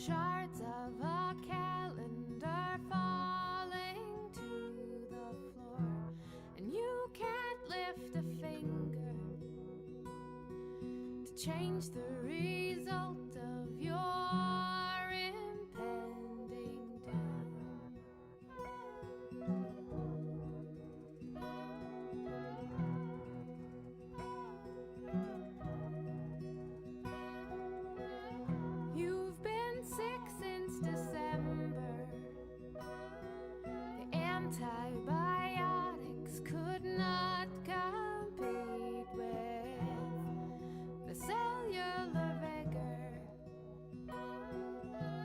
Shards of a calendar falling to the floor, and you can't lift a finger to change the result of your impending doom. You've been sick since December. The antibiotics could not compete with the cellular vigor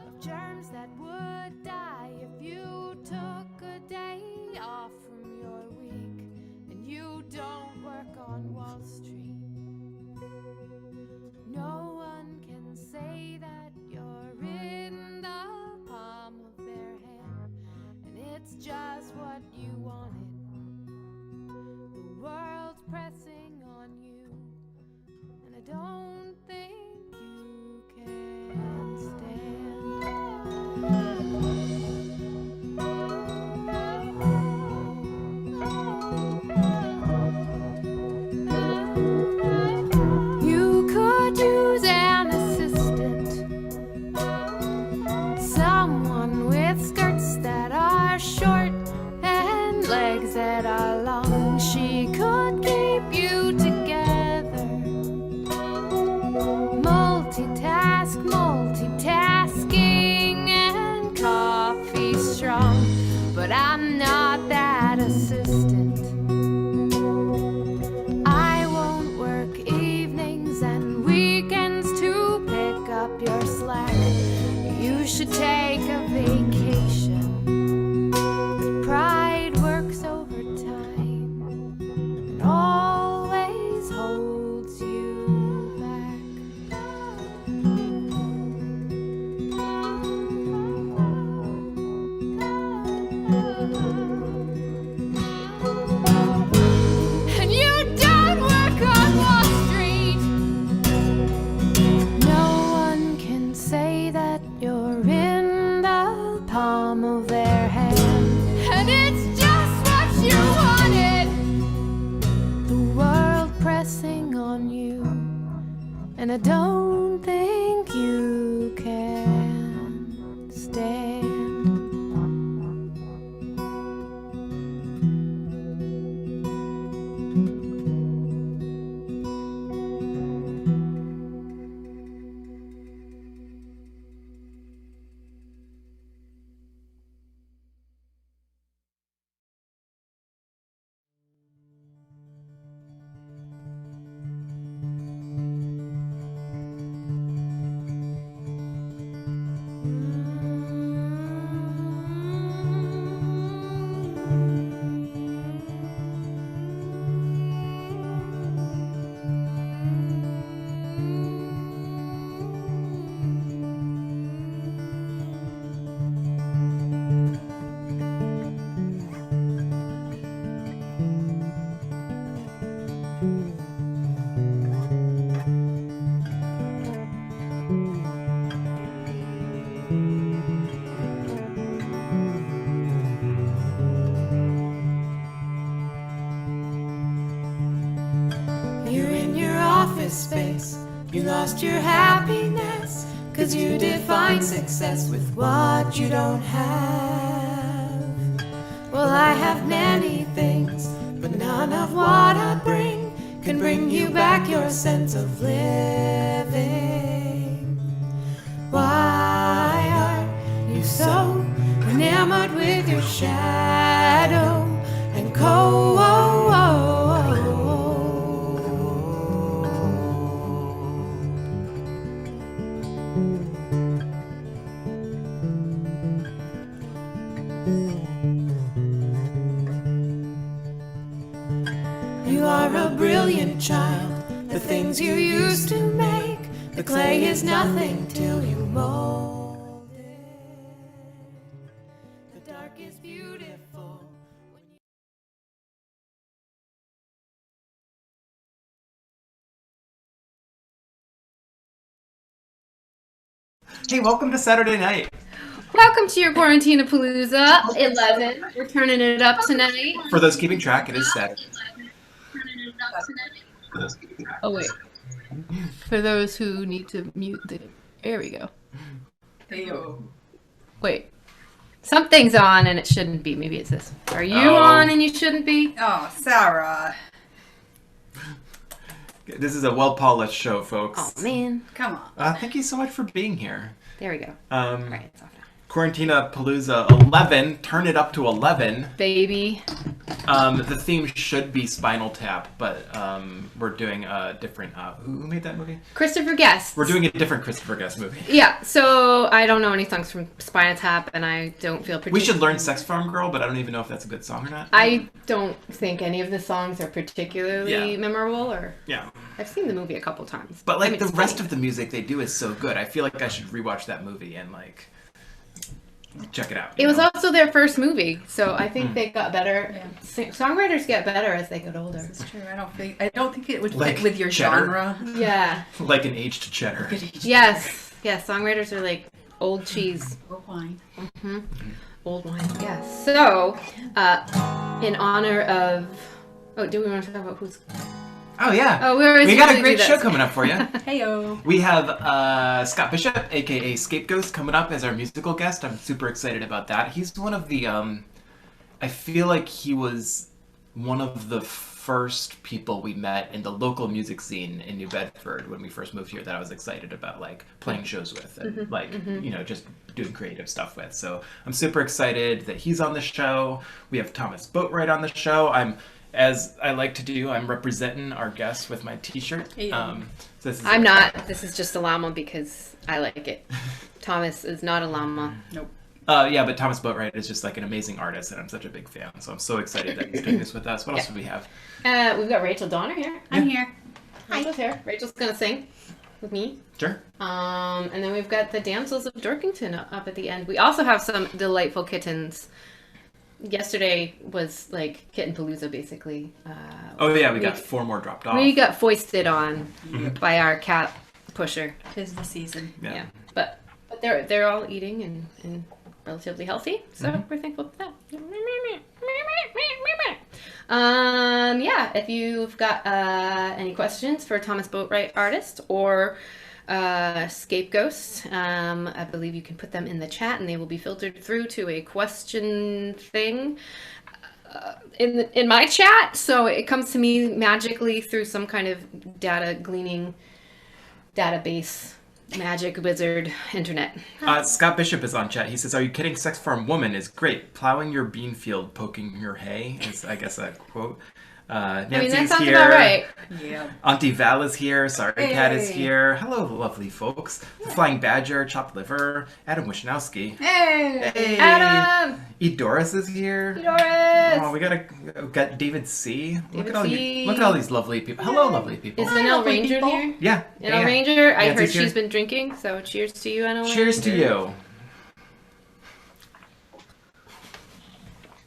of germs that would die if you took a day off from your week and you don't work on Wall Street. No one can say that you're in the palm of their hand, and it's just what you wanted. The world's pressing on you, and I don't think you can stand. You could use an assistant, someone with skirts that are short and legs that are long. She could keep you together. Multitasking and coffee strong. But I'm not that assistant. I won't work evenings and weekends to pick up your slack. You should take a vacation. But pride works overtime and always holds you back. And you don't work on Wall Street. No one can say that you're in the palm of their hand, and it's just what you wanted. The world pressing on you, and I don't think you can stand. You're in your office space. You lost your happiness, 'cause you define success with what you don't have. Well, I have many things, but none of what I bring can bring you back your sense of living. Why are you so enamored with your shadow and cold? You are a brilliant child. The things you used to make, the clay is nothing till you mold it. The dark is beautiful. Hey, welcome to Saturday night. Welcome to your Quarantenapalooza 11. We're turning it up tonight. For those keeping track, it is Saturday. Oh, wait. For those who need to mute the... There we go. Heyo. Wait. Something's on and it shouldn't be. Maybe it's this. Are you on and you shouldn't be? Oh, Sarah. This is a well-polished show, folks. Oh, man. Come on. Thank you so much for being here. There we go. All right, it's off now. Quarantenapalooza 11. Turn it up to 11. Baby. The theme should be Spinal Tap, but we're doing a different... who made that movie? Christopher Guest. We're doing a different Christopher Guest movie. Yeah, so I don't know any songs from Spinal Tap, and I don't feel particularly... We should learn Sex Farm Girl, but I don't even know if that's a good song or not. I don't think any of the songs are particularly memorable, or... Yeah. I've seen the movie a couple times. But, like, the rest of the music they do is so good. I feel like I should rewatch that movie and, like... check it out. It was also their first movie, so I think they got better. Yeah. Songwriters get better as they get older. This is true. I don't think it would Like fit with your Cheddar? genre. Yeah. Like an aged cheddar. Yes. Yeah. Songwriters are like old cheese. Or wine. Mm-hmm. Old wine. Yes. So, in honor of, do we want to talk about who's? Oh yeah. Oh, we got a great show coming up for you. Heyo. We have Scott Bishop, aka Scapeghost, coming up as our musical guest. I'm super excited about that. He's one of the I feel like he was one of the first people we met in the local music scene in New Bedford when we first moved here that I was excited about, like, playing shows with and you know, just doing creative stuff with. So I'm super excited that he's on the show. We have Thomas Boatwright on the show. As I like to do, I'm representing our guests with my t-shirt. So I'm not. This is just a llama because I like it. Thomas is not a llama. Nope. Yeah, but Thomas Boatwright is just like an amazing artist, and I'm such a big fan. So I'm so excited that he's doing this with us. What else do we have? We've got Rachel Donner here. I'm here. Rachel's here. Rachel's gonna sing with me. Sure. And then we've got the Damsels of Dorkington up at the end. We also have some delightful kittens. Yesterday was like Kitten Palooza, basically. We got 4 more dropped off. We got foisted on by our cat pusher. 'Tis the season. Yeah. But they're all eating and relatively healthy, so we're thankful for that. If you've got any questions for Thomas Boatwright, artist, or Scapeghost, I believe you can put them in the chat and they will be filtered through to a question thing in my chat, so it comes to me magically through some kind of data gleaning database magic wizard internet. Scott Bishop is on chat. He says, "Are you kidding? Sex Farm Woman is great. Plowing your bean field, poking your hay," is, I guess, a quote. Nancy's that sounds here. about right. Yeah. Auntie Val is here. Sorry Cat is here. Hello, lovely folks. The Flying Badger, Chopped Liver, Adam Wisnowski. Hey. Hey. Adam! E. Doris is here. E. Doris! Oh, we got David C. Look David at C. look at all these lovely people. Hello, lovely people. Is Vanilla Ranger here? Yeah. Vanilla Ranger, I Nancy's heard here. she's been drinking, so cheers to you, Vanilla Cheers to Ranger. you.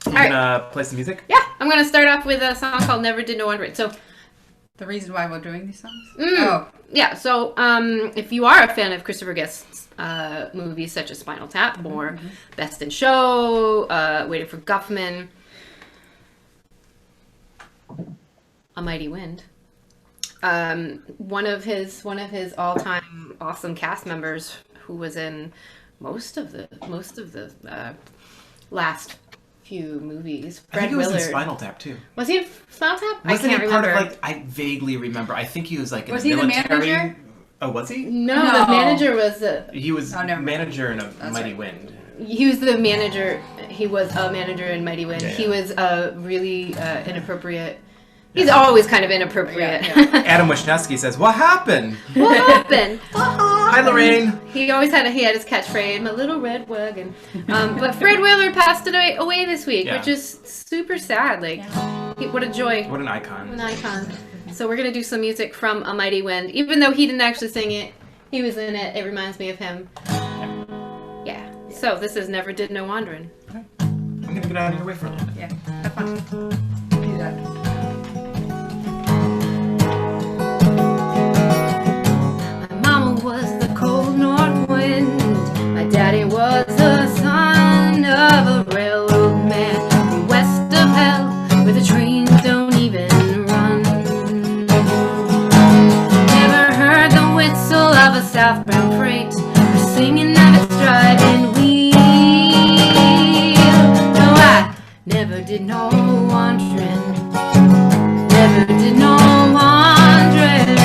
You All right. gonna play some music? Yeah, I'm gonna start off with a song called "Never Did No Wonder." So, The reason why we're doing these songs? yeah. So, if you are a fan of Christopher Guest's movies such as Spinal Tap or Best in Show, Waiting for Guffman, A Mighty Wind, one of his all-time awesome cast members who was in most of the last few movies. I think Fred he was in Willard. Spinal Tap too. Was he in Spinal Tap? Wasn't I can't he part remember. of, like, I vaguely remember. I think he was like in Was the he the military. manager? Oh, was he? No, No. the manager was He was Oh, never mind. manager in A That's Mighty right. Wind. he was the manager. He was a manager in Mighty Wind. Yeah. He was a really inappropriate. He's always kind of inappropriate. Yeah, Adam Wisniewski says, "What happened?" What happened? Hi, Lorraine. He always had his catchphrase, "My little red wagon." But Fred Willard passed away this week, Yeah. which is super sad. Like, what a joy. What an icon. An icon. So we're gonna do some music from A Mighty Wind. Even though he didn't actually sing it, he was in it. It reminds me of him. Yeah. So this is Never Did No Wandering. I'm gonna get out of your way for a little bit. Yeah. Have fun. Do that. My mama was the cold north wind. southbound freight were singing of its driving wheel. No, I never did no wandering. Never did no wandering.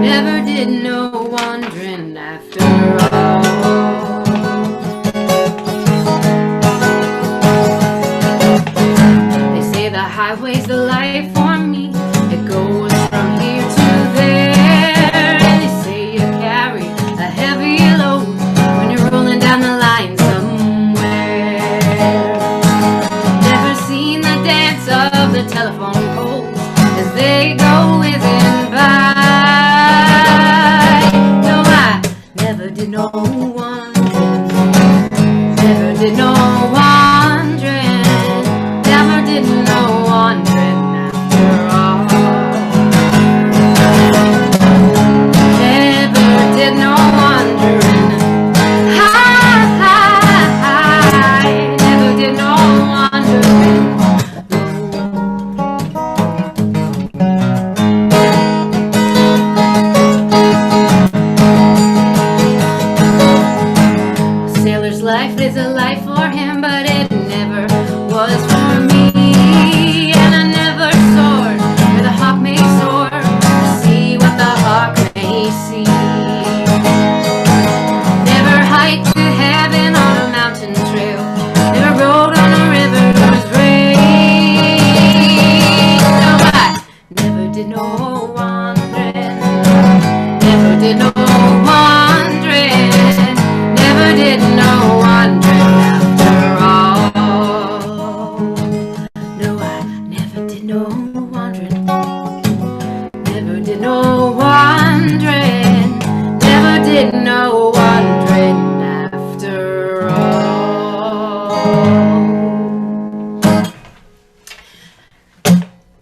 Never did no wandering after all. They say the highway's the life for me. It goes from here to there. And they say you carry a heavy load when you're rolling down the line somewhere. Never seen the dance of the telephone poles as they go whizzing by. No, I never did no wandering. Never did no wandering. Never did no wandering after all. Never did no wandering. Hi. Never did no wandering. Sailor's life is a life for him, but it never was for me. And I never soared where the hawk may soar to see what the hawk may see. Never hiked to heaven on a mountain trail. Never rode on a river's race. No, I never did no wandering. Never did no wandering. Never did no wandering after all. No, I never did no wandering. Never did no wandering. Never did no wandering after all.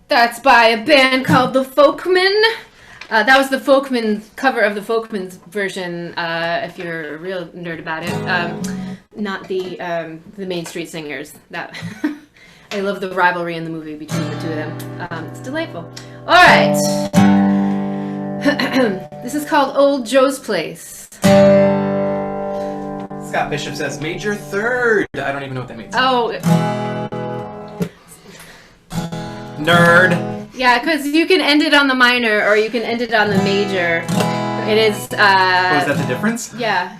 That's by a band called The Folkmen. That was the Folkmen cover of the Folkmen's version. If you're a real nerd about it, not the Main Street Singers. That I love the rivalry in the movie between the two of them. It's delightful. All right, this is called Old Joe's Place. Scott Bishop says major third. I don't even know what that means. Oh, Nerd. yeah, because you can end it on the minor or you can end it on the major. It is. Oh, is that the difference? Yeah.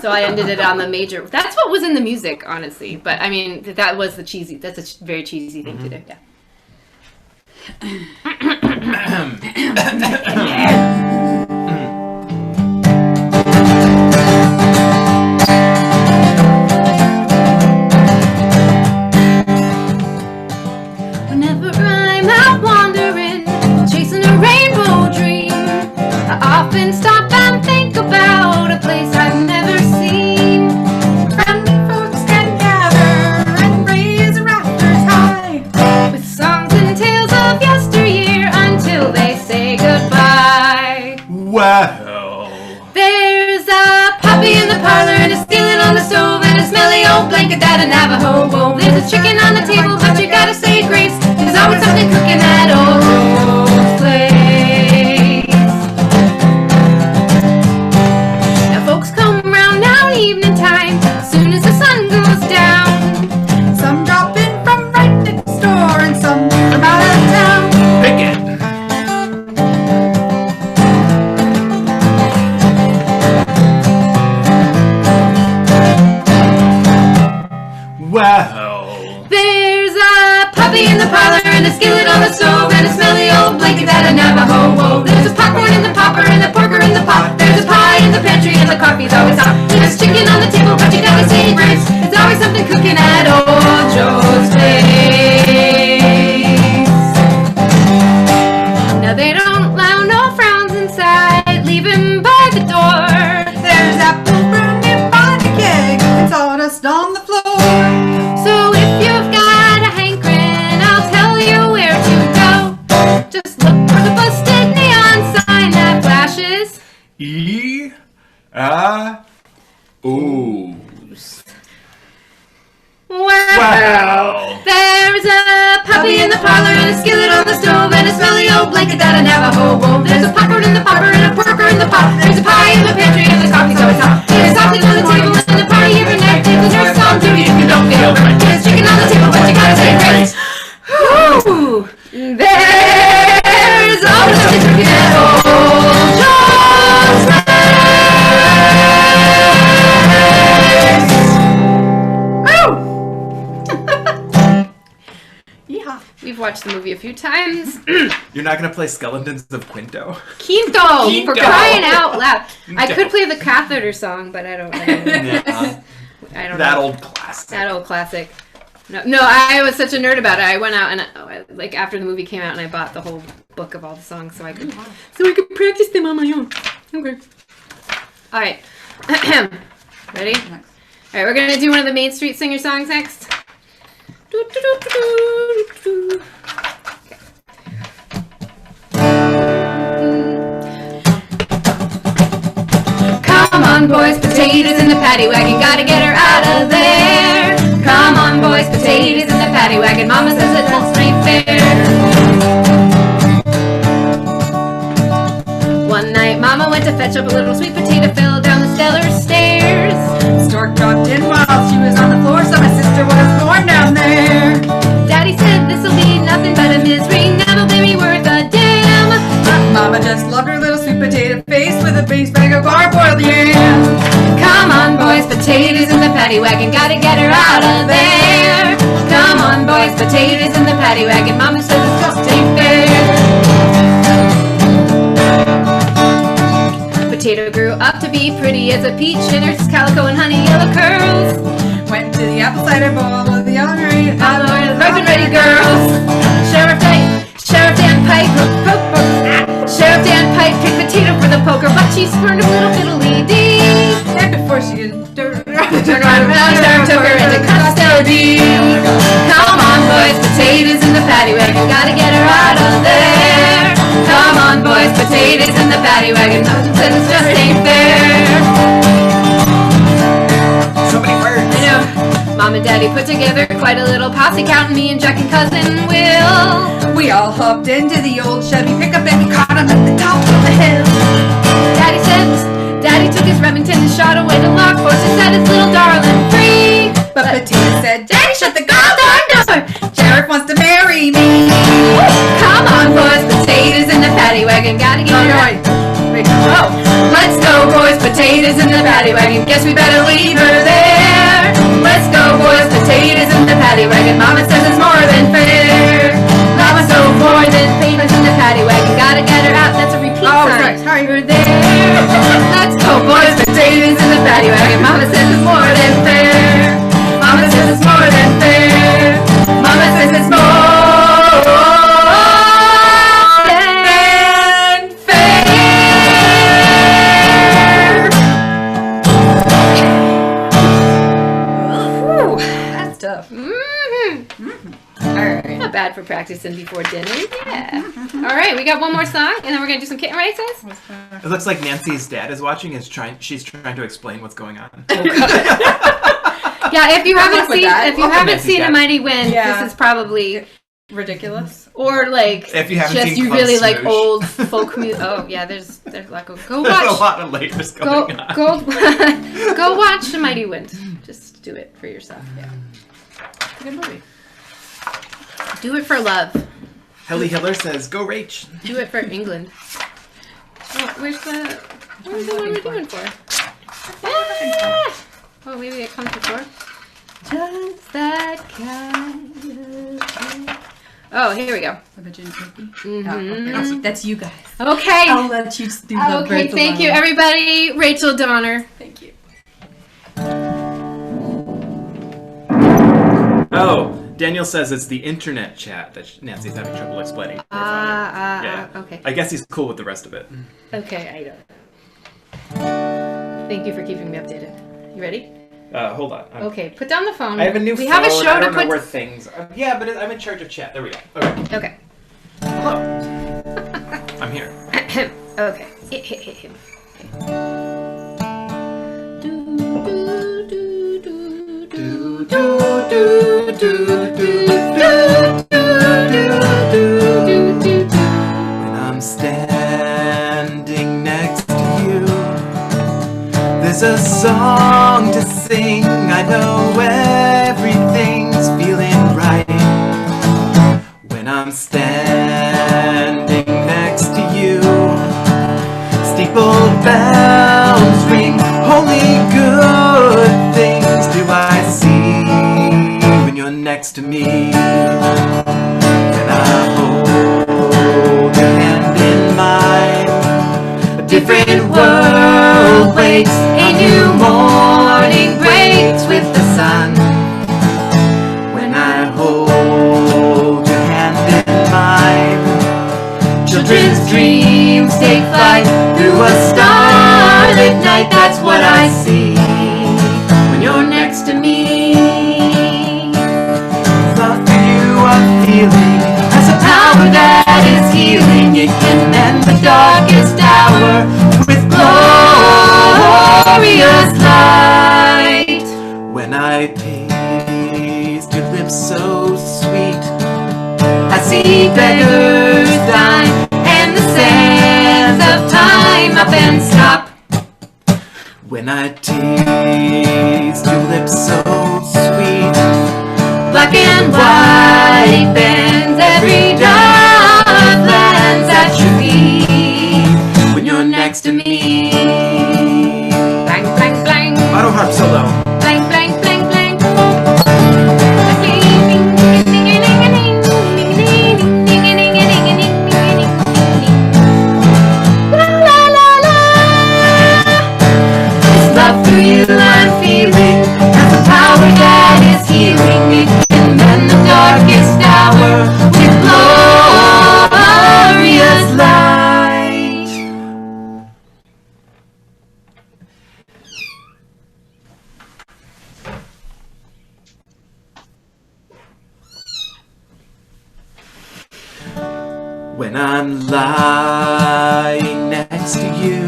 So I ended it on the major. That's what was in the music, honestly. But I mean, that was the cheesy. That's a very cheesy thing to do. Yeah. Whenever I'm out wandering, chasing a rainbow dream, I often stop and think about a place I've never seen. Friendly folks can gather and raise rafters high. With songs and tales of yesteryear until they say goodbye. Wow. There's a puppy in the parlor and a skillet on the stove and a smelly old blanket that a Navajo wove. There's a chicken on the table, but you gotta say grace. There's always something cooking at Old Joe's place. Now folks come round now evening time, soon as the sun goes down. Some drop in from right next door and some from out of town. Pick it. Wow. There's a puppy in the parlor and a skillet on the stove and a smelly old blanket that a Navajo wove. There's a popcorn in the popper and a porker in the pot. There's a pie in the pantry and the coffee's always hot. There's chicken on the table, but you gotta say grace. There's always something cooking at Old Joe's place. Now they don't allow no frowns inside, leave him by the door. There's apple burning by the keg and sawdust on the floor. So if you've got a hankering, I'll tell you where to go. Just look for the busted neon sign that flashes. E-A-O-S. Wow. There's a puppy in the parlor and a skillet on the stove and a smelly old blanket that a Navajo wove. There's a popcorn in the popper and a porker in the pot. There's a pie in the pantry watched the movie a few times. You're not gonna play Skeletons of Quinto? Quinto, for crying out loud. I Quinto. could play the catheter song, but I don't Yeah. I don't That know. old classic. That old classic. No, I was such a nerd about it. I went out and like after the movie came out, and I bought the whole book of all the songs so I could practice them on my own. Okay. All right. Ready? Next. All right, we're gonna do one of the Main Street Singer songs next. Come on, boys, potatoes in the paddy wagon, gotta get her out of there. Come on, boys, potatoes in the paddy wagon, Mama says it just ain't fair. One night, Mama went to fetch up a little sweet potato, fell down the cellar stairs. Stork dropped in while she was on the floor, so my sister was born down there. Daddy said this'll be nothing but a misery, never'll be worth a damn. But Mama just loved her little sweet potato face with a base bag of hard-boiled yams. Come on, boys, potatoes in the paddy wagon, gotta get her out of there. Come on, boys, potatoes in the paddy wagon, Mama says it's just ain't fair. Potato grew up to be pretty as a peach, in her calico and honey yellow curls. Went to the apple cider bowl with the young ready, All the ripe and ready girls. Sheriff Dan Pike, Sheriff Dan Pike picked potato for the poker, but she spurned a little fiddly dee. And before she turned Around her, took her into custody. Come on, boys, potatoes in the paddy wagon, gotta get her out of there. Come on, boys, potatoes in the paddy wagon, Mama says it just ain't fair. So many words. I know. Mom and Daddy put together quite a little posse, counting me and Jack and cousin Will. we all hopped into the old Chevy pickup and we caught him at the top of the hill. Daddy took his Remington and shot away the lock force and set his little darling free. But Potato said, Daddy, shut the goddamn door! Sheriff wants to marry me. Come on, boys, potatoes in the paddy wagon, gotta get her right. Oh, let's go, boys, potatoes in the paddy wagon. Guess we better leave her there. Let's go, boys, potatoes in the paddy wagon. Mama says it's more than fair. Mama so more than potatoes in the paddy wagon. Gotta get her out. That's a repeat sign. Sorry. We're there. Let's go, boys, potatoes in the paddy wagon. Mama says it's more than fair. Mama says it's more than fair. Mama says it's more than fair. Whew. That's tough. Alright. Not bad for practicing before dinner. Yeah. Alright, we got one more song, and then we're gonna do some kitten races. It looks like Nancy's dad is watching. She's trying to explain what's going on. Yeah, if you haven't luck with seen that. Nancy's A dad. Mighty Wind, Yeah. this is probably Ridiculous. or like If you haven't just seen you Club really like Smoosh. old folk music. Oh yeah, there's a lot. Go There's a watch. lot of layers Go going on. go watch A Mighty Wind. Just do it for yourself. Yeah. It's a good movie. Do it for love. Helly Hiller says, "Go Rach." Do it for England. Oh, where's the one we're doing for? Ah! Oh, maybe it comes before. Just that kind of thing. Oh, here we go. The Virginia Turkey. Mhm. Oh, okay. That's you guys. Okay. I'll let you do the Okay, birth thank you, alone. everybody. Rachel Donner. Thank you. Oh, Daniel says it's the internet chat that Nancy's having trouble explaining. Yeah. Okay. I guess he's cool with the rest of it. Okay, I don't. Thank you for keeping me updated. You ready? Hold on. Okay, put down the phone. I have a new we phone. have a show I to don't know put. where things are. Yeah, but I'm in charge of chat. There we go. Okay. Okay. Hello. I'm here. Okay. When I'm standing next to you, there's a song to sing. I know everything's feeling right. When I'm standing next to you, steeple bells ring. Only good things do I see when you're next to me. When I'm different world waits. A new morning breaks with the sun. When I hold your hand in mine, children's dreams take flight through a starlit night. That's what I see when you're next to me. Love for you I'm feeling has a power that is healing. It can mend the darkest hour with glorious light. When I taste your lips so sweet, I see beggars dine, and the sands of time up and stop. When I taste your lips so sweet, black and white bands, every dove lands at your feet. When you're next to me, bang, bang, bang. Auto harp solo. Bang, bang, bang, bang. For you I'm feeling has a power that is healing. It can mend the darkest hour with glorious light. When I'm lying next to you,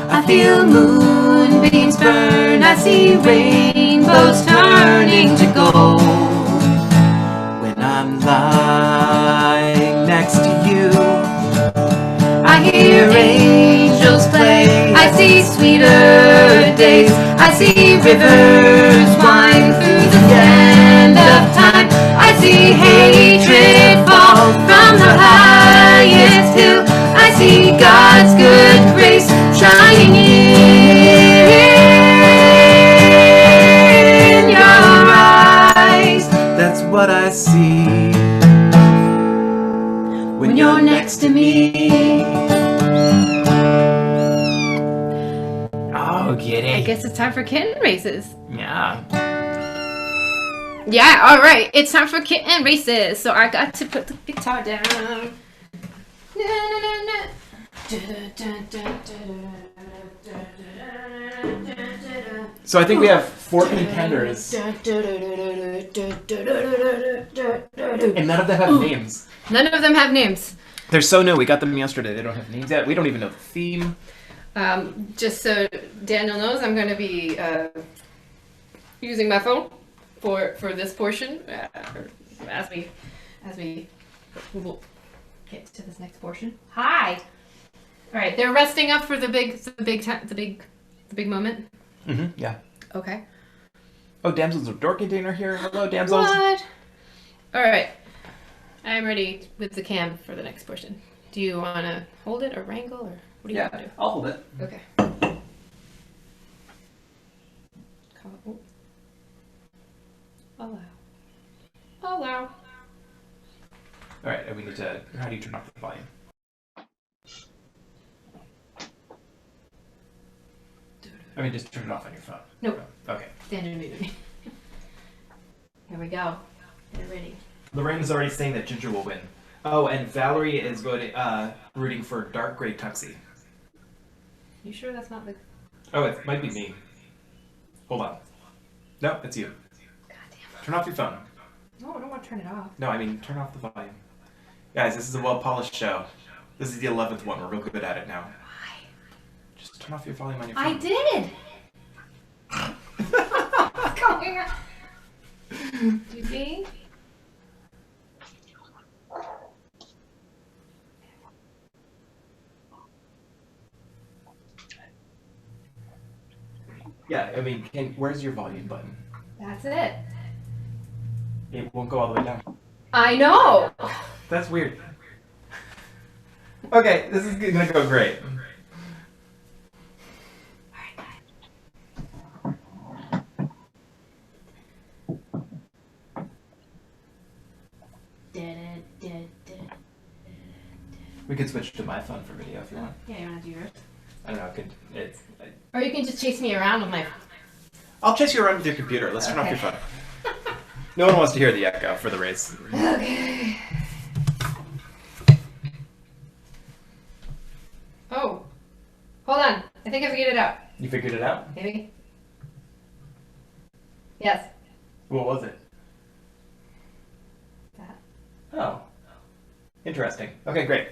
I feel moonbeams burn, I see rainbows turning to gold. When I'm lying next to you, I hear angels play, I see sweeter days, I see rivers wind through the sand of time. I see hatred fall from the highest hill, I see God's good grace shining in your eyes. That's what I see when you're next to me. Oh, get I it. guess it's time for kitten races. Yeah. Yeah, all right. It's time for kitten races. So I got to put the guitar down. Na, na, na, na. So I think we have 4 contenders, and none of them have names. None of them have names. They're so new. We got them yesterday. They don't have names yet. We don't even know the theme. Just so Daniel knows, I'm going to be using my phone for this portion as we will get to this next portion. Hi. All right, they're resting up for the big moment. Mm-hmm. Yeah. Okay. Oh, damsels of door container here. Hello, damsels. What? All right. I'm ready with the cam for the next portion. Do you want to hold it or wrangle or what do you want to do? I'll hold it. Okay. Oh. Allow. All right, and we need to. How do you turn off the volume? I mean, just turn it off on your phone. Nope. Okay. Stand and mute me. Here we go. Get ready. Lorraine is already saying that Ginger will win. Oh, and Valerie is voting, rooting for dark gray tuxie. You sure that's not the... Oh, it might be me. Hold on. No, it's you. God damn. Turn off your phone. No, I don't want to turn it off. No, I mean, turn off the volume. Guys, this is a well-polished show. This is the 11th one. We're real good at it now. Why? Just turn off your volume on your phone. I did! What's going on? Do you see? Yeah, I mean, where's your volume button? That's it. It won't go all the way down. I know! That's weird. Okay, this is gonna go great. We could switch to my phone for video if you want. Yeah, you want to do yours? I don't know. Or you can just chase me around with my. I'll chase you around with your computer. Let's turn off your Okay. phone. No one wants to hear the echo for the race. Okay. Oh. Hold on. I think I figured it out. You figured it out? Maybe? Yes. What was it? That. Oh. Interesting. Okay, great.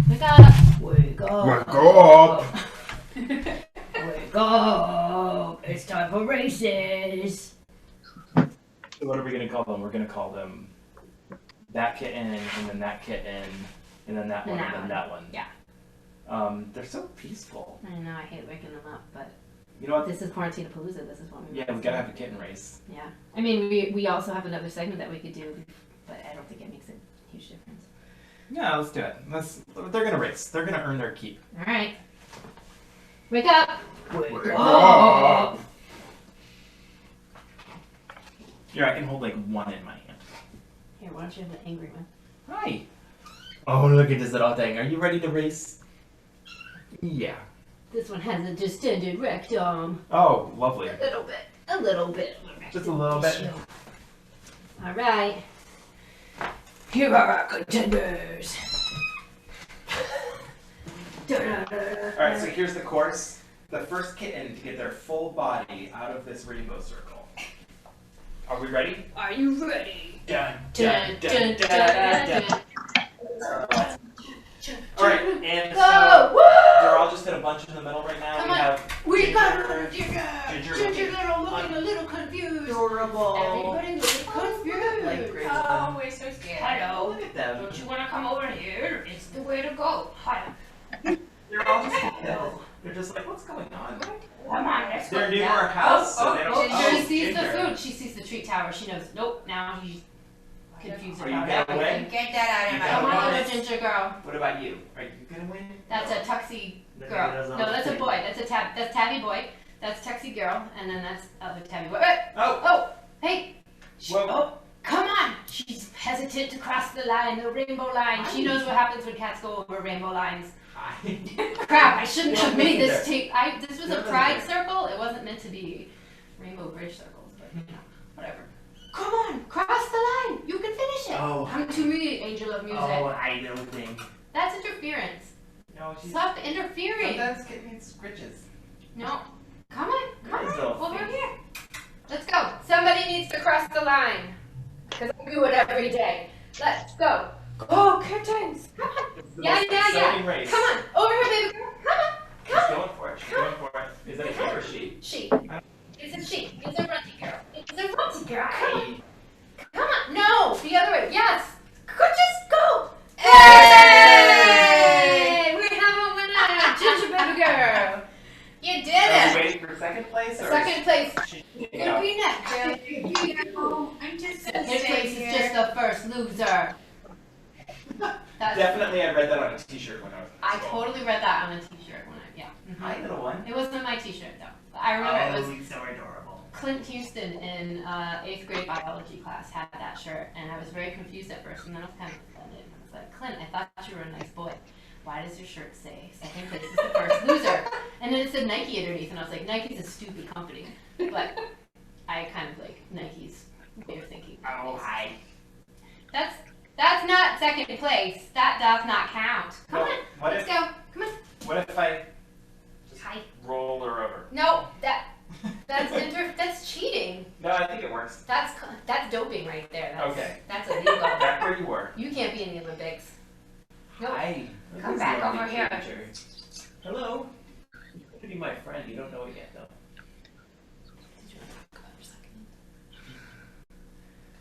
Wake up. Wake up. Wake up. Wake up. It's time for races. So what are we going to call them? We're going to call them that kitten, and then that kitten, and then that one, and then that one. Yeah. They're so peaceful. I know, I hate waking them up, but You know what? this is Quarantenapalooza. This is what we Yeah, we gotta have a kitten race. Yeah. I mean, we also have another segment that we could do, but I don't think it makes a huge difference. Yeah, let's do it. They're gonna race. They're gonna earn their keep. All right. Wake up. Wake up. Here, I can hold like one in my hand. Here, why don't you have the angry one? Hi. Oh, look at this little thing. Are you ready to race? Yeah. This one has a distended rectum. Oh, lovely. A little bit. A little bit. Just a little bit. All right. Here are our contenders. Alright, so here's the course. The first kitten to get their full body out of this rainbow circle. Are we ready? Are you ready? Dun, Dun, dun, dun, dun, dun. Alright, and Go! so Woo! they're all just in a bunch in the middle right now. Come we on. have We got Ginger Ginger little looking a little confused. adorable. Everybody looking confused. Like Grace. Oh, we're so scared. Hello. Look at them. Don't you want to come over here? It's the way to go. Hi. They're all just killed. They're just like, what's going on? Come on, let's go. They're near our house, so they don't. She sees the Ginger. food. She sees the treat tower. She knows. Nope. Now he's confused Are you about gonna win? everything. Get that out of You my Come gotta on, win. little ginger girl. What about you? Are you gonna win? That's a tuxie No, girl. that's not No, that's a thing. boy. That's tabby boy. That's tuxie girl, and then that's other tabby boy. Wait. Oh! Oh, hey. Whoa. Oh, come on. She's hesitant to cross the line, the rainbow line. She knows what happens when cats go over rainbow lines. Hi. Crap, I shouldn't Yeah, have made this there. tape. This was Yeah, a that's pride there. circle. It wasn't meant to be rainbow bridge circles, but you know, whatever. Come on, cross the line. You can finish it. Oh. Come to me, angel of music. Oh, I know thing. That's interference. No, she's. Stop interfering. Sometimes kitten needs scritches. No. Come on, come Nice on, little over face. here. Let's go. Somebody needs to cross the line. Because I do it every day. Let's go. Go, kittens. Come on. It's the Yeah, most yeah, exciting yeah. race. Come on. Over here, baby girl. Come on. She's Come on. going for it. She's going for it. Is that a he or she? She. It's a she. It's a runty girl. It's a runty girl. Come on. Hey. Come on. No. The other way. Yes. Just go. Hey! We have a winner. Ginger baby girl. You Are did we it! waiting for second place? Or Second place. Yeah. Gonna be next. Oh, I'm just gonna Second stay place is here. just the first loser. That's, Definitely, I read that on a T-shirt when I was. in I school. totally read that on a T-shirt when I Hi, little one. It wasn't my T-shirt though. I remember it was he's so adorable. Clint Houston in 8th grade biology class had that shirt, and I was very confused at first, and then I was kind of offended. I was like, Clint, I thought you were a nice boy. Why does your shirt say second place is the first loser? And then it said Nike underneath, and I was like, Nike's a stupid company. But I kind of like Nike's way of thinking. Oh, hi. That's not second place. That does not count. Come No, on, what let's if- go. Come on. What if I just Hi. roll her over? No, that's cheating. No, I think it works. That's doping right there. That's, Okay. That's illegal. Back where you were. You can't be in the Olympics. Nope. Hi. Come Who's back the over only here. teacher? Hello. You could be my friend. You don't know it yet, though.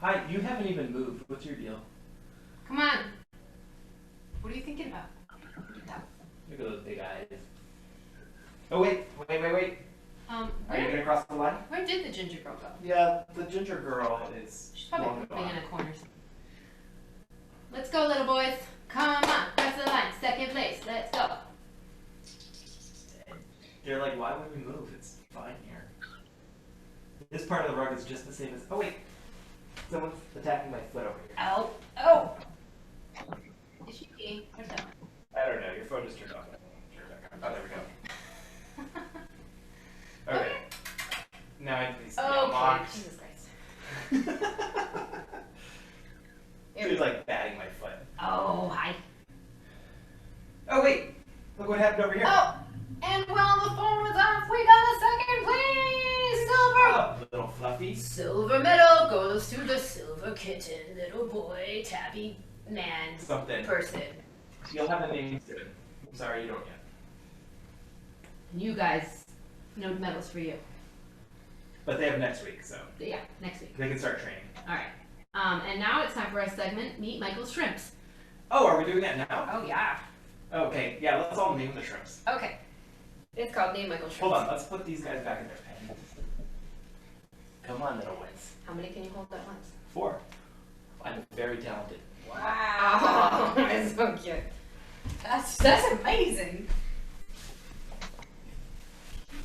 Hi. You haven't even moved. What's your deal? Come on. What are you thinking about? Look at those big eyes. Oh wait. Are you gonna cross the line? Where did the ginger girl go? Yeah, the ginger girl is. She's probably long pooping gone. in a corner. Let's go, little boys. Come on, press the line. Second place. Let's go. They're like, why would we move? It's fine here. This part of the rug is just the same as. Oh wait, someone's attacking my foot over here. Oh, oh. happened over here? Oh, and while the phone was off, we got a second place! Silver! Oh, little fluffy. Silver medal goes to the silver kitten, little boy, tabby, man, Something. person. You'll have a name soon. I'm sorry, you don't yet. And you guys, no medals for you. But they have next week, so Yeah, next week. they can start training. All right. And now it's time for our segment, Meet Michael's Shrimps. Oh, are we doing that now? Oh, yeah. Okay, yeah, let's all name the shrimps. Okay. It's called Name Michael's Shrimps. Hold on, let's put these guys back in their pen. Come on, little ones. How many can you hold at once? 4. I'm very talented. Wow. That's so cute. That's amazing.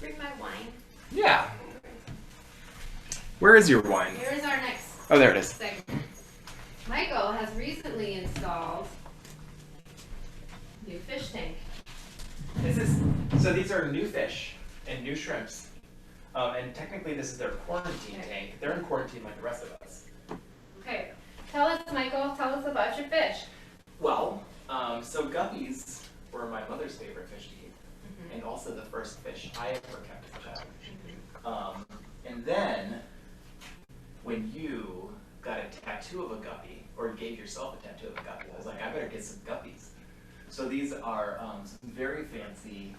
Bring my wine. Yeah. Where is your wine? Here is our next Oh, there it is. segment. Michael has recently installed a new fish tank. So these are new fish and new shrimps. And technically this is their quarantine tank. They're in quarantine like the rest of us. Okay. Tell us, Michael, tell us about your fish. Well, so guppies were my mother's favorite fish to eat. And also the first fish I ever kept as a child. And then, when you got a tattoo of a guppy, or gave yourself a tattoo of a guppy, I was like, I better get some guppies. So these are some very fancy,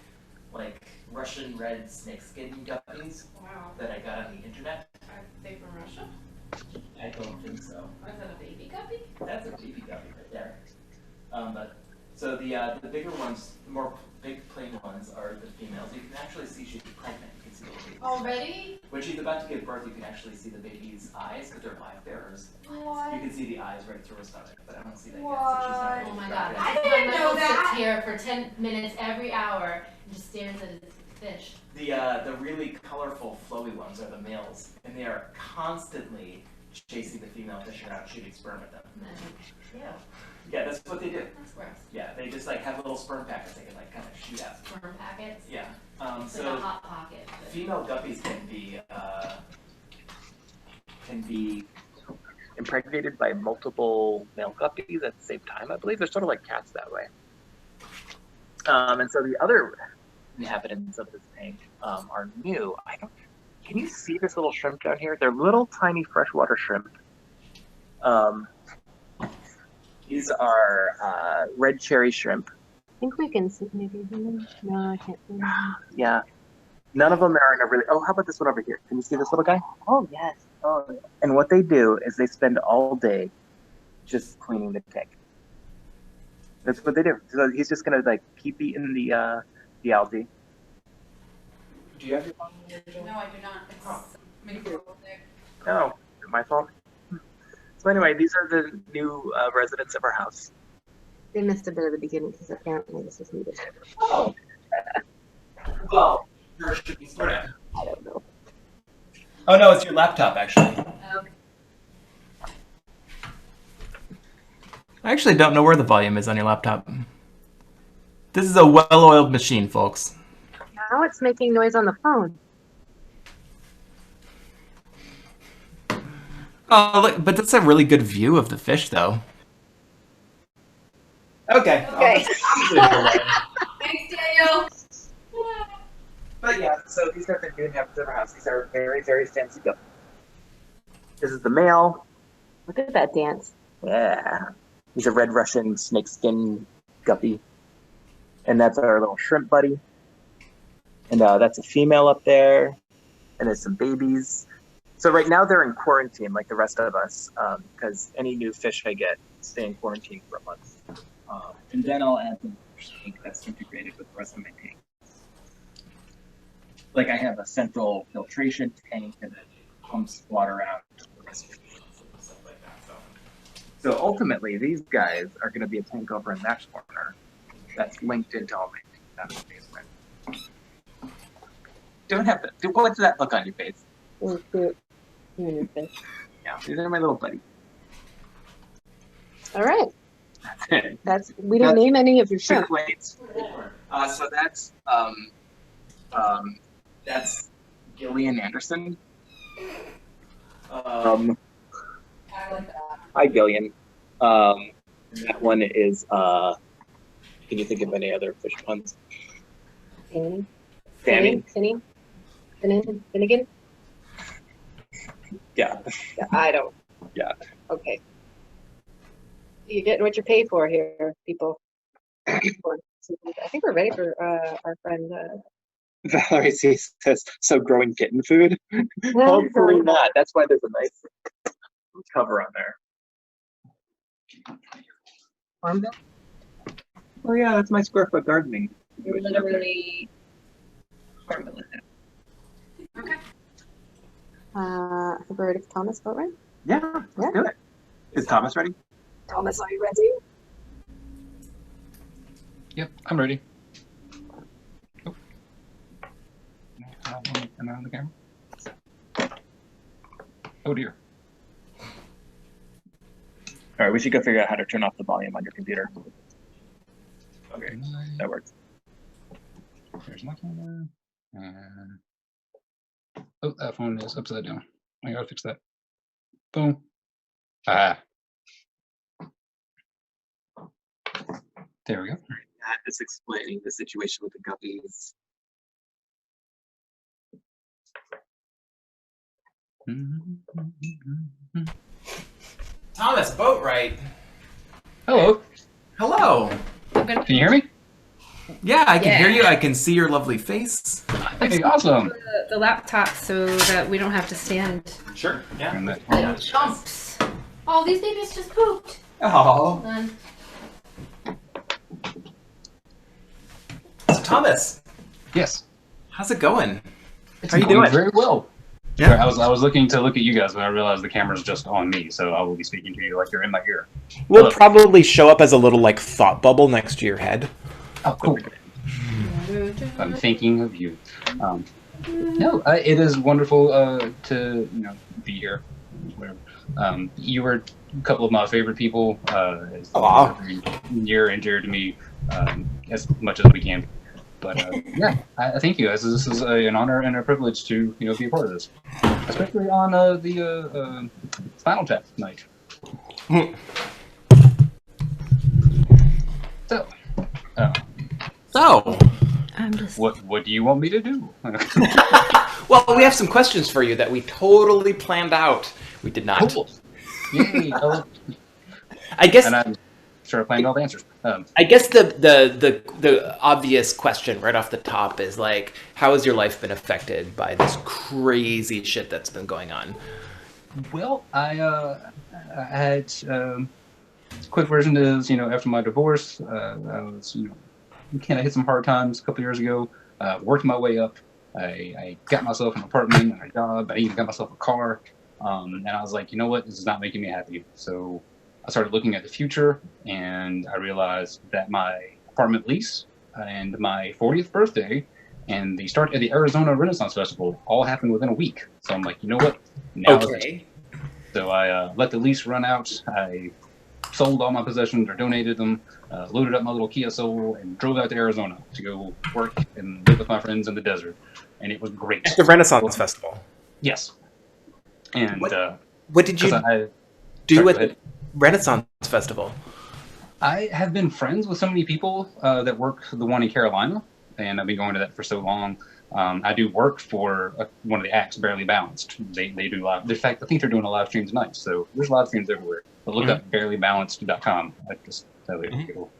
like Russian red snakeskin guppies Wow. that I got on the internet. Are they from Russia? I don't think so. Or is that a baby guppy? That's a baby guppy right there. So the bigger ones, the more big plain ones are the females. You can actually see she's pregnant. You can see the baby. Already? When she's about to give birth, you can actually see the baby's eyes because they're live bearers. What? You can see the eyes right through her stomach, but I don't see that yet. What? So she's not Oh really my god. pregnant. I didn't know Michael that. sits here for 10 minutes every hour and just stares at his fish. The really colorful, flowy ones are the males, and they are constantly chasing the female fish around, shooting sperm at them. Yeah. Yeah, that's what they do. That's gross. Yeah, they just like have little sperm packets they can like kind of shoot at. Sperm packets. Yeah. It's like a hot pocket. But... Female guppies can be impregnated by multiple male guppies at the same time. I believe they're sort of like cats that way. And so the other inhabitants of this tank are new. Can you see this little shrimp down here? They're little tiny freshwater shrimp. These are red cherry shrimp. I think we can see maybe. No, I can't see. Yeah. None of them are in a really. Oh, how about this one over here? Can you see this little guy? Oh yes. Oh. And what they do is they spend all day just cleaning the tank. That's what they do. So he's just gonna like keep eating the algae. Do you have your phone? No, I do not. It's many people over there. No, my fault. So anyway, these are the new residents of our house. They missed a bit of the beginning because apparently this was needed. Oh. Well, yours should be started. I don't know. Oh no, it's your laptop actually. Okay. I actually don't know where the volume is on your laptop. This is a well-oiled machine, folks. Now it's making noise on the phone. Oh, look, but that's a really good view of the fish, though. Okay. Okay. Thanks, Daniel. But yeah, so these are the new inhabitants of our house. These are very, very fancy guppies. This is the male. Look at that dance. Yeah. He's a red Russian snakeskin guppy. And that's our little shrimp buddy. And that's a female up there. And there's some babies. So right now they're in quarantine like the rest of us, because any new fish I get stay in quarantine for a month. And then I'll add the tank that's integrated with the rest of my tank. Like I have a central filtration tank and it pumps water out to the rest of the tank and stuff like that. So ultimately, these guys are going to be a tank over in that corner that's linked into all my tanks out of the basement. Don't have to. What's that look on your face? Oh, cute. You and your fish. Yeah, these are my little buddies. All right. That's it. We didn't name any of your shrimp. Plates. So that's Gillian Anderson. I like that. Hi, Gillian. That one is. Can you think of any other fish puns? Danny. Finnegan? Yeah. Yeah, I don't. Yeah. Okay. You're getting what you pay for here, people. I think we're ready for our friend. Valerie C says, so growing kitten food? Hopefully not. That's why there's a nice cover on there. Farmville? Oh yeah, that's my square foot gardening. You're literally Farmville. Okay. I think we're ready for Thomas Boatwright? Yeah, let's do it. Is Thomas ready? Thomas, are you ready? Yep, I'm ready. Oh. Am I on the camera? Oh dear. All right, we should go figure out how to turn off the volume on your computer. Okay, that works. There's my camera. And oh, that phone is upside down. I gotta fix that. Boom. Ah. There we go. That is explaining the situation with the guppies. Thomas Boatwright. Hello. Hello. Can you hear me? Yeah, I can Yeah. hear you. I can see your lovely face. Hey, awesome. The laptop so that we don't have to stand. Sure. Yeah. And that- Like chumps. Oh, these babies just pooped. Oh. Then So Thomas, Yes. how's it going? It's How you going doing? very well. Yeah. Sorry, I was looking to look at you guys, but I realized the camera's just on me, so I will be speaking to you like you're in my ear. We'll Hello. probably show up as a little like thought bubble next to your head. Oh, cool. I'm thinking of you. No, it is wonderful to be here. Whatever. You were a couple of my favorite people. Near and dear to me as much as we can be. But yeah, I thank you guys. This is an honor and a privilege to be a part of this, especially on the Final Chat night. So. So, I'm just. What do you want me to do? well, we have some questions for you that we totally planned out. We did not. Cool. Yay! I guess. And I'm sure I planned all the answers. I guess the obvious question right off the top is like, how has your life been affected by this crazy shit that's been going on? Well, I had quick version is after my divorce, I was kind of hit some hard times a couple years ago. Worked my way up. I got myself an apartment and a job. I even got myself a car. And I was like, you know what? This is not making me happy. So I started looking at the future, and I realized that my apartment lease and my 40th birthday and the start of the Arizona Renaissance Festival all happened within a week. So I'm like, you know what? Now Okay. So I let the lease run out. I sold all my possessions or donated them, loaded up my little Kia Soul, and drove out to Arizona to go work and live with my friends in the desert. And it was great. At the Renaissance Festival. Yes. And What did you do at the Renaissance Festival? I have been friends with so many people that work the one in Carolina, and I've been going to that for so long. I do work for one of the acts, Barely Balanced. They do live. In fact, I think they're doing a live stream tonight. So there's live streams everywhere. But look up barelybalanced.com. I just tell you people.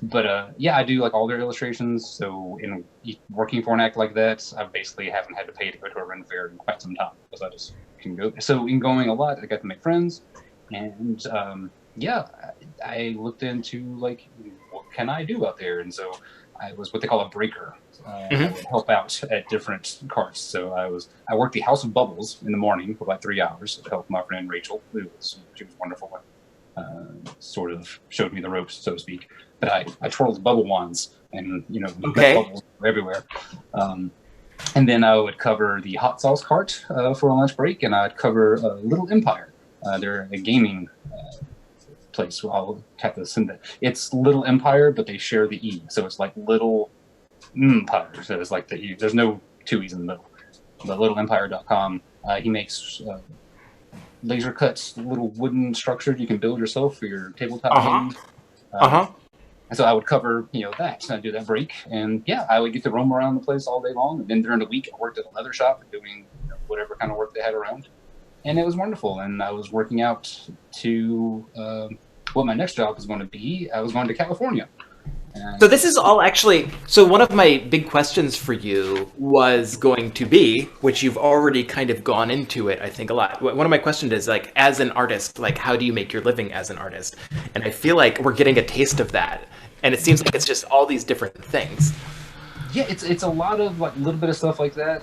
But yeah, I do like all their illustrations. So in working for an act like that, I basically haven't had to pay to go to a Ren fair in quite some time because I just can go. So in going a lot, I got to make friends, and yeah, I looked into like what can I do out there, and so I was what they call a breaker. I would help out at different carts. So I worked the House of Bubbles in the morning for about 3 hours to help my friend Rachel. She was wonderful. Sort of showed me the ropes, so to speak. But I twirled bubble wands and bubbles everywhere. And then I would cover the hot sauce cart for a lunch break, and I'd cover Little Empire. They're a gaming place. So I'll have to send that. It's Little Empire, but they share the E, so it's like Little Empire. So it's like the E. There's no two E's in the middle. But littleempire.com. He makes laser cuts, little wooden structures you can build yourself for your tabletop games. so I would cover, that. So I'd do that break. And yeah, I would get to roam around the place all day long. And then during the week, I worked at a leather shop doing whatever kind of work they had around. And it was wonderful. And I was working out to what my next job was going to be. I was going to California. So this is all actually, so one of my big questions for you was going to be, which you've already kind of gone into it, I think, a lot. One of my questions is, like, as an artist, like, how do you make your living as an artist? And I feel like we're getting a taste of that. And it seems like it's just all these different things. Yeah, it's a lot of, like, little bit of stuff like that.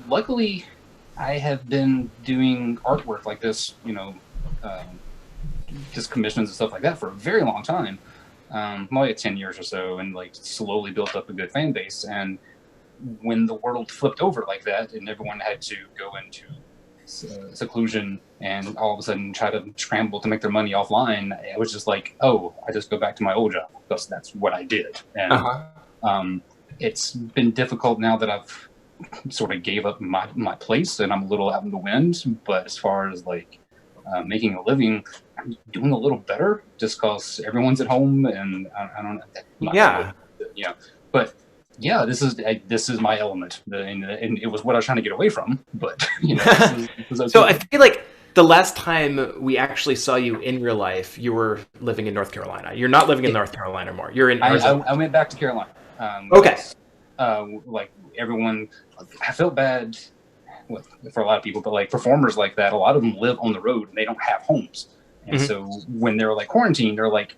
Luckily, I have been doing artwork like this, just commissions and stuff like that for a very long time. Probably 10 years or so, and like slowly built up a good fan base. And when the world flipped over like that and everyone had to go into seclusion and all of a sudden try to scramble to make their money offline, it was just like, oh, I just go back to my old job because that's what I did. And it's been difficult now that I've sort of gave up my place and I'm a little out in the wind. But as far as like making a living, I'm doing a little better just because everyone's at home and I don't know. Yeah. But yeah, this is my element, and it was what I was trying to get away from. But this is okay. So I feel like the last time we actually saw you in real life, you were living in North Carolina. You're not living in North Carolina anymore. You're in Arizona. I went back to Carolina. Okay. Like everyone, I felt bad for a lot of people, but like performers like that, a lot of them live on the road and they don't have homes. And so when they're like quarantined, they're like,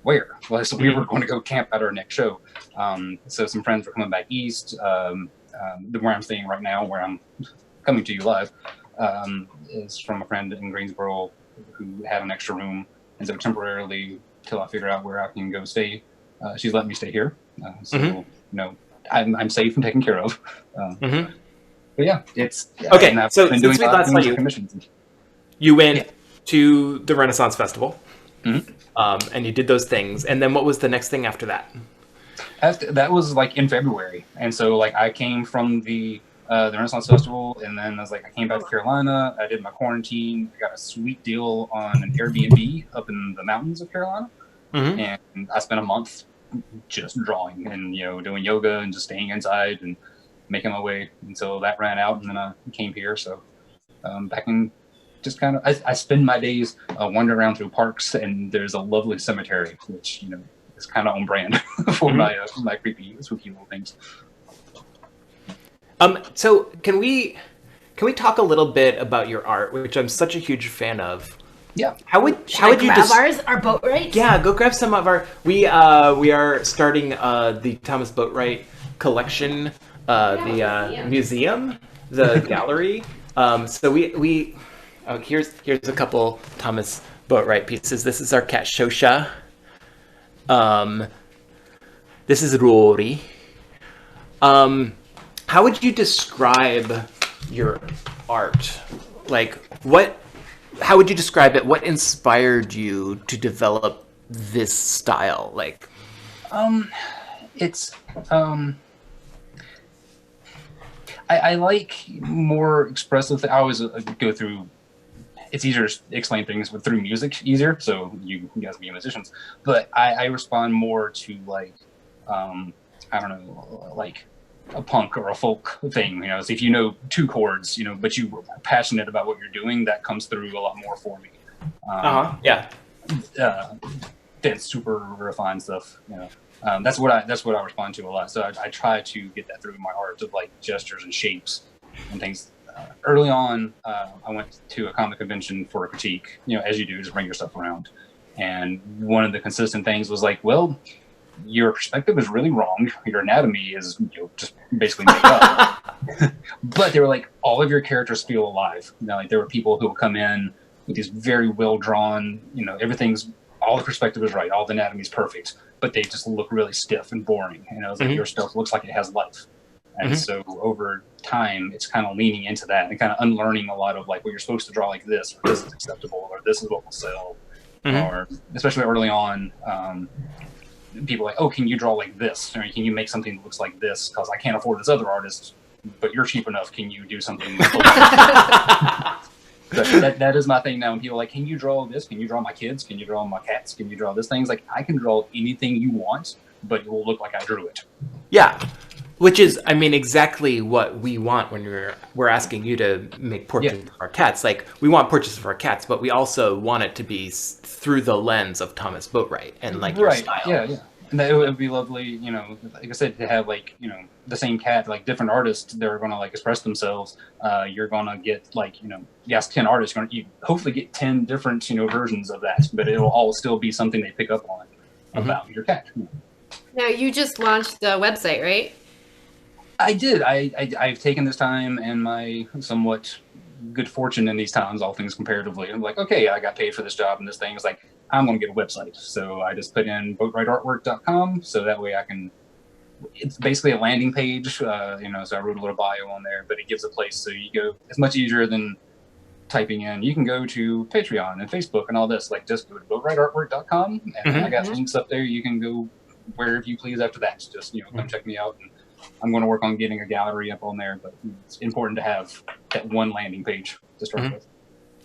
where? Well, so we were going to go camp at our next show. So some friends were coming back east. Where I'm staying right now, where I'm coming to you live, is from a friend in Greensboro who had an extra room. And so temporarily, till I figure out where I can go stay, she's letting me stay here. I'm safe and taken care of. But yeah, it's okay. I've So been since we doing last saw you, commissions. You went to the Renaissance Festival, and you did those things. And then what was the next thing after that? That was like in February, and so like I came from the Renaissance Festival, and then I was like I came back to Carolina. I did my quarantine. I got a sweet deal on an Airbnb up in the mountains of Carolina, and I spent a month just drawing and doing yoga and just staying inside and making my way until that ran out, and then I came here. So back in. Just kind of, I spend my days wandering around through parks, and there's a lovely cemetery, which is kind of on brand for my creepy, spooky little things. So can we talk a little bit about your art, which I'm such a huge fan of? Yeah. How would you grab ours? Our Boatwright? Yeah, go grab some of our. We are starting the Thomas Boatwright collection, the museum, the gallery. So we. Oh, here's a couple Thomas Boatwright pieces. This is our cat Shosha. This is Rory. How would you describe your art? Like, how would you describe it? What inspired you to develop this style? Like, it's I like more expressive. I always go through. It's easier to explain things through music, easier. So you guys be musicians, but I respond more to like, I don't know, like a punk or a folk thing. So if you know two chords, but you are passionate about what you're doing, that comes through a lot more for me. Yeah. Than super refined stuff. That's what I respond to a lot. So I try to get that through my art of like gestures and shapes and things. Early on, I went to a comic convention for a critique, as you do, just bring your stuff around. And one of the consistent things was like, well, your perspective is really wrong. Your anatomy is just basically made up. But they were like, all of your characters feel alive. Like there were people who would come in with these very well drawn, all the perspective is right, all the anatomy is perfect, but they just look really stiff and boring. It's like your stuff looks like it has life. And so over time, it's kind of leaning into that and kind of unlearning a lot of like, well, you're supposed to draw like this, or this is acceptable, or this is what will sell. Or especially early on, people are like, oh, can you draw like this? Or can you make something that looks like this? Because I can't afford this other artist, but you're cheap enough. Can you do something? That is my thing now. When people are like, can you draw this? Can you draw my kids? Can you draw my cats? Can you draw this thing? It's like, I can draw anything you want, but it will look like I drew it. Yeah. Which is, I mean, exactly what we want when we're asking you to make portraits of our cats. Like, we want portraits of our cats, but we also want it to be through the lens of Thomas Boatwright and like your style. Yeah. And it would be lovely, you know, like I said, to have like, you know, the same cat, like different artists that are going to like express themselves. You're going to get like, you know, yes, 10 artists, you hopefully get 10 different, you know, versions of that, but it'll all still be something they pick up on about your cat. Now, you just launched the website, right? I did. I've taken this time and my somewhat good fortune in these times, all things comparatively. I'm like, okay, I got paid for this job and this thing. It's like, I'm going to get a website. So I just put in boatwrightartwork.com. So that way I can, it's basically a landing page, you know, so I wrote a little bio on there, but it gives a place. So you go, it's much easier than typing in. You can go to Patreon and Facebook and all this, like just go to boatwrightartwork.com. And I got links up there. You can go wherever you please after that. Just, you know, come check me out. And I'm going to work on getting a gallery up on there, but it's important to have that one landing page to start with.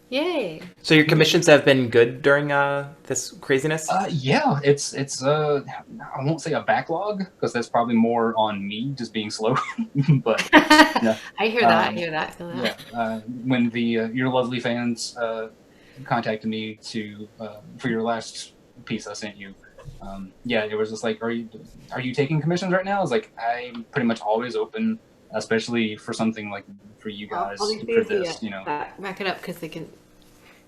Yay. So your commissions have been good during this craziness? Yeah, it's I won't say a backlog because that's probably more on me just being slow. But yeah, I hear that. Feel that. Yeah, when the your lovely fans contacted me to for your last piece I sent you, yeah, it was just like, are you taking commissions right now? I was like, I'm pretty much always open, especially for something like for you guys for this, you know. Back it up because they can.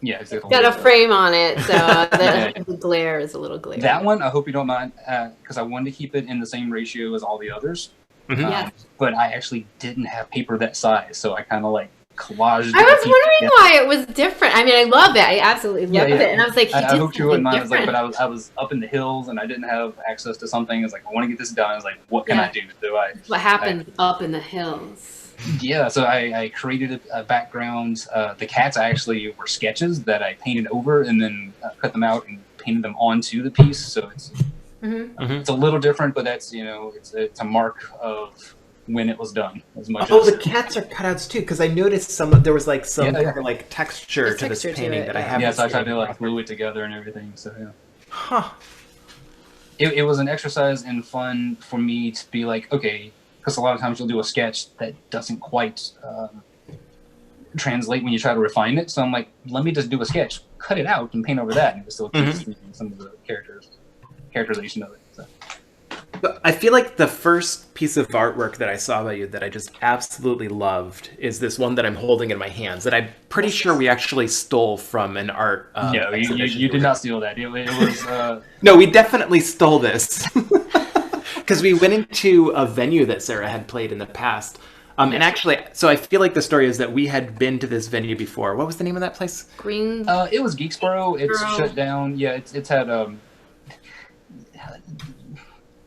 Yeah, exactly. Got a frame on it, so the glare is a little glare. That one, I hope you don't mind, because I wanted to keep it in the same ratio as all the others. Yeah. But I actually didn't have paper that size, so I kind of like collaged. I was wondering why it was different. I mean, I love it. I absolutely loved it, and I was like, I hope you wouldn't mind. I was like, but I was up in the hills and I didn't have access to something. I was like, I want to get this done. I was like, what can I do? So what happened up in the hills? Yeah, so I created a background. The cats actually were sketches that I painted over and then cut them out and painted them onto the piece. So it's it's a little different, but that's, you know, it's a mark of when it was done as much. Oh, the cats are cutouts too, because I noticed there was like some kind of like texture to this painting that I haven't. Yeah, so I tried to like glue it together and everything. So yeah. Huh. It was an exercise in fun for me to be like, okay. Because a lot of times you'll do a sketch that doesn't quite translate when you try to refine it. So I'm like, let me just do a sketch, cut it out, and paint over that, and it still keeps some of the characterization of it. So. But I feel like the first piece of artwork that I saw by you that I just absolutely loved is this one that I'm holding in my hands that I'm pretty sure we actually stole from an art. No, you did not steal that. It was. No, we definitely stole this. Because we went into a venue that Sarah had played in the past. And actually, so I feel like the story is that we had been to this venue before. What was the name of that place? Green. It was Geeksboro. It's shut down. Yeah, it's had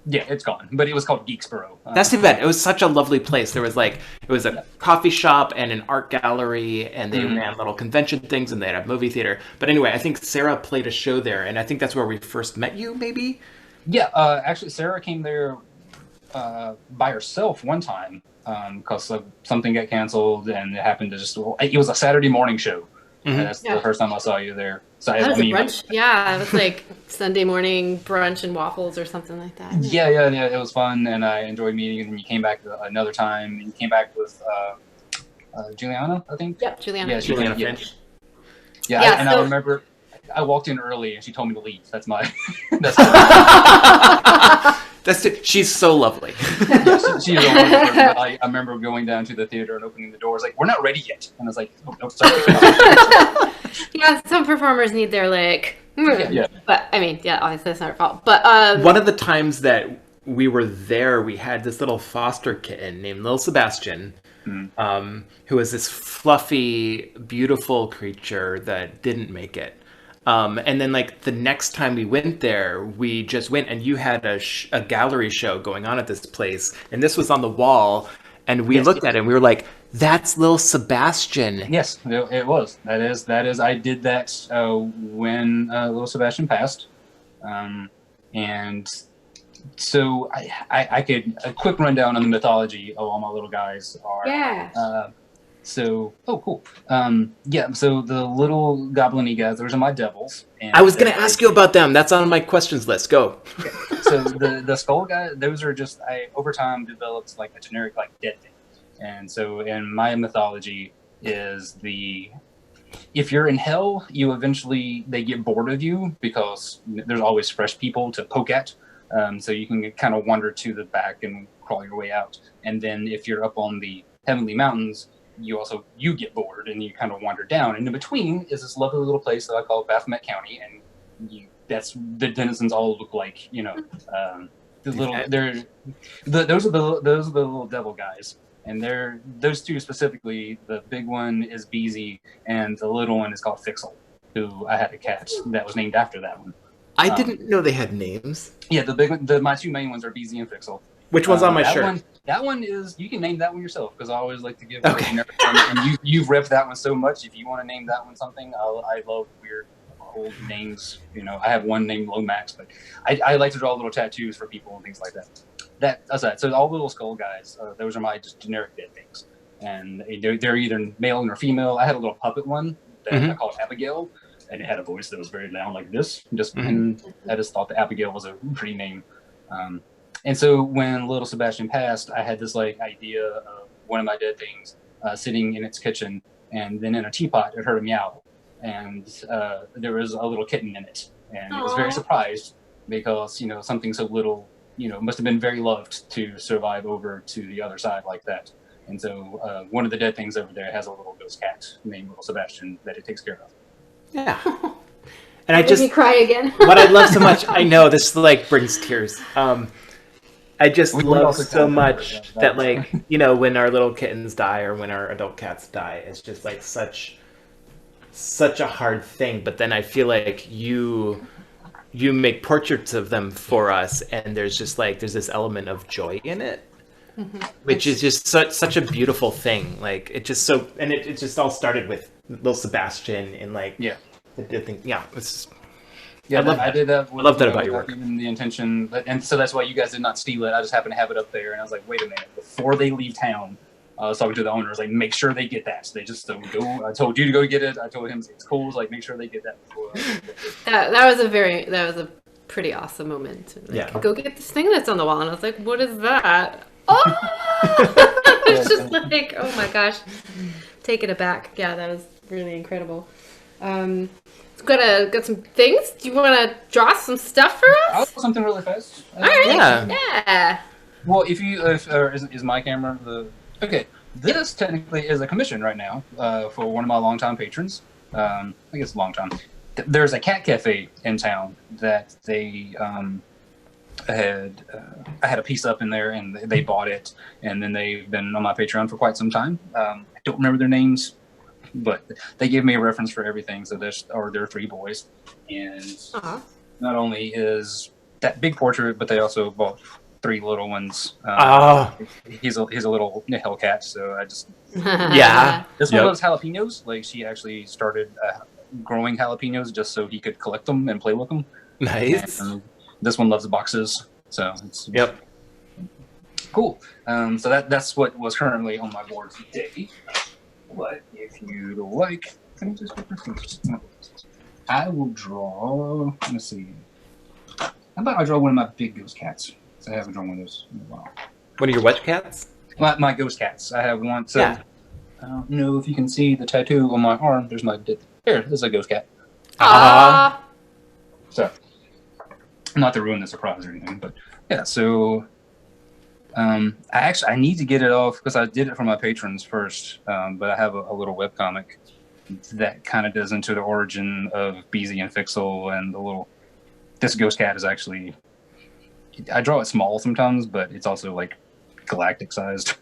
yeah, it's gone. But it was called Geeksboro. That's too bad. It was such a lovely place. There was it was a coffee shop and an art gallery, and they ran little convention things, and they had a movie theater. But anyway, I think Sarah played a show there, and I think that's where we first met you, maybe? Yeah, actually, Sarah came there by herself one time because something got canceled, and it happened to it was a Saturday morning show. And that's the first time I saw you there. So that was a brunch. Yeah, it was like Sunday morning brunch and waffles or something like that. Yeah, it was fun, and I enjoyed meeting you. And you came back another time, and you came back with Juliana, I think? Yep, Juliana. Yeah, Juliana Finch. Yeah, and I remember I walked in early and she told me to leave. That's my. She's so lovely. Yeah, she's a wonderful person. But I remember going down to the theater and opening the doors. Like, we're not ready yet. And I was like, oh, no, sorry. Yeah, some performers need their Yeah. But I mean, yeah, obviously that's not our fault. But one of the times that we were there, we had this little foster kitten named Lil Sebastian. Who was this fluffy, beautiful creature that didn't make it. And then the next time we went there, we just went and you had a gallery show going on at this place. And this was on the wall. And we looked at it and we were like, that's Lil Sebastian. Yes, it was. That is. I did that when Lil Sebastian passed. And so I could, a quick rundown on the mythology of all my little guys are. Yeah. So, oh, cool. Yeah, so the little goblin-y guys, those are my devils. And I was going to ask you about them. That's on my questions list. Go. So the skull guy, those are just, I over time developed like a generic like dead thing. And so in my mythology is if you're in hell, they get bored of you because there's always fresh people to poke at. So you can kind of wander to the back and crawl your way out. And then if you're up on the heavenly mountains, you get bored and you kind of wander down. And in between is this lovely little place that I call Baphomet County, and that's the denizens all look like, the little those are the little devil guys. And those two specifically, the big one is Beezy, and the little one is called Fixel, who I had a cat that was named after that one. I didn't know they had names. Yeah, my two main ones are Beezy and Fixel. Which one's on my shirt? That one is, you can name that one yourself, because I always like to give Okay. And you've repped that one so much. If you want to name that one something, I love weird old names. I have one named Lomax, but I like to draw little tattoos for people and things like that. That aside, so all little skull guys, those are my just generic dead things, and they're either male or female. I had a little puppet one that I called Abigail, and it had a voice that was very loud like this. And I just thought that Abigail was a pretty name. And so when little Sebastian passed, I had this like idea of one of my dead things sitting in its kitchen, and then in a teapot it heard a meow, and there was a little kitten in it, and it was very surprised because something so little must have been very loved to survive over to the other side like that. And so one of the dead things over there has a little ghost cat named Little Sebastian that it takes care of. Yeah. And I Made just me cry again. what I love so much. I know this like brings tears. I just love so much that when our little kittens die or when our adult cats die, it's just like such a hard thing. But then I feel like you make portraits of them for us, and there's this element of joy in it, which is just such a beautiful thing. Like it just it just all started with little Sebastian and the thing. Yeah, it's. Yeah, I did that. I love that about your work. Even the intention, and so that's why you guys did not steal it. I just happened to have it up there, and I was like, wait a minute, before they leave town. I was talking to the owners, like, make sure they get that. So they just don't go. I told you to go get it. I told him it's cool. Like, make sure they get that before. That was a pretty awesome moment. Like, go get this thing that's on the wall, and I was like, what is that? Oh, it's just like, oh my gosh, take it aback. Yeah, that was really incredible. Got some things. Do you want to draw some stuff for us? I'll do something really fast. All right. Yeah. Well, is my camera the? Okay, this technically is a commission right now for one of my longtime patrons. I guess long time. There's a cat cafe in town that they I had a piece up in there, and they bought it, and then they've been on my Patreon for quite some time. I don't remember their names, but they gave me a reference for everything. So they're three boys, and not only is that big portrait, but they also bought three little ones. He's a little Hellcat, so I just This one loves jalapenos. Like she actually started growing jalapenos just so he could collect them and play with them. Nice. And this one loves boxes, so it's cool. So that's what was currently on my board today. But if you like, I will draw. Let's see. How about I draw one of my big ghost cats? I haven't drawn one of those in a while. One of your what cats? My ghost cats. I have one. So I don't know if you can see the tattoo on my arm. There's my there. This is a ghost cat. So, not to ruin the surprise or anything, but yeah. So, I need to get it off because I did it for my patrons first. But I have a little webcomic that kind of does into the origin of Beezy and Fixel and the little. This ghost cat is actually. I draw it small sometimes, but it's also like galactic sized.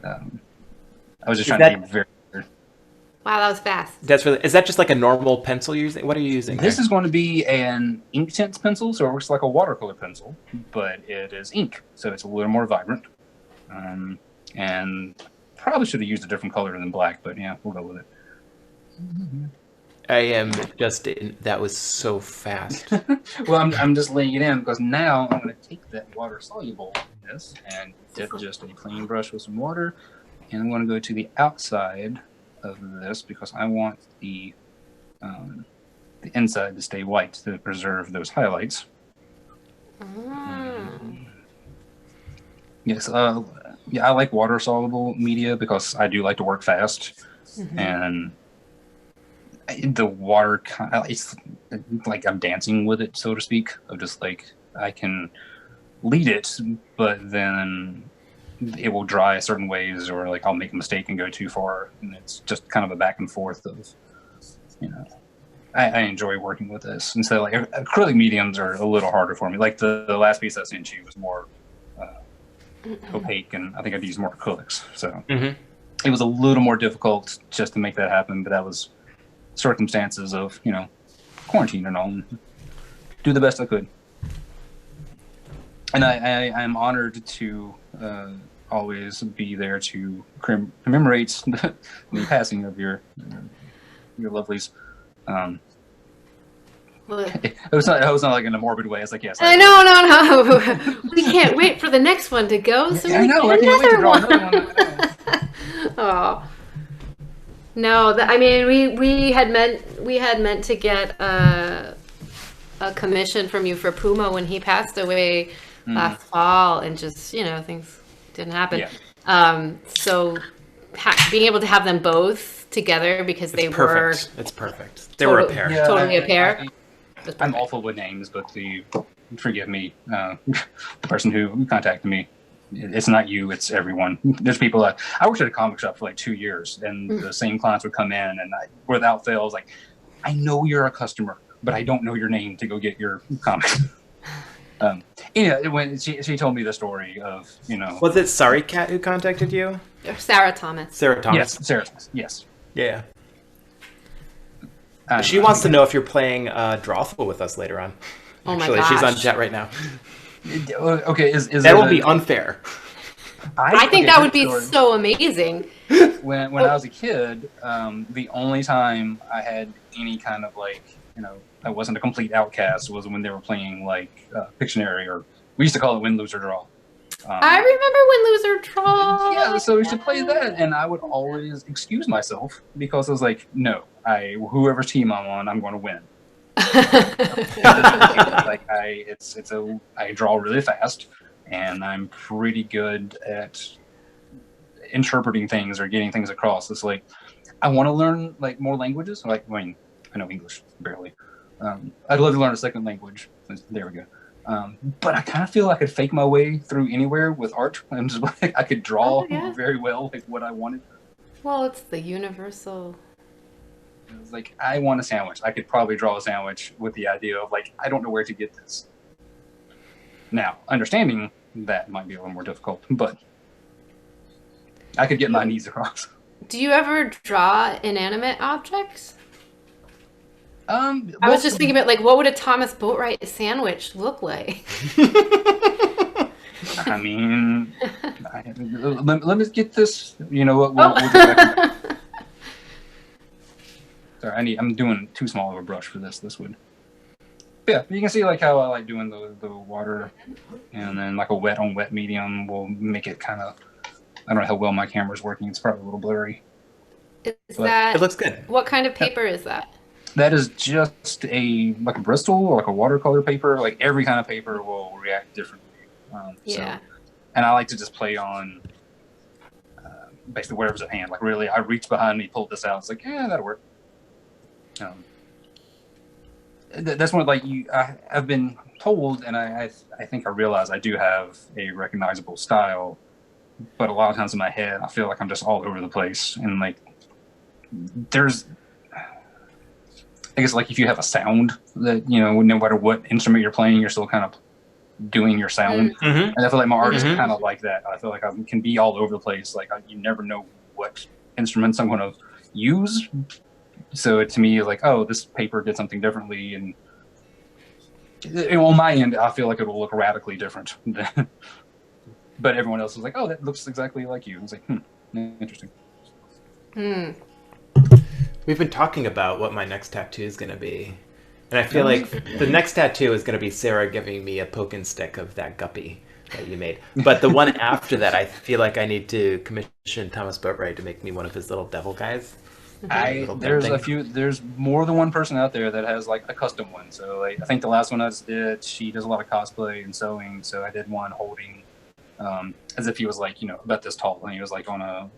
I was just trying to be very. Wow, that was fast. Is that just like a normal pencil you're using? What are you using? This is going to be an Inktense pencil, so it works like a watercolor pencil, but it is ink, so it's a little more vibrant. And probably should have used a different color than black, but yeah, we'll go with it. I am just that was so fast. Well, I'm just laying it in because now I'm going to take that water soluble in this and dip just a clean brush with some water And I'm going to go to the outside of this because I want the inside to stay white to preserve those highlights. Yes, yeah, I like water-soluble media because I do like to work fast, and the water, it's like I'm dancing with it, so to speak. Of just like I can lead it, but then it will dry certain ways, or like I'll make a mistake and go too far, and it's just kind of a back and forth of, you know. I enjoy working with this, and so like acrylic mediums are a little harder for me. Like the last piece I sent you was more opaque, and I think I'd use more acrylics, so it was a little more difficult just to make that happen. But that was circumstances of, you know, quarantine and all. And do the best I could, and I'm honored to always be there to commemorate the passing of your lovelies. It was not like in a morbid way. It's like, yes. I know, no. We can't wait for the next one to go. So I know. I can't wait to draw another one. Oh. No, I mean, we had meant to get a commission from you for Puma when he passed away last fall, and just, you know, things didn't happen. Yeah. So being able to have them both together because It's perfect. They were a pair. Yeah, Totally a pair. I'm awful with names, but forgive me, the person who contacted me, it's not you, it's everyone. There's people that I worked at a comic shop for like 2 years, and the same clients would come in, and without fail, I was like, I know you're a customer, but I don't know your name to go get your comics. When she told me the story of, you know, Was it Sorry Cat who contacted you? Sarah Thomas. Sarah Thomas. Yes, Sarah Thomas. Yes. Yeah. She wants to know if you're playing Drawful with us later on. Oh my Actually, she's on gosh. chat right now. Okay, is That will be unfair. I think okay, that would good be story. so amazing. When I was a kid, the only time I had any kind of like, you know, I wasn't a complete outcast was when they were playing like Pictionary, or we used to call it Win, Lose, or Draw. I remember Win, Lose, or Draw. Yeah, so we should play that, and I would always excuse myself because I was like, no, whoever's team I'm on, I'm going to win. Like I draw really fast, and I'm pretty good at interpreting things or getting things across. It's like I want to learn like more languages. Like, I mean, I know English barely. I'd love to learn a second language. There we go. But I kind of feel I could fake my way through anywhere with art. I'm just like, I could draw very well, like what I wanted. Well, it's the universal. It was like, I want a sandwich. I could probably draw a sandwich with the idea of like, I don't know where to get this. Now, understanding that might be a little more difficult, but I could get my needs across. Do you ever draw inanimate objects? I was well, just thinking about like, what would a Thomas Boatwright sandwich look like? I mean, let me get this. You know what? We'll get back to that. Sorry, I'm doing too small of a brush for this. This would. Yeah, you can see like how I like doing the water, and then like a wet on wet medium will make it kind of. I don't know how well my camera's working. It's probably a little blurry. Is But that It looks good. what kind of paper is that? That is just like a Bristol or like a watercolor paper. Like every kind of paper will react differently. Yeah. And I like to just play on basically whatever's at hand. Like really, I reached behind me, pulled this out. It's like, yeah, that'll work. That's one like I've been told, and I think I realize I do have a recognizable style, but a lot of times in my head, I feel like I'm just all over the place. And like, I guess like if you have a sound that, you know, no matter what instrument you're playing, you're still kind of doing your sound. Mm-hmm. And I feel like my art is kind of like that. I feel like I can be all over the place. Like you never know what instruments I'm going to use. So to me, like, oh, this paper did something differently. And on my end, I feel like it will look radically different. But everyone else is like, oh, that looks exactly like you. It's like, interesting. We've been talking about what my next tattoo is going to be. And I feel like the next tattoo is going to be Sarah giving me a poke and stick of that guppy. that you made. But the one after that, I feel like I need to commission Thomas Boatwright to make me one of his little devil guys. There's more than one person out there that has like a custom one. So like, I think the last one I just did, she does a lot of cosplay and sewing. So I did one holding, as if he was like, about this tall, and he was like on a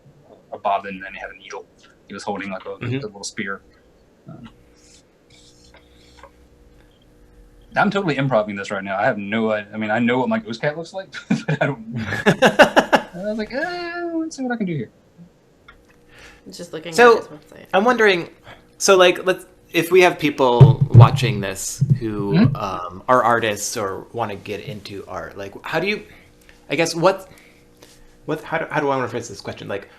bobbin and he had a needle. He was holding like a little spear. I'm totally improvising this right now. I have no idea. I mean, I know what my ghost cat looks like, but I don't. I was like, let's see what I can do here. Just looking So, at his website. I'm wondering, so like, if we have people watching this who are artists or want to get into art, like, how do you, I guess, how do I want to phrase this question? Like,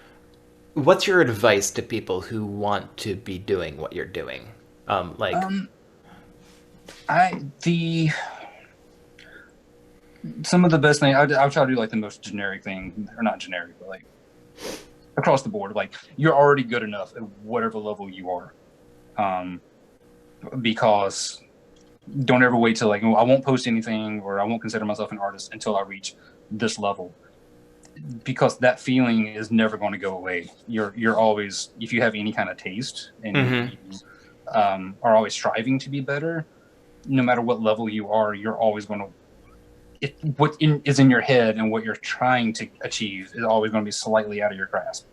what's your advice to people who want to be doing what you're doing? Some of the best thing I'll try to do like the most generic thing, or not generic, but like across the board. Like, you're already good enough at whatever level you are, because don't ever wait till like, I won't post anything or I won't consider myself an artist until I reach this level, because that feeling is never going to go away. You're always, if you have any kind of taste and you are always striving to be better, no matter what level you are, you're always going to, what is in your head and what you're trying to achieve is always going to be slightly out of your grasp.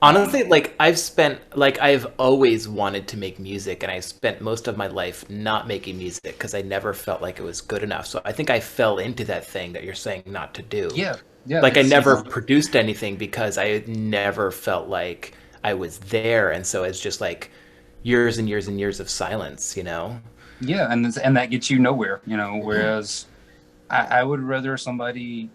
Honestly, like, I've always wanted to make music, and I spent most of my life not making music because I never felt like it was good enough. So I think I fell into that thing that you're saying not to do. Yeah. Like, I never produced anything because I never felt like I was there. And so it's just like years and years and years of silence, Yeah, and that gets you nowhere, whereas I would rather somebody,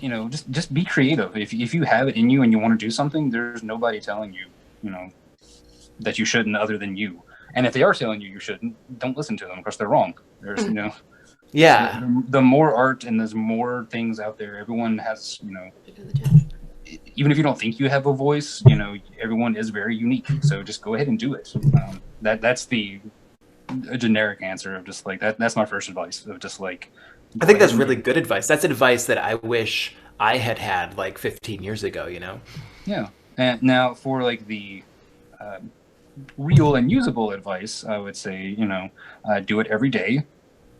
just be creative. If you have it in you and you want to do something, there's nobody telling you, that you shouldn't, other than you. And if they are telling you shouldn't, don't listen to them because they're wrong. There's, Yeah. The more art and there's more things out there. Everyone has, even if you don't think you have a voice, everyone is very unique. So just go ahead and do it. That's a generic answer of just like that. That's my first advice of just like. I think that's really good advice. That's advice that I wish I had like 15 years ago. Yeah, and now for like the real and usable advice, I would say do it every day.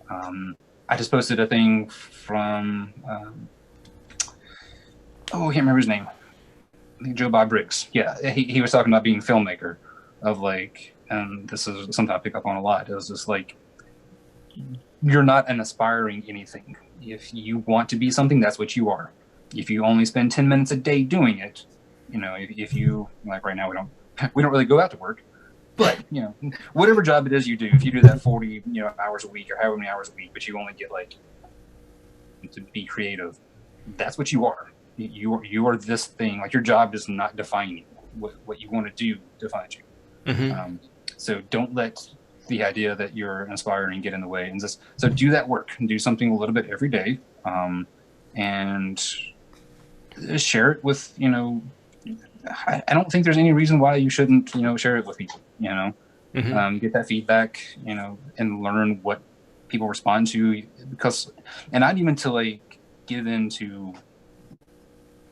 I just posted a thing from I can't remember his name. I think Joe Bob Briggs. Yeah, he was talking about being a filmmaker of like. And this is something I pick up on a lot. It was just like, you're not an aspiring anything. If you want to be something, that's what you are. If you only spend 10 minutes a day doing it, if you, like right now, we don't really go out to work, but whatever job it is you do, if you do that 40 hours a week or however many hours a week, but you only get like to be creative, that's what you are. You are this thing. Like, your job does not define you. What you want to do defines you. So don't let the idea that you're inspiring get in the way, and so do that work and do something a little bit every day, and share it with, I don't think there's any reason why you shouldn't, share it with people, get that feedback, and learn what people respond to, because, and not even to like give in to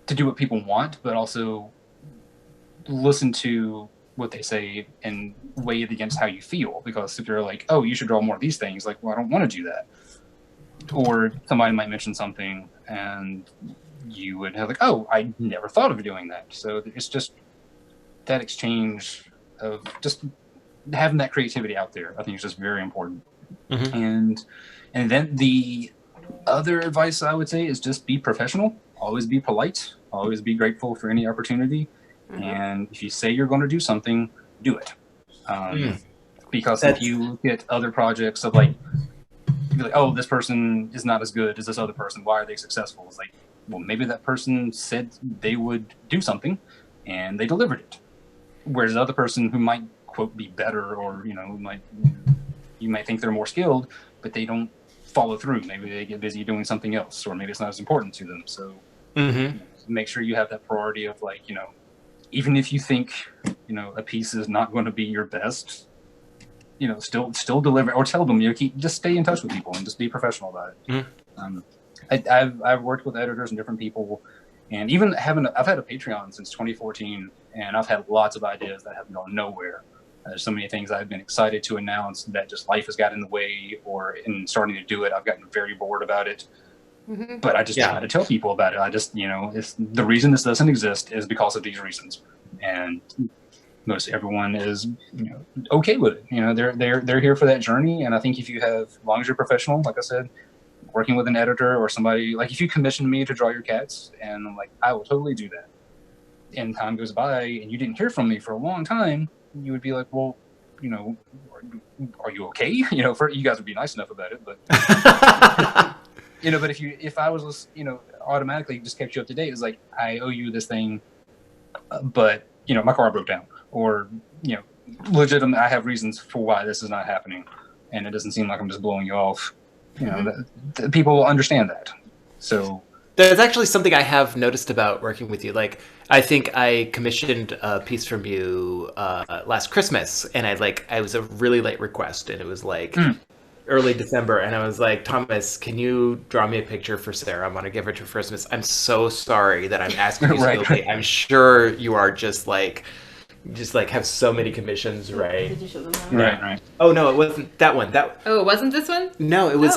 do what people want, but also listen to what they say and weigh it against how you feel. Because if you're like, oh, you should draw more of these things, like, well, I don't want to do that. Or somebody might mention something and you would have like, oh, I never thought of doing that. So it's just that exchange of just having that creativity out there, I think is just very important. And then the other advice I would say is just be professional, always be polite, always be grateful for any opportunity. And if you say you're going to do something, do it. Because if you look at other projects of like, you're like, oh, this person is not as good as this other person, why are they successful? It's like, well, maybe that person said they would do something and they delivered it. Whereas the other person who might, quote, be better, or, you might think they're more skilled, but they don't follow through. Maybe they get busy doing something else, or maybe it's not as important to them. So make sure you have that priority of like, even if you think, a piece is not going to be your best, still deliver, or tell them, just stay in touch with people and just be professional about it. I've worked with editors and different people, and even I've had a Patreon since 2014, and I've had lots of ideas that have gone nowhere. There's so many things I've been excited to announce that just life has got in the way, or in starting to do it, I've gotten very bored about it. But I just try to tell people about it. I just, it's the reason this doesn't exist is because of these reasons, and most everyone is, okay with it. They're here for that journey, and I think if you have, as long as you're professional, like I said, working with an editor or somebody, like if you commission me to draw your cats, and I'm like, I will totally do that. And time goes by, and you didn't hear from me for a long time, you would be like, well, are you okay? You guys would be nice enough about it, but but if I was, automatically just kept you up to date, it's like, I owe you this thing, but my car broke down, or legitimate, I have reasons for why this is not happening, and it doesn't seem like I'm just blowing you off. People will understand that. So there's actually something I have noticed about working with you. Like, I think I commissioned a piece from you last Christmas, and I was a really late request, and it was like early December, and I was like, Thomas, can you draw me a picture for Sarah? I want to give her to Christmas. I'm so sorry that I'm asking you so late. I'm sure you are just have so many commissions, right? Did you show them that? Right. Oh no, it wasn't that one. Oh, it wasn't this one? No, it was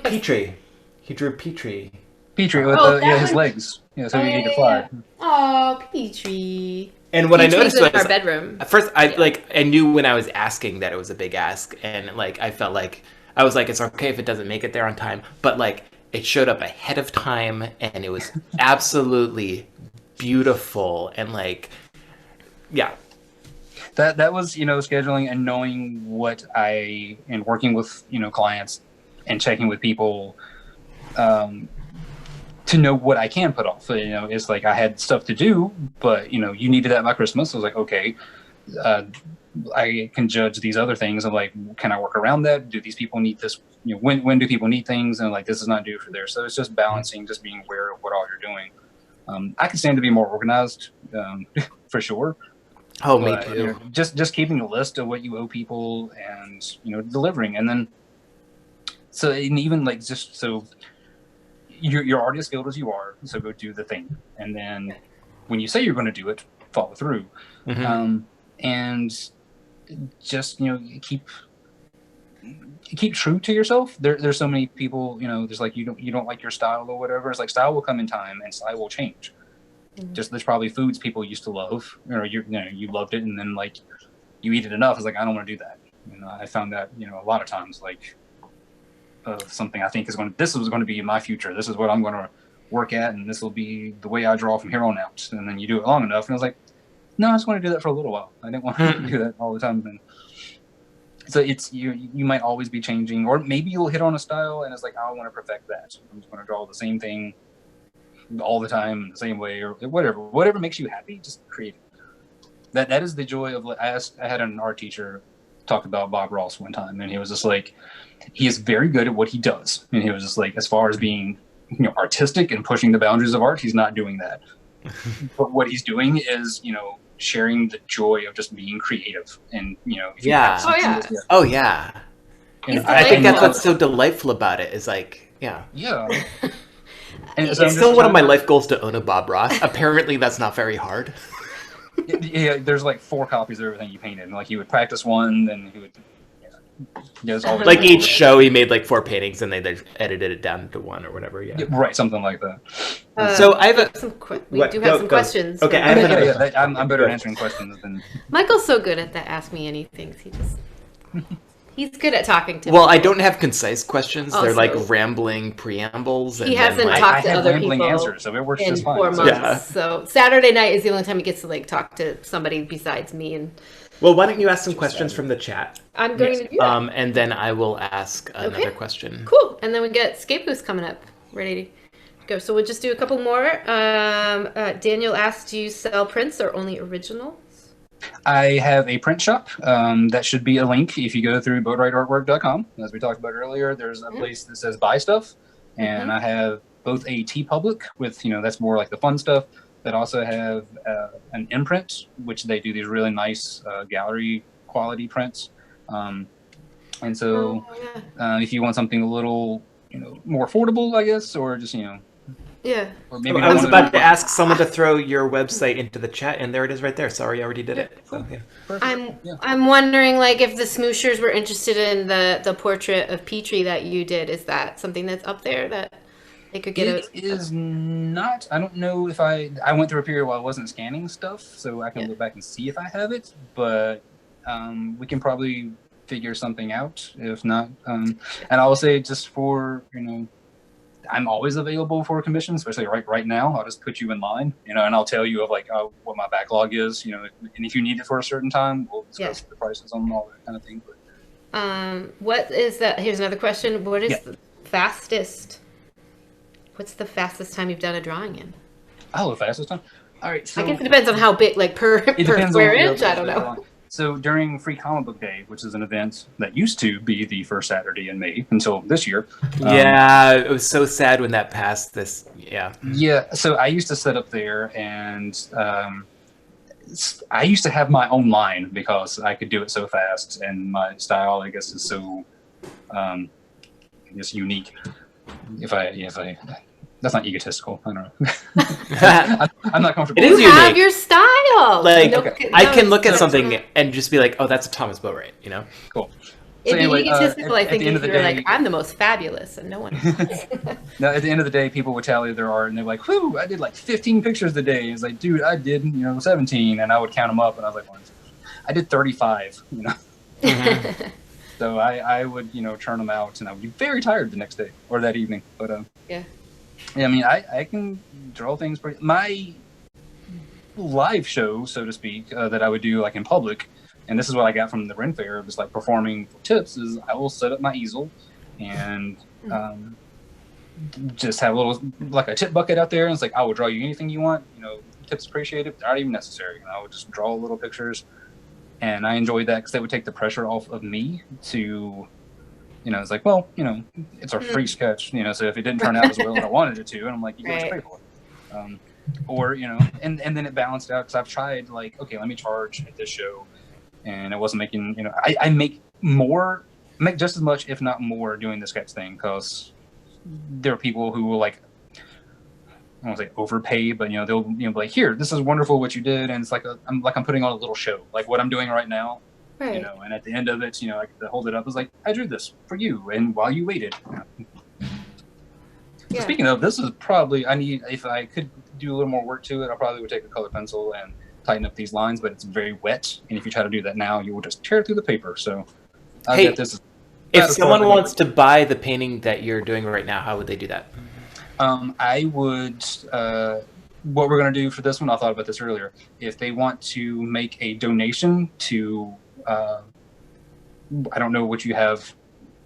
Petrie. He drew Petrie. Petrie with his legs. So you need to fly. Oh, Petrie. And what I noticed was our bedroom. At first, I knew when I was asking that it was a big ask, and I felt like I was like, it's okay if it doesn't make it there on time, but it showed up ahead of time, and it was absolutely beautiful, and That was, scheduling and knowing what and working with, clients and checking with people to know what I can put off. It's like I had stuff to do, but, you needed that by Christmas. I was like, okay, I can judge these other things. I'm like, can I work around that? Do these people need this? When do people need things? And this is not due for theirs. So it's just balancing, just being aware of what all you're doing. I can stand to be more organized, for sure. Oh, me too. Just keeping a list of what you owe people, and delivering, and then you're already as skilled as you are, so go do the thing, and then when you say you're going to do it, follow through, and just keep true to yourself. There's so many people, there's you don't like your style or whatever. It's like style will come in time, and style will change. Just there's probably foods people used to love, or you loved it, and then you eat it enough. It's like, I don't want to do that. I found that a lot of times something I think this is going to be my future. This is what I'm going to work at, and this will be the way I draw from here on out. And then you do it long enough, and I was like, no, I just want to do that for a little while. I didn't want to do that all the time. And so it's you might always be changing, or maybe you'll hit on a style, and it's like, I want to perfect that. I'm just going to draw the same thing all the time, the same way, or whatever makes you happy, just create it. That is the joy of I had an art teacher talk about Bob Ross one time, and he was just like, he is very good at what he does, and he was just like, as far as being artistic and pushing the boundaries of art, he's not doing that. But what he's doing is sharing the joy of just being creative, and if you have oh yeah I think that's what's so delightful about it, is and so it's still one of my life goals to own a Bob Ross. Apparently, that's not very hard. Yeah, there's 4 copies of everything you painted. And he would practice one, then he would. Each show, he made 4 paintings, and they edited it down to 1 or whatever. Yeah, right, something like that. So I have we do have some questions. Okay, I'm better at answering questions than Michael's so good at the ask me anything. He's good at talking to Well, people. I don't have concise questions. They're rambling preambles. He hasn't talked to other people answers, so it works in just fine. 4 months. So Saturday night is the only time he gets to talk to somebody besides me. And well, why don't you ask some questions from the chat? I'm going to do that. And then I will ask another question. Cool. And then we get Scapeghost coming up, ready to go. So we'll just do a couple more. Daniel asked, do you sell prints or only originals? I have a print shop. That should be a link if you go through boatwrightartwork.com. As we talked about earlier, there's a place that says buy stuff, and I have both a TeePublic with that's more like the fun stuff, that also have an imprint, which they do these really nice gallery quality prints. And so if you want something a little more affordable, I guess, or just Yeah. or maybe I was not about to ask someone to throw your website into the chat, and there it is right there. Sorry, I already did it. So, yeah. I'm wondering, like, if the Smooshers were interested in the portrait of Petrie that you did. Is that something that's up there that they could get? It is not. I don't know if I went through a period where I wasn't scanning stuff, so I can look back and see if I have it. But we can probably figure something out. If not, and I will say just for I'm always available for commissions, especially right now. I'll just put you in line, and I'll tell you of what my backlog is, and if you need it for a certain time, we'll discuss the prices on all that kind of thing. But, what is that? Here's another question. What is the fastest? What's the fastest time you've done a drawing in? Oh, the fastest time. All right. So I guess it depends on how big, like per square inch. I don't know. So during Free Comic Book Day, which is an event that used to be the first Saturday in May until this year. Yeah, it was so sad when that passed. Yeah, so I used to sit up there, and I used to have my own line because I could do it so fast, and my style, I guess, is so, unique. If I that's not egotistical. I don't know. I'm not comfortable. It is You have unique. your style. Like, Okay. I can look at something and just be like, "Oh, that's a Thomas Boatwright," Cool. It'd be anyway, egotistical, I at think, the end if of you the were day- like, I'm the most fabulous, and no one else. No, at the end of the day, people would tally their art, and they're like, "Whoo! I did like 15 pictures today." It's like, dude, I did 17, and I would count them up, and I was like, I did 35. So I would churn them out, and I would be very tired the next day or that evening. But Yeah, I mean, I can draw things pretty. My live show, so to speak, that I would do like in public, and this is what I got from the Ren Fair, just like performing for tips, is I will set up my easel and just have a little, like a tip bucket out there, and it's like, I will draw you anything you want, tips appreciated, they're not even necessary. I would just draw little pictures, and I enjoyed that because they would take the pressure off of me to, it's like, well, it's a free sketch, so if it didn't turn out as well as I wanted it to, and I'm like, you guys pay for it. Or, and then it balanced out because I've tried, like, okay, let me charge at this show, and it wasn't making, I make just as much, if not more, doing the sketch thing, because there are people who will, like, I don't want to say overpay, but they'll be like, here, this is wonderful what you did, and it's like I'm putting on a little show, like what I'm doing right now, right. And at the end of it, I could hold it up, it's like, I drew this for you, and while you waited. So speaking of, this is probably, if I could do a little more work to it, I probably would take a colored pencil and tighten up these lines, but it's very wet, and if you try to do that now, you will just tear through the paper. So Hey, get this. if someone wants to buy the painting that you're doing right now, how would they do that? I would. What we're going to do for this one, I thought about this earlier. If they want to make a donation to, I don't know what you have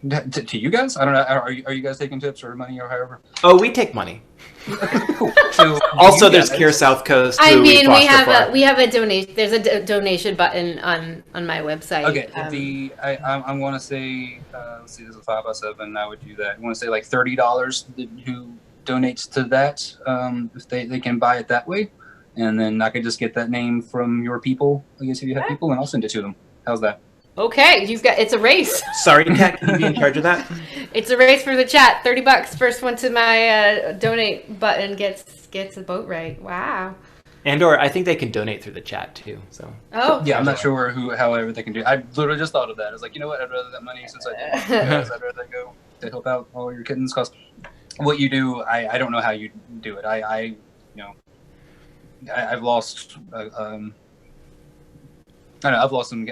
to you guys. I don't know. Are you guys taking tips or money or however? Oh, we take money. Okay, cool. So Also, there's Care South Coast. I who mean, we foster for. have a donation. There's a donation button on my website. Okay, I'm going to say, let's see, this is 5x7. I would do that. I want to say like $30 who donates to that, if they can buy it that way, and then I could just get that name from your people. I guess if you have people, and I'll send it to them. How's that? Okay, it's a race. Sorry, Kat, can you be in charge of that? It's a race for the chat. $30. First one to my donate button gets a Boatwright. Wow. And/or I think they can donate through the chat too. So. Oh. Yeah, I'm not sure however they can do. I literally just thought of that. I was like, you know what? I'd rather that money since I do. I'd rather that go to help out all your kittens. Because what you do, I don't know how you do it. I've lost. I know I've lost some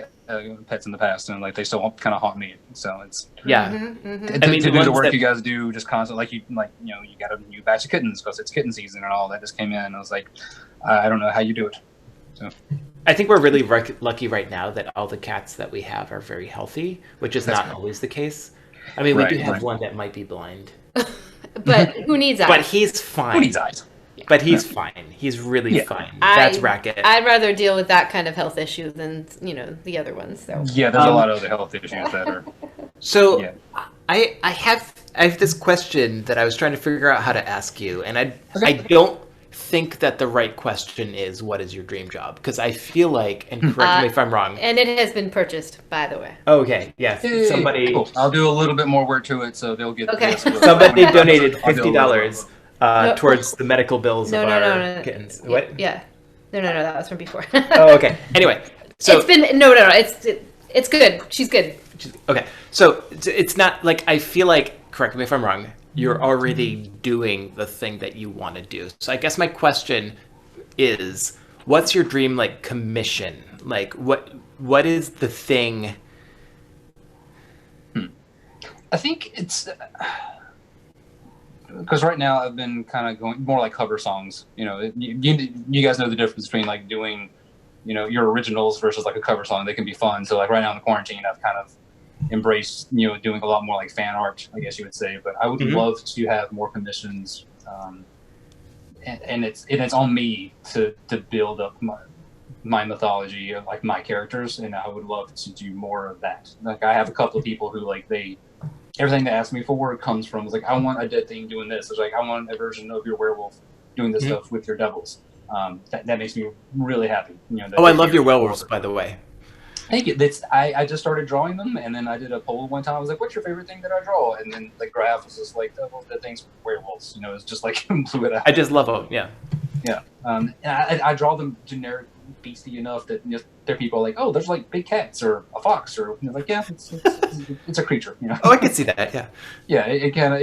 pets in the past, and like they still kind of haunt me. So it's Yeah. to I mean, do the the work ones you guys do, just constantly you got a new batch of kittens because it's kitten season and all that just came in. I was like, I don't know how you do it. So I think we're really lucky right now that all the cats that we have are very healthy, which is not always the case. I mean, we do have one that might be blind, But who needs eyes? but he's fine. who needs eyes? But he's fine. He's really fine. That's Racket. I'd rather deal with that kind of health issue than the other ones. So Yeah, there's a lot of other health issues that are. So Yeah. I have this question that I was trying to figure out how to ask you, and I don't think that the right question is, what is your dream job? Because I feel like, and correct me if I'm wrong. And it has been purchased, by the way. Okay, yes. Somebody Cool. I'll do a little bit more work to it, so they'll get Okay. this. somebody donated I'll do a little $50 No. towards the medical bills No, of no, our no, no. kittens. What? Yeah. No, that was from before. Oh, okay. Anyway, so it's been no. It's good. She's good. okay. So it's not like, I feel like, correct me if I'm wrong, you're already doing the thing that you want to do. So I guess my question is, what's your dream like commission? Like what is the thing? I think it's because right now I've been kind of going more like cover songs. You know, you guys know the difference between like doing, you know, your originals versus like a cover song. They can be fun. So like right now in the quarantine, I've kind of embraced, you know, doing a lot more like fan art, I guess you would say. But I would love to have more commissions, and it's on me to build up my mythology of like my characters, and I would love to do more of that. Like I have a couple of people who like everything they ask me for comes from, it's like, I want a dead thing doing this. It's like, I want a version of your werewolf doing this stuff with your devils. That makes me really happy. You know, I love your werewolves, by the way. Thank you. I just started drawing them, and then I did a poll one time. I was like, "What's your favorite thing that I draw?" And then the graph was just like, "The things werewolves." You know, it's just like blew it out. I just love them. Yeah. Yeah. And I draw them generic, beastie enough that, you know, there are people like, "Oh, there's like big cats or a fox," or, you know, like, yeah, it's a creature. You know. Oh, I can see that. Yeah. Yeah. It kind of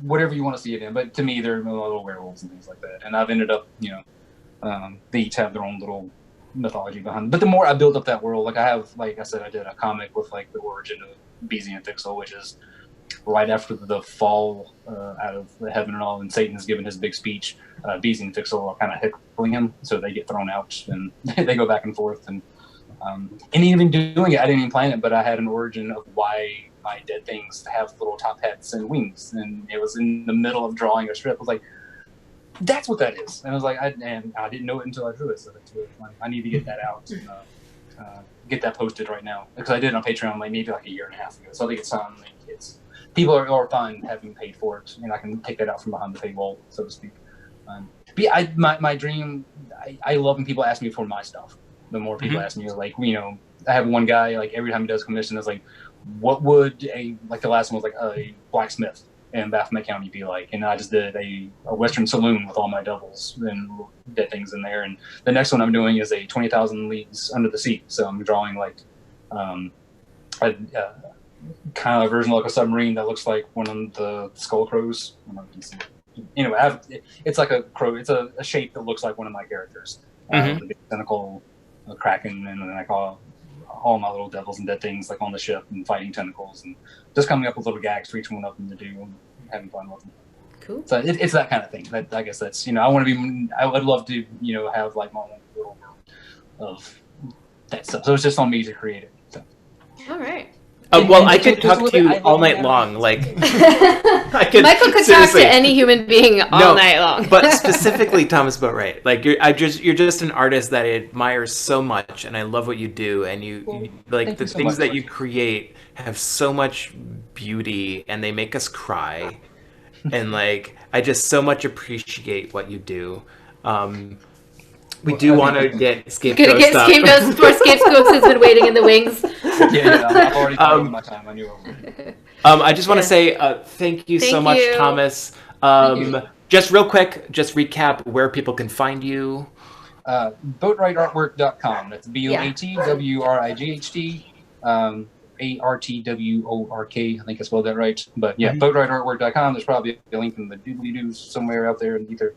whatever you want to see it in, but to me, they're little werewolves and things like that. And I've ended up, you know, they each have their own little mythology behind them. But the more I build up that world, like I have, like I said, I did a comic with like the origin of Beezy and Fixel, which is right after the fall out of heaven and all, and Satan has given his big speech. Beezy and Fixel are kind of heckling him, so they get thrown out and they go back and forth. And even doing it, I didn't even plan it, but I had an origin of why my dead things have little top hats and wings, and it was in the middle of drawing a strip. I was like, that's what that is. And I was like, I didn't know it until I drew it. So I need to get that out and get that posted right now, because I did it on Patreon like maybe like a year and a half ago. So I think it's time. Like, people are fine having paid for it, and I can take that out from behind the paywall, so to speak. But yeah, my dream. I love when people ask me for my stuff. The more people ask me, like, you know, I have one guy, like every time he does a commission, it's like, what would the last one was like a blacksmith in Baphomet County be like? And I just did a Western saloon with all my devils and dead things in there. And the next one I'm doing is a 20,000 Leagues Under the Sea. So I'm drawing like a kind of a version of like a submarine that looks like one of the skull crows. I don't know if you can see it. Anyway, it's like a crow. It's a shape that looks like one of my characters. The big tentacle kraken, and then I call all my little devils and dead things like on the ship and fighting tentacles, and just coming up with little gags for each one of them to do and having fun with them. Cool. So it's that kind of thing. I guess that's, you know, I would love to, you know, have like my own little world of that stuff. So it's just on me to create it. So. All right. Well, I could talk to you all night long. Like, Michael could talk to any human being all night long. But specifically Thomas Boatwright. Like, you're just an artist that I admire so much, and I love what you do. And you like the things that you create have so much beauty, and they make us cry. And like, I just so much appreciate what you do. We do want to get Scapeghost get up. Scapeghost before Scapeghost has been waiting in the wings. Yeah, I've already taken my time. I knew it. I just want to say thank you so much, Thomas. Just real quick, just recap where people can find you. Boatwrightartwork.com. That's BOATWRIGHT. ARTWORK. I think I spelled that right. But yeah, boatwrightartwork.com. There's probably a link in the doobly-doos somewhere out there in ether.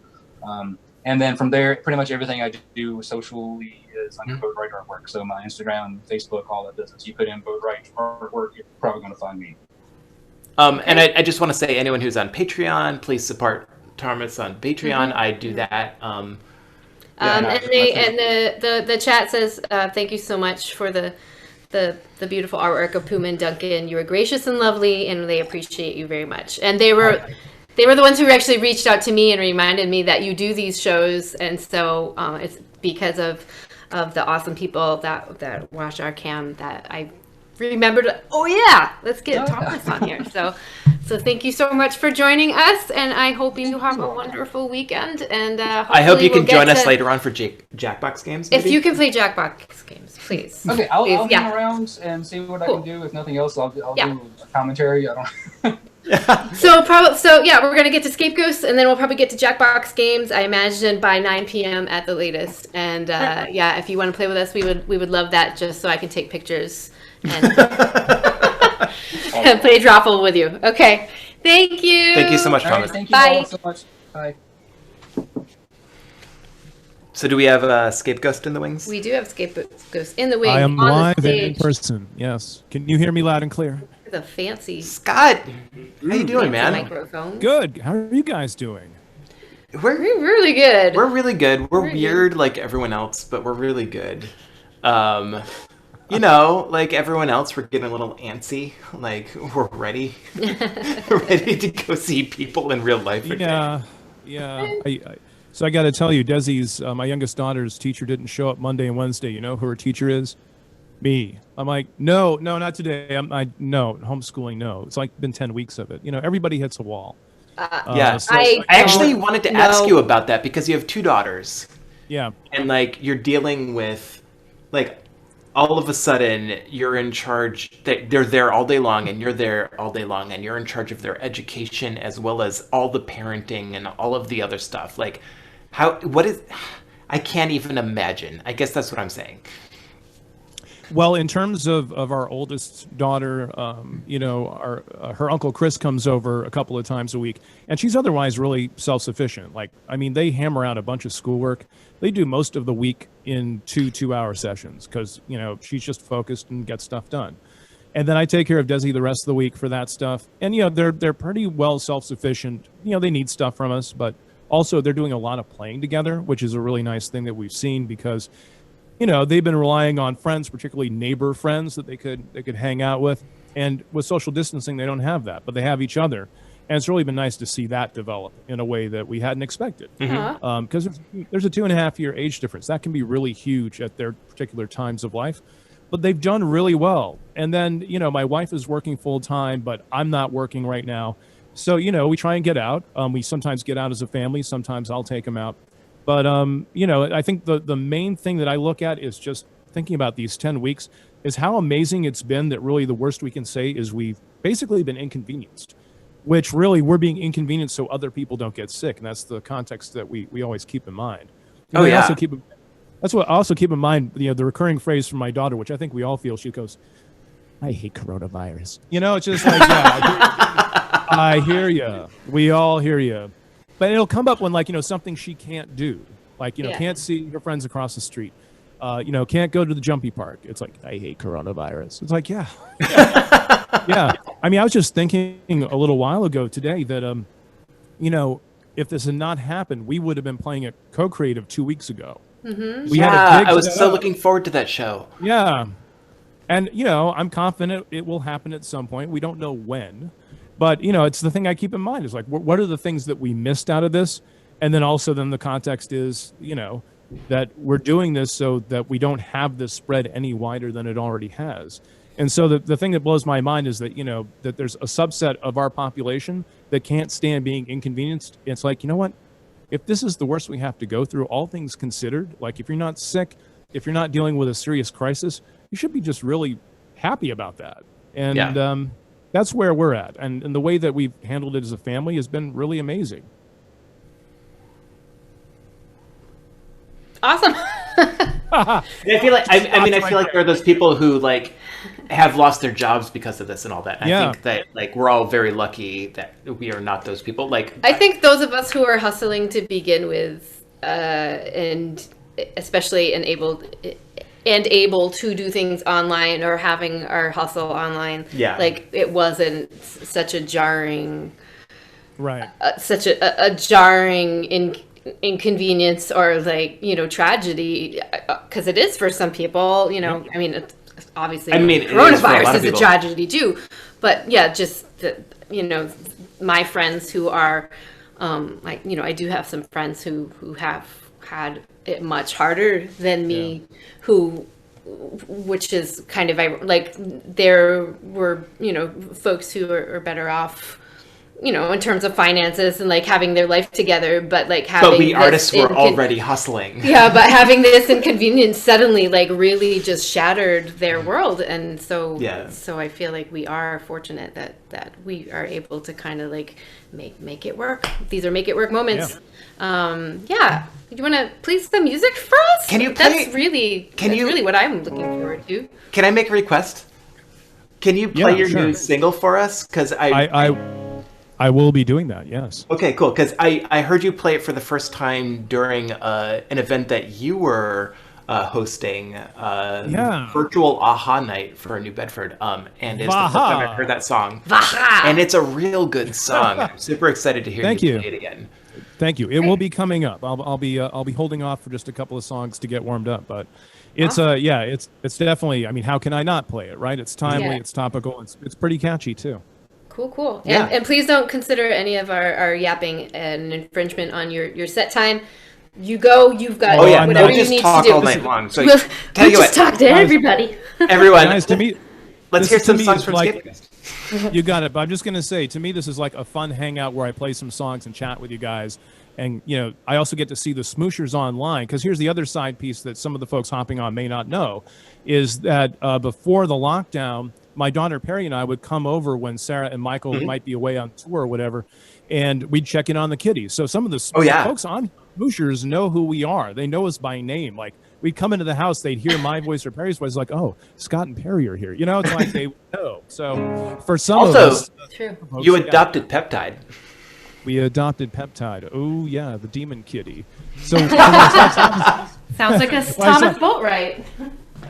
And then from there, pretty much everything I do socially is under Boatwright Artwork. So my Instagram, Facebook, all that business. You put in Boatwright Artwork, you're probably going to find me. And I just want to say, anyone who's on Patreon, please support Thomas on Patreon. I do that. And the chat says thank you so much for the beautiful artwork of Puma and Duncan. You were gracious and lovely, and they appreciate you very much. And they were the ones who actually reached out to me and reminded me that you do these shows, and so it's because of the awesome people that watch our cam that I remembered. Oh yeah, let's get Thomas on here. So So thank you so much for joining us, and I hope you have a wonderful weekend. And I hope you can join us later on for Jackbox games. Maybe? If you can play Jackbox games, please. Okay, I'll Please, hang around and see what I can do. If nothing else, I'll do a commentary. I don't. So we're gonna get to Scapeghost, and then we'll probably get to Jackbox games. I imagine by 9 p.m. at the latest. And if you want to play with us, we would love that, just so I can take pictures and, and play Drawful with you. Okay, thank you. Thank you so much, Thomas. Right, thank you Bye. all so much. Bye. So do we have Scapeghost in the wings? We do have Scapeghost in the wing. I am on live the and in stage. person. Yes. Can you hear me loud and clear? The fancy Scott, how you doing, man? microphone. Good. How are you guys doing? We're really good. We're really good. We're We're weird like everyone else, but we're really good. You know, like everyone else, we're getting a little antsy. Like we're ready, ready to go see people in real life again. Yeah. So I got to tell you, Desi's my youngest daughter's teacher didn't show up Monday and Wednesday. You know who her teacher is? Me. I'm like, no, not today. No, homeschooling, no. It's like been 10 weeks of it. You know, everybody hits a wall. Yeah. So I actually wanted to ask you about that because you have two daughters. Yeah. And like you're dealing with like all of a sudden you're in charge, they're there all day long and you're there all day long and you're in charge of their education as well as all the parenting and all of the other stuff. Like I can't even imagine. I guess that's what I'm saying. Well, in terms of our oldest daughter, you know, her uncle Chris comes over a couple of times a week, and she's otherwise really self-sufficient. Like, I mean, they hammer out a bunch of schoolwork. They do most of the week in two-hour sessions because, you know, she's just focused and gets stuff done. And then I take care of Desi the rest of the week for that stuff. And, you know, they're pretty well self-sufficient. You know, they need stuff from us, but also they're doing a lot of playing together, which is a really nice thing that we've seen because, you know, they've been relying on friends, particularly neighbor friends that they could hang out with. And with social distancing, they don't have that, but they have each other. And it's really been nice to see that develop in a way that we hadn't expected. Because there's a 2.5-year age difference. That can be really huge at their particular times of life. But they've done really well. And then, you know, my wife is working full time, but I'm not working right now. So, you know, we try and get out. We sometimes get out as a family. Sometimes I'll take them out. But, you know, I think the main thing that I look at is just thinking about these 10 weeks is how amazing it's been that really the worst we can say is we've basically been inconvenienced, which really we're being inconvenienced so other people don't get sick. And that's the context that we always keep in mind. And Oh, yeah. That's what I also keep in mind, you know, the recurring phrase from my daughter, which I think we all feel, she goes, I hate coronavirus. You know, it's just like, yeah, I hear you. We all hear you. But it'll come up when, like, you know, something she can't do. Like, you know, can't see her friends across the street. You know, can't go to the jumpy park. It's like, I hate coronavirus. It's like, yeah. Yeah. I mean, I was just thinking a little while ago today that, you know, if this had not happened, we would have been playing at Co-Creative 2 weeks ago. We had a gig I was set so up. looking forward to that show. Yeah. And, you know, I'm confident it will happen at some point. We don't know when. But, you know, it's the thing I keep in mind is like, what are the things that we missed out of this? And then also then the context is, you know, that we're doing this so that we don't have this spread any wider than it already has. And so the thing that blows my mind is that, you know, that there's a subset of our population that can't stand being inconvenienced. It's like, you know what? If this is the worst we have to go through, all things considered, like if you're not sick, if you're not dealing with a serious crisis, you should be just really happy about that. And that's where we're at. And the way that we've handled it as a family has been really amazing. Awesome. I feel like I feel like there are those people who like have lost their jobs because of this and all that. And I think that like we're all very lucky that we are not those people. Like I think those of us who are hustling to begin with, and especially able to do things online or having our hustle online, like it wasn't such a jarring, such a jarring inconvenience or like, you know, tragedy, because it is for some people, you know. I mean, obviously coronavirus is a tragedy too, but yeah, just the, you know, my friends who are like, you know, I do have some friends who have had it much harder than me, which is kind of like there were, you know, folks who are better off you know, in terms of finances and like having their life together, but like having But we this artists were already hustling. Yeah, but having this inconvenience suddenly like really just shattered their world, and so so I feel like we are fortunate that we are able to kind of like make it work. These are make it work moments. Yeah. You want to play some music for us? Can you play? That's really what I'm looking forward to. Can I make a request? Can you play your new single for us? Because I will be doing that, yes. Okay, cool. Because I heard you play it for the first time during an event that you were hosting, virtual AHA night for New Bedford. And it's the first time I've heard that song. And it's a real good song. I'm super excited to hear you play it again. Thank you. It will be coming up. I'll be holding off for just a couple of songs to get warmed up, but it's it's definitely. I mean, how can I not play it? Right? It's timely. It's topical. It's pretty catchy too. Cool. And please don't consider any of our yapping an infringement on your set time. You've got whatever you need to do. All night long. So we'll just talk to everybody. Everyone, guys, to me, let's hear some songs from Scapeghost. You got it. But I'm just going to say, to me, this is like a fun hangout where I play some songs and chat with you guys. And, you know, I also get to see the smooshers online, because here's the other side piece that some of the folks hopping on may not know, is that before the lockdown, my daughter Perry and I would come over when Sarah and Michael might be away on tour or whatever, and we'd check in on the kiddies. So some of the folks on smooshers know who we are. They know us by name. Like, we'd come into the house, they'd hear my voice or Perry's voice, like, oh, Scott and Perry are here. You know, it's like they know. So for some of us... you adopted Peptide. We adopted Peptide. Oh, yeah, the demon kitty. So sounds like a Thomas Boatwright.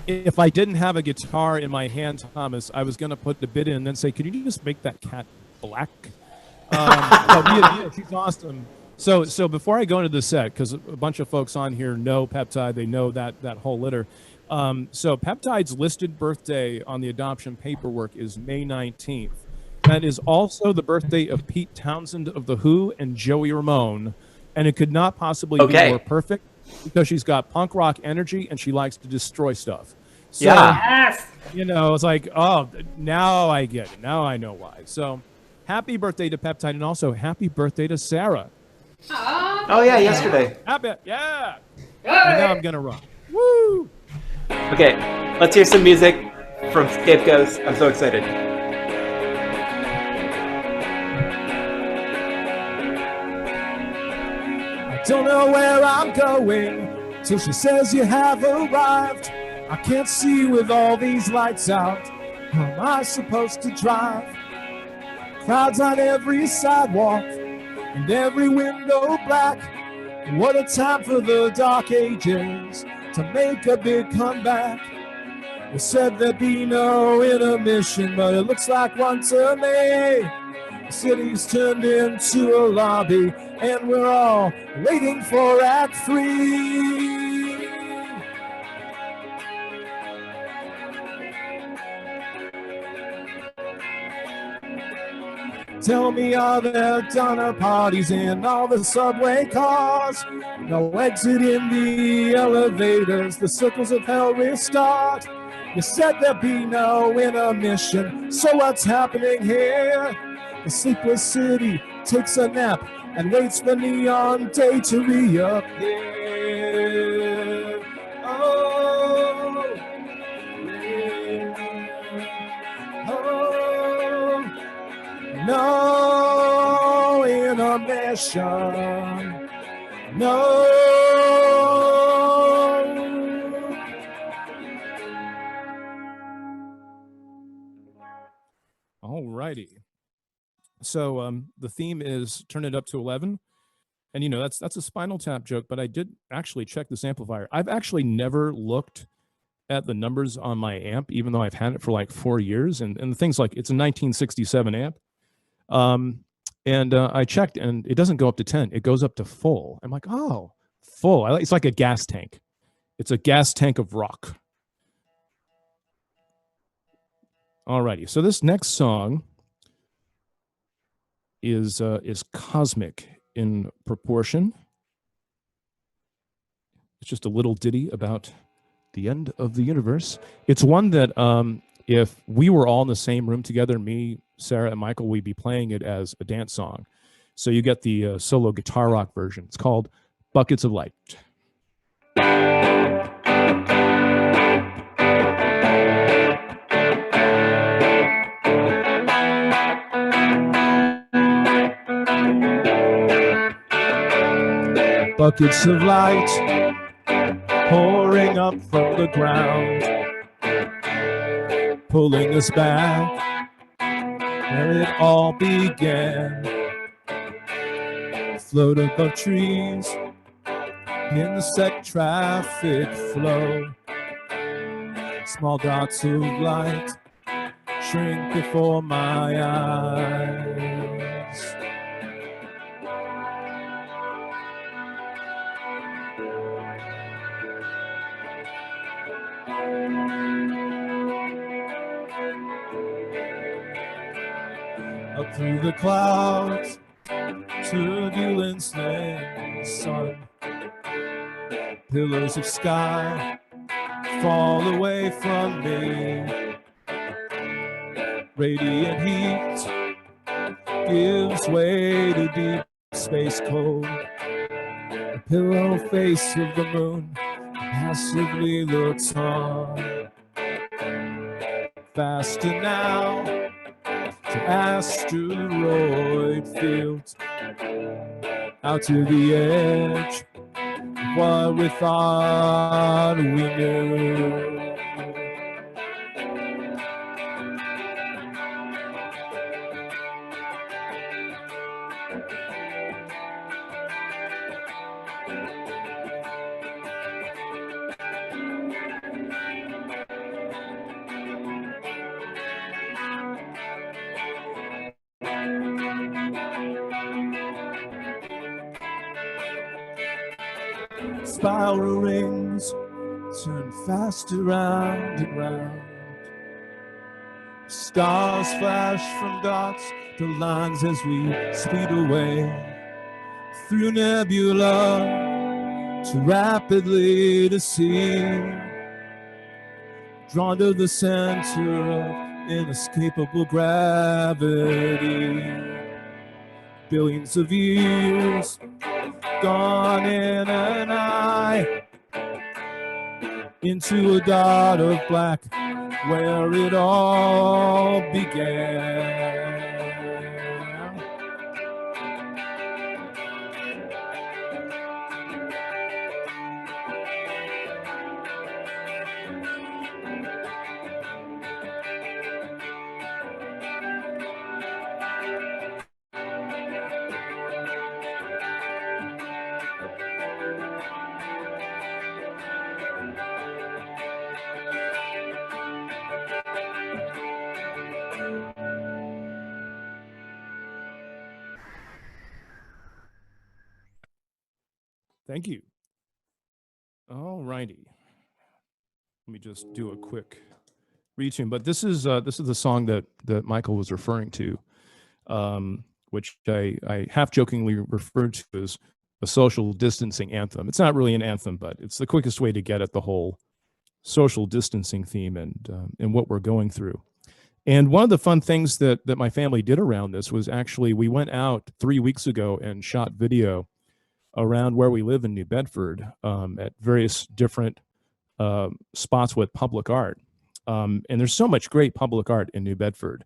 If I didn't have a guitar in my hand, Thomas, I was going to put the bit in and then say, could you just make that cat black? She's awesome. So before I go into the set, because a bunch of folks on here know Peptide, they know that whole litter. So Peptide's listed birthday on the adoption paperwork is May 19th. That is also the birthday of Pete Townsend of The Who and Joey Ramone. And it could not possibly be more perfect, because she's got punk rock energy and she likes to destroy stuff. So, you know, it's like, oh, now I get it. Now I know why. So happy birthday to Peptide, and also happy birthday to Sarah. Oh, yeah, yesterday. Happy, yeah. And now I'm going to run. Woo! Okay, let's hear some music from Scapeghost. I'm so excited. Don't know where I'm going till she says you have arrived. I can't see with all these lights out. How am I supposed to drive? Crowds on every sidewalk and every window black. What a time for the dark ages to make a big comeback. They said there'd be no intermission, but it looks like one to me. The city's turned into a lobby, and we're all waiting for Act 3. Tell me, are there dinner parties in all the subway cars? No exit in the elevators, the circles of hell restart. You said there'd be no intermission, so what's happening here? The sleepless city takes a nap and waits for neon day to reappear. Oh, oh, no intermission, no. All righty. So the theme is turn it up to 11. And, you know, that's a Spinal Tap joke, but I did actually check this amplifier. I've actually never looked at the numbers on my amp, even though I've had it for like 4 years. And the thing's like, it's a 1967 amp. I checked, and it doesn't go up to 10. It goes up to full. I'm like, oh, full. It's like a gas tank. It's a gas tank of rock. All righty. So this next song is cosmic in proportion. It's just a little ditty about the end of the universe. It's one that if we were all in the same room together, me, Sarah and Michael will be playing it as a dance song. So you get the solo guitar rock version. It's called Buckets of Light. Buckets of light pouring up from the ground, pulling us back where it all began. Float above trees in the set traffic flow. Small dots of light shrink before my eyes. Up through the clouds, turbulence in the sun. Pillars of sky fall away from me. Radiant heat gives way to deep space cold. The pillow face of the moon passively looks on. Faster now to asteroid fields, out to the edge of what we thought we knew. Spiral rings turn fast around and round. Stars flash from dots to lines as we speed away through nebula, too rapidly to see. Drawn to the center of inescapable gravity. Billions of years gone in an eye, into a dot of black where it all began. Thank you. All righty. Let me just do a quick retune. But this is the song that Michael was referring to, which I half jokingly referred to as a social distancing anthem. It's not really an anthem, but it's the quickest way to get at the whole social distancing theme and what we're going through. And one of the fun things that my family did around this was actually we went out 3 weeks ago and shot video around where we live in New Bedford at various different spots with public art. And there's so much great public art in New Bedford.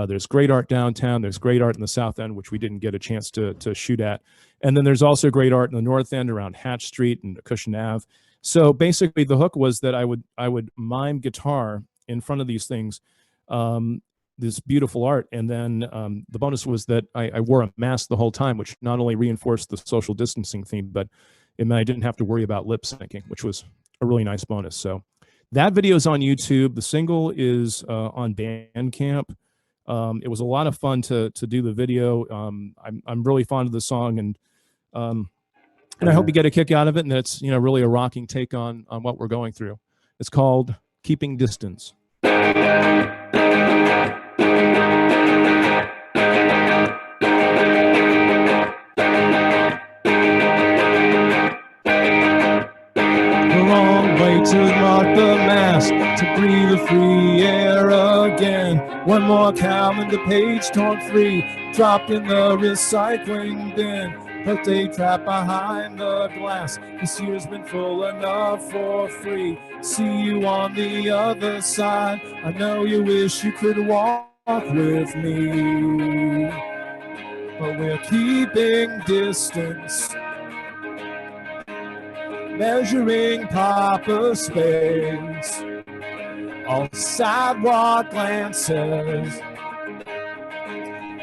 There's great art downtown. There's great art in the South End, which we didn't get a chance to shoot at. And then there's also great art in the North End around Hatch Street and Cushing Ave. So basically the hook was that I would mime guitar in front of these things, this beautiful art. And then the bonus was that I wore a mask the whole time, which not only reinforced the social distancing theme, but it meant I didn't have to worry about lip syncing, which was a really nice bonus. So that video is on YouTube. The single is on Bandcamp. It was a lot of fun to do the video. I'm really fond of the song, and I hope you get a kick out of it. And it's really a rocking take on what we're going through. It's called Keeping Distance. To mark the mask, to breathe the free air again. One more cowboy Common to page torn free, dropped in the recycling bin. Birthday trap behind the glass. This year's been full enough for free. See you on the other side. I know you wish you could walk with me, but we're keeping distance, measuring proper space. All sidewalk glances.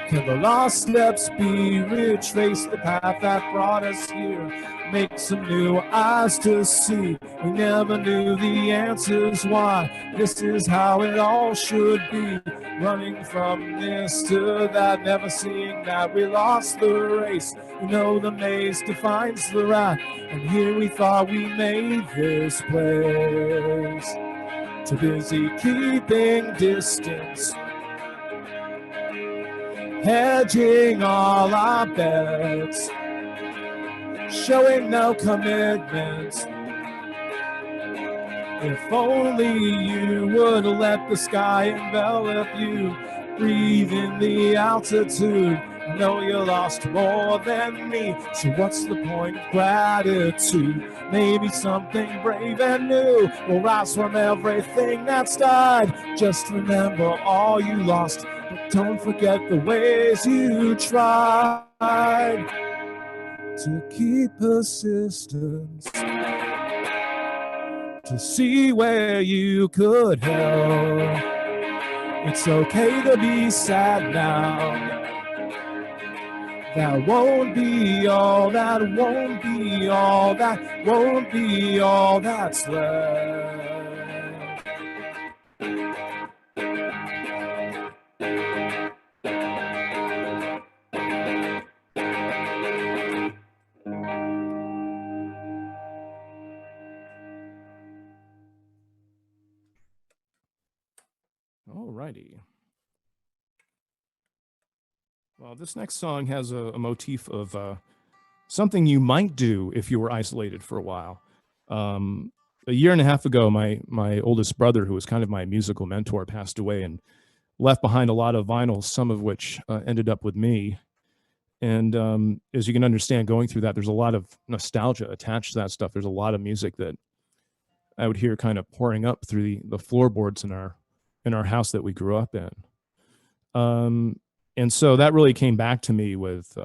Can the lost steps be retraced? The path that brought us here. Make some new eyes to see. We never knew the answers why. This is how it all should be. Running from this to that, never seeing that we lost the race. We know the maze defines the right, and here we thought we made this place. Too busy keeping distance, hedging all our bets, showing no commitment. If only you would let the sky envelop you, breathe in the altitude. I know you lost more than me, so what's the point of gratitude? Maybe something brave and new will rise from everything that's died. Just remember all you lost, but don't forget the ways you tried to keep persistence, to see where you could help. It's okay to be sad now. That won't be all, that won't be all, that won't be all that's left. Alrighty. Well, this next song has a motif of something you might do if you were isolated for a while. A year and a half ago, my oldest brother, who was kind of my musical mentor, passed away and left behind a lot of vinyls, some of which ended up with me. And as you can understand, going through that, there's a lot of nostalgia attached to that stuff. There's a lot of music that I would hear kind of pouring up through the floorboards in our house that we grew up in. And so that really came back to me with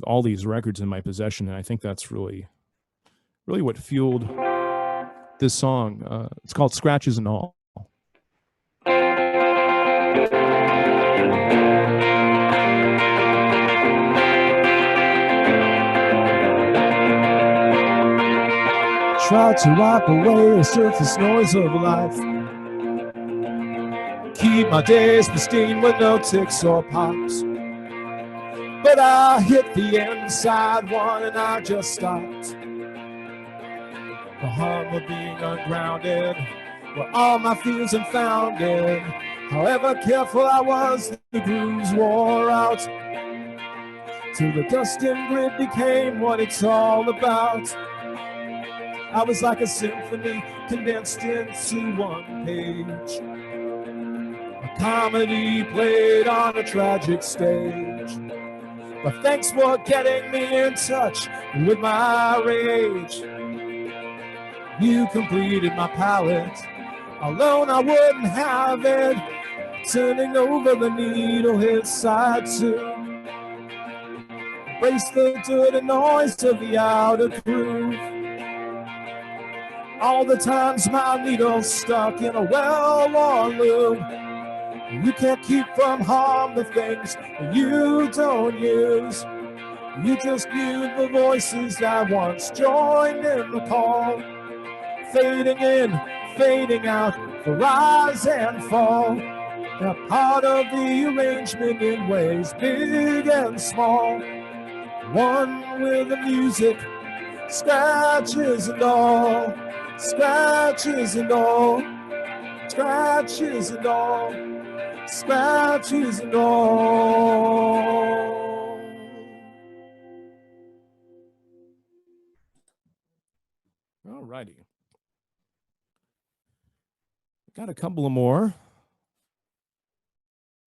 all these records in my possession, and I think that's really what fueled this song. It's called Scratches and All. Try to wipe away the surface noise of life. Keep my days pristine with no ticks or pops. But I hit the inside one and I just stopped. The hum of being ungrounded, where all my fears unfounded. However careful I was, the grooves wore out, till the dust and grit became what it's all about. I was like a symphony condensed into one page, a comedy played on a tragic stage. But thanks for getting me in touch with my rage. You completed my palette. Alone I wouldn't have it. Turning over the needle hit side two. Embrace the dirty noise of the outer groove. All the times my needle's stuck in a well-worn loop. You can't keep from harm the things you don't use. You just mute the voices that once joined in the call. Fading in, fading out, for rise and fall. They're part of the arrangement in ways big and small. One with the music, scratches and all. Scratches and all. Scratches and all. Scratches and all. All righty. Got a couple of more.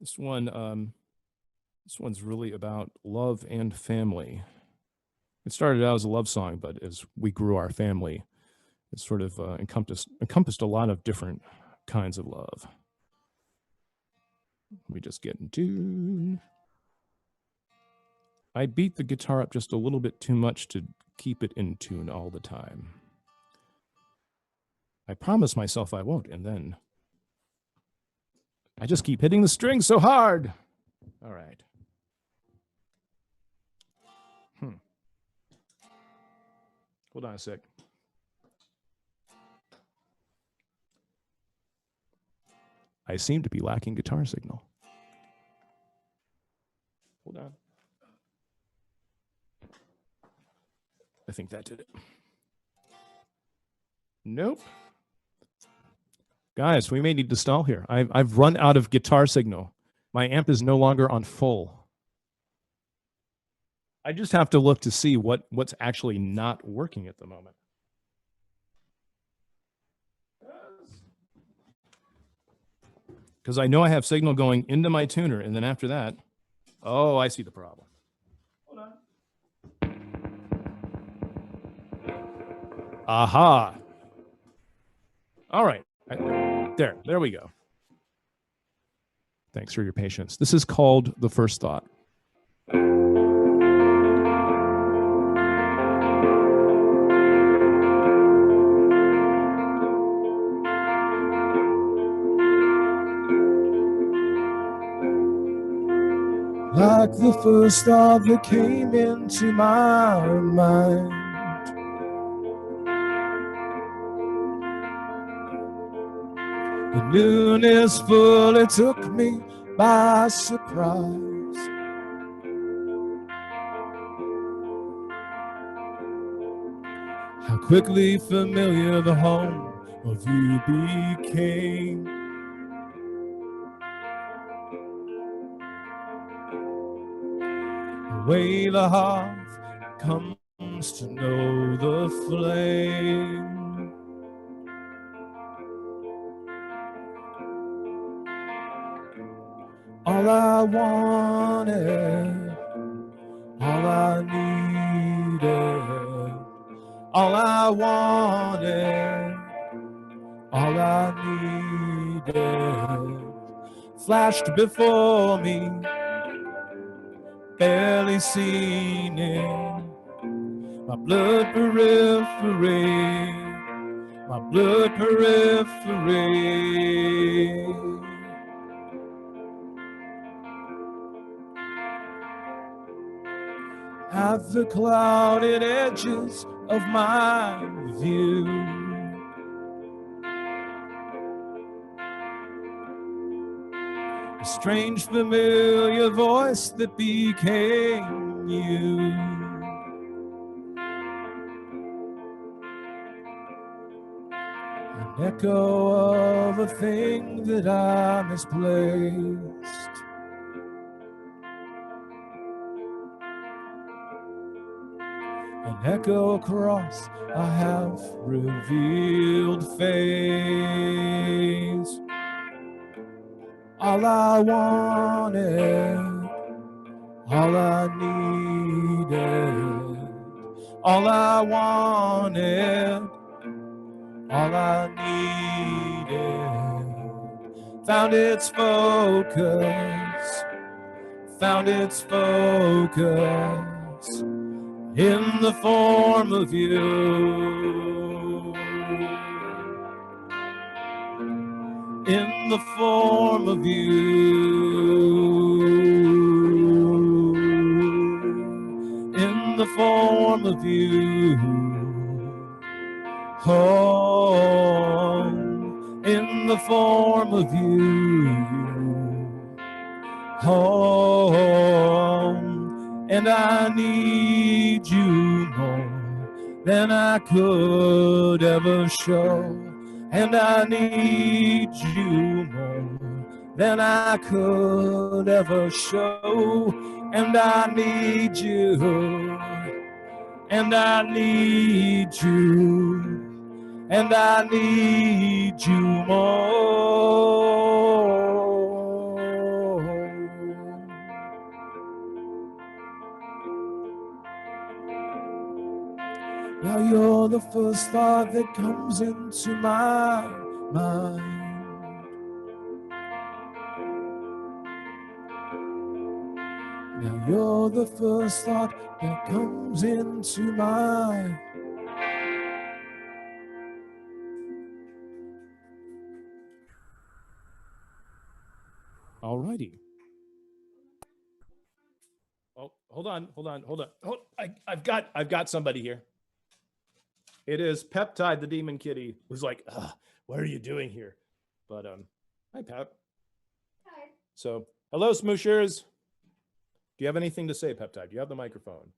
This one, this one's really about love and family. It started out as a love song, but as we grew our family, it sort of encompassed a lot of different kinds of love. We just get in tune. I beat the guitar up just a little bit too much to keep it in tune all the time. I promise myself I won't, and then I just keep hitting the strings so hard. All right. Hold on a sec. I seem to be lacking guitar signal. Hold on. I think that did it. Nope. Guys, we may need to stall here. I've run out of guitar signal. My amp is no longer on full. I just have to look to see what's actually not working at the moment. Because I know I have signal going into my tuner, and then after that, oh, I see the problem. Hold on. Aha. All right. There we go. Thanks for your patience. This is called The First Thought. Like the first thought that came into my mind. The noon is full, it took me by surprise. How quickly familiar the home of you became. The way the hearth comes to know the flame. All I wanted, all I needed, all I wanted, all I needed, flashed before me, barely seen it. My blood periphery, my blood periphery. At the clouded edges of my view, a strange familiar voice that became you. An echo of a thing that I misplaced. An echo across a half-revealed face. All I wanted, all I needed, all I wanted, all I needed, found its focus, found its focus in the form of you, in the form of you, in the form of you, oh, in the form of you, oh, and I need you more than I could ever show. And I need you more than I could ever show. And I need you, and I need you, and I need you more. Now you're the first thought that comes into my mind. Now you're the first thought that comes into my. Alrighty. Oh, hold on. I've got somebody here. It is Peptide, the demon kitty, who's like, what are you doing here? But hi, Pep. Hi. So, hello, smooshers. Do you have anything to say, Peptide? Do you have the microphone?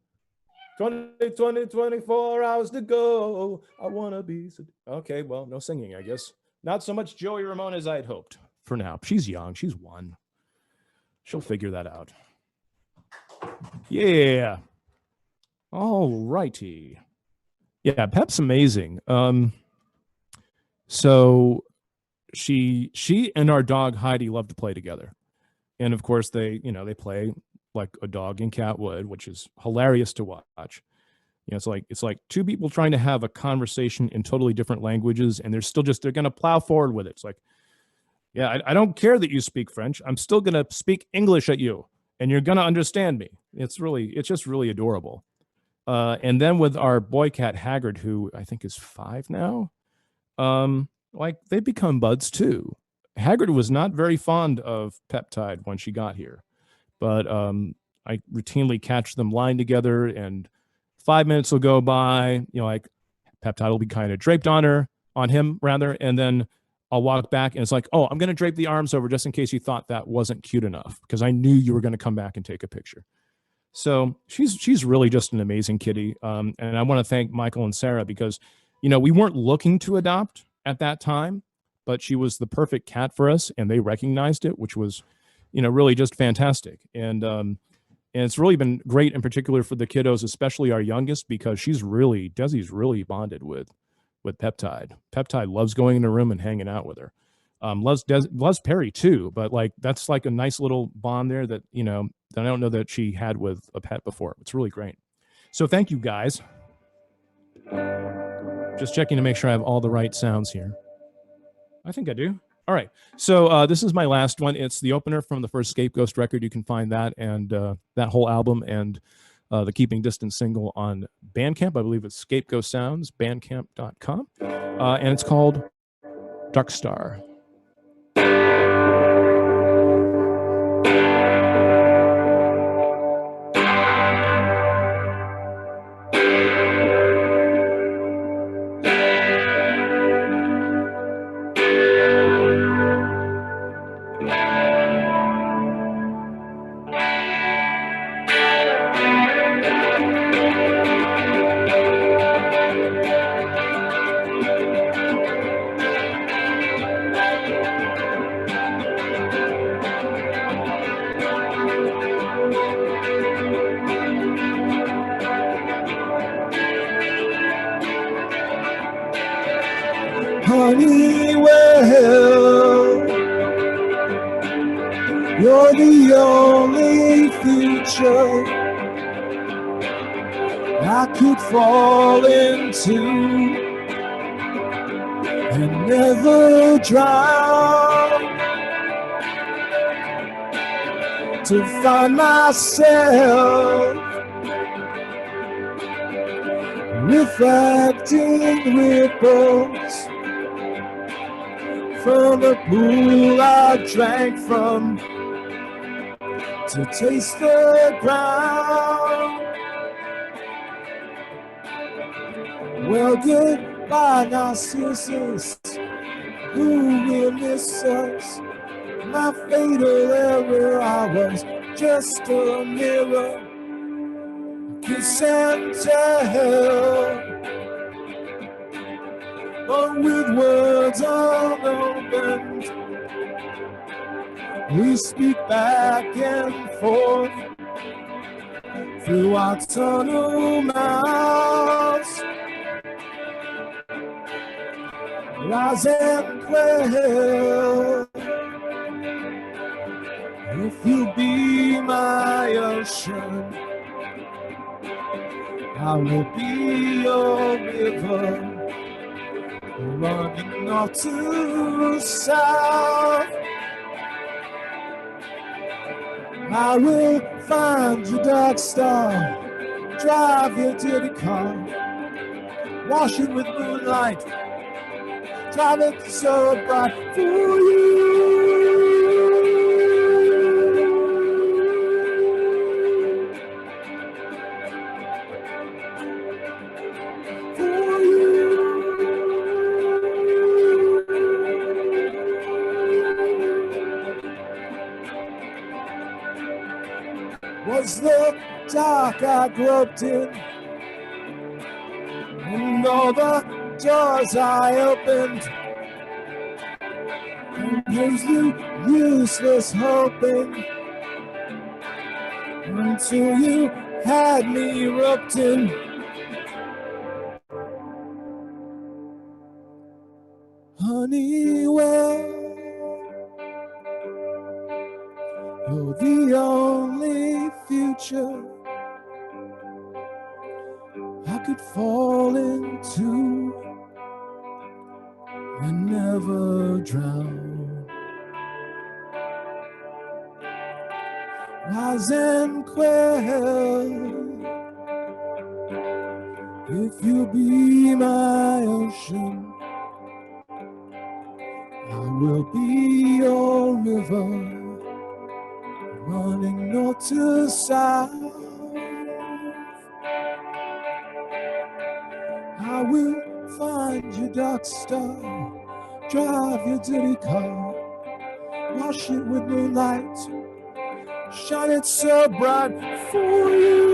24 hours to go. I want to be. Okay, well, no singing, I guess. Not so much Joey Ramone as I had hoped for now. She's young. She's 1. She'll figure that out. Yeah. All righty. Yeah, Pep's amazing. So she and our dog Heidi love to play together. And of course they play like a dog and cat would, which is hilarious to watch. It's like two people trying to have a conversation in totally different languages, and they're going to plow forward with it. It's like, yeah, I don't care that you speak French. I'm still going to speak English at you, and you're going to understand me. It's just really adorable. And then with our boy cat Haggard, who I think is 5 now, they become buds too. Haggard was not very fond of Peptide when she got here, but I routinely catch them lying together, and 5 minutes will go by. Like Peptide will be kind of draped on him rather, and then I'll walk back, and it's like, oh, I'm going to drape the arms over just in case you thought that wasn't cute enough, because I knew you were going to come back and take a picture. So she's really just an amazing kitty. And I want to thank Michael and Sarah because, we weren't looking to adopt at that time, but she was the perfect cat for us, and they recognized it, which was, really just fantastic. And it's really been great in particular for the kiddos, especially our youngest, because Desi's really bonded with Peptide. Peptide loves going in a room and hanging out with her. Loves Perry too, but that's like a nice little bond there that that I don't know that she had with a pet before. It's really great. So thank you guys. Just checking to make sure I have all the right sounds here. I think I do. All right. So this is my last one. It's the opener from the first Scapeghost record. You can find that and that whole album and the Keeping Distance single on Bandcamp. I believe it's Scapeghost Sounds, bandcamp.com. And it's called Dark Star. Honeywell, you're the only future I could fall into and never drown, to find myself reflecting ripples from the pool I drank from, to taste the ground. Well, goodbye, Narcissus, who will miss us? My fatal error, I was just a mirror, kiss and tell. But with words unopened, we speak back and forth through our tunnel mouths. Rise and quail, if you be my ocean, I will be old river running north to south. I will find your dark star, drive your dirty car, wash it with moonlight, drive it so bright for you. Was the dark I groped in, and all the doors I opened, and here's you useless hoping, until you had me roped in. Honeywell, you're the only future I could fall into and never drown. Rise and quail, if you be my ocean, I will be your river, running north to south. I will find your dark star, drive your dirty car, wash it with moonlight, shine it so bright for you.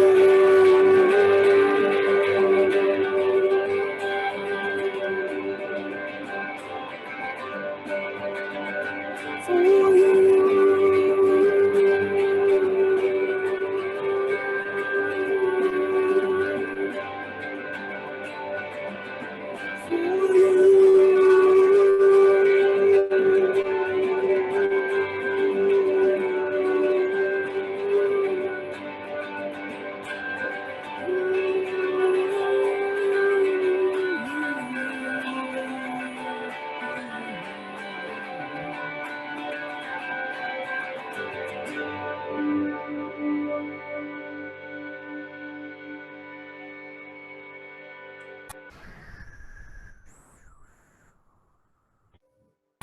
For you.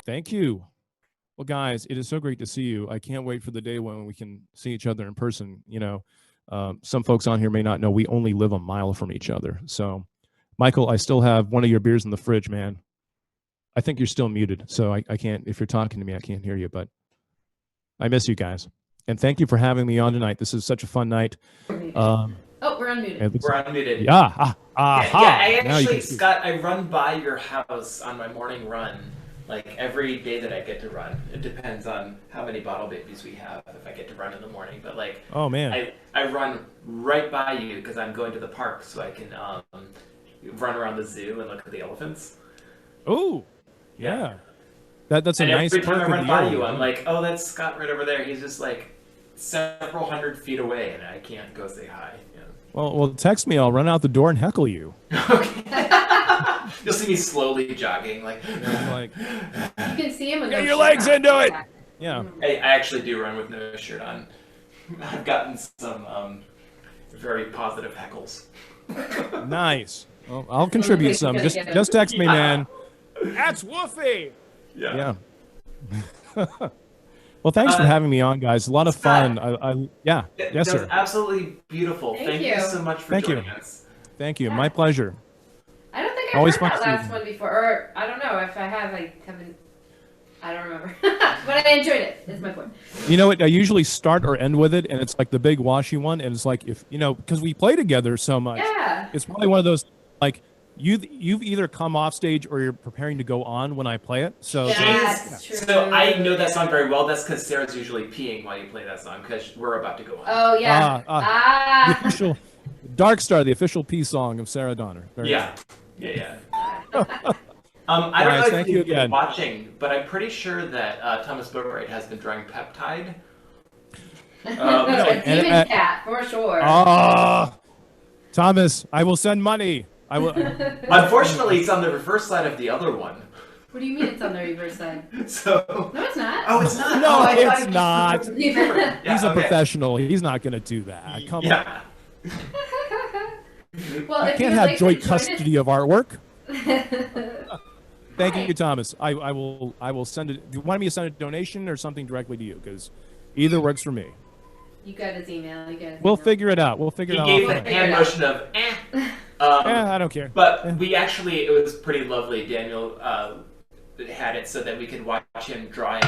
Thank you. Well, guys, it is so great to see you. I can't wait for the day when we can see each other in person. You know, some folks on here may not know we only live a mile from each other. So, Michael, I still have one of your beers in the fridge, man. I think you're still muted, so I can't, if you're talking to me, I can't hear you, but I miss you guys. And thank you for having me on tonight. This is such a fun night. Oh, we're unmuted. We're unmuted. Yeah. I actually, Scott, I run by your house on my morning run. Like every day that I get to run, it depends on how many bottle babies we have. If I get to run in the morning, but like, oh man, I run right by you because I'm going to the park so I can run around the zoo and look at the elephants. Oh, yeah, that's a and nice. Every time I run by you, I'm like, oh, that's Scott right over there. He's just like several hundred feet away, and I can't go say hi. Yeah. Well, text me. I'll run out the door and heckle you. Okay. You'll see me slowly jogging, like. You can see him. Get your legs into it. Yeah. I actually do run with no shirt on. I've gotten some very positive heckles. Nice. Well, I'll contribute some. Just text me, man. That's Woofy. Yeah. Well, thanks for having me on, guys. A lot of fun. Yes, sir. Absolutely beautiful. Thank you so much for joining us. Thank you. My pleasure. I don't think I've Always heard that fun to last one before, or I don't know if I have. I haven't. I don't remember, but I enjoyed it. Is my point. You know what? I usually start or end with it, and it's like the big washy one, and it's like if because we play together so much. Yeah. It's probably one of those like you've either come off stage or you're preparing to go on when I play it. So that's true. So I know that song very well. That's because Sarah's usually peeing while you play that song because we're about to go on. Oh yeah. The official Dark Star, the official peace song of Sarah Donner. Yeah. I don't know if you've been watching, but I'm pretty sure that Thomas Boatwright has been drawing Peptide. Demon Cat, for sure. Thomas, I will send money. I will. Unfortunately, it's on the reverse side of the other one. What do you mean it's on the reverse side? So. No, it's not. Oh, it's not. No, Oh, I thought it's it was- not. Yeah, He's a okay. professional. He's not going to do that. Come on. Yeah. Well, I if can't you'd have like joint to join custody of artwork. us- Thank Hi. you, Thomas. I will send it. Do you want me to send a donation or something directly to you? Because either works for me. You got his email. You got his We'll email. figure it out. We'll figure He it out. gave offline. the hand motion of eh. I don't care. But we actually, it was pretty lovely. Daniel had it so that we could watch him drawing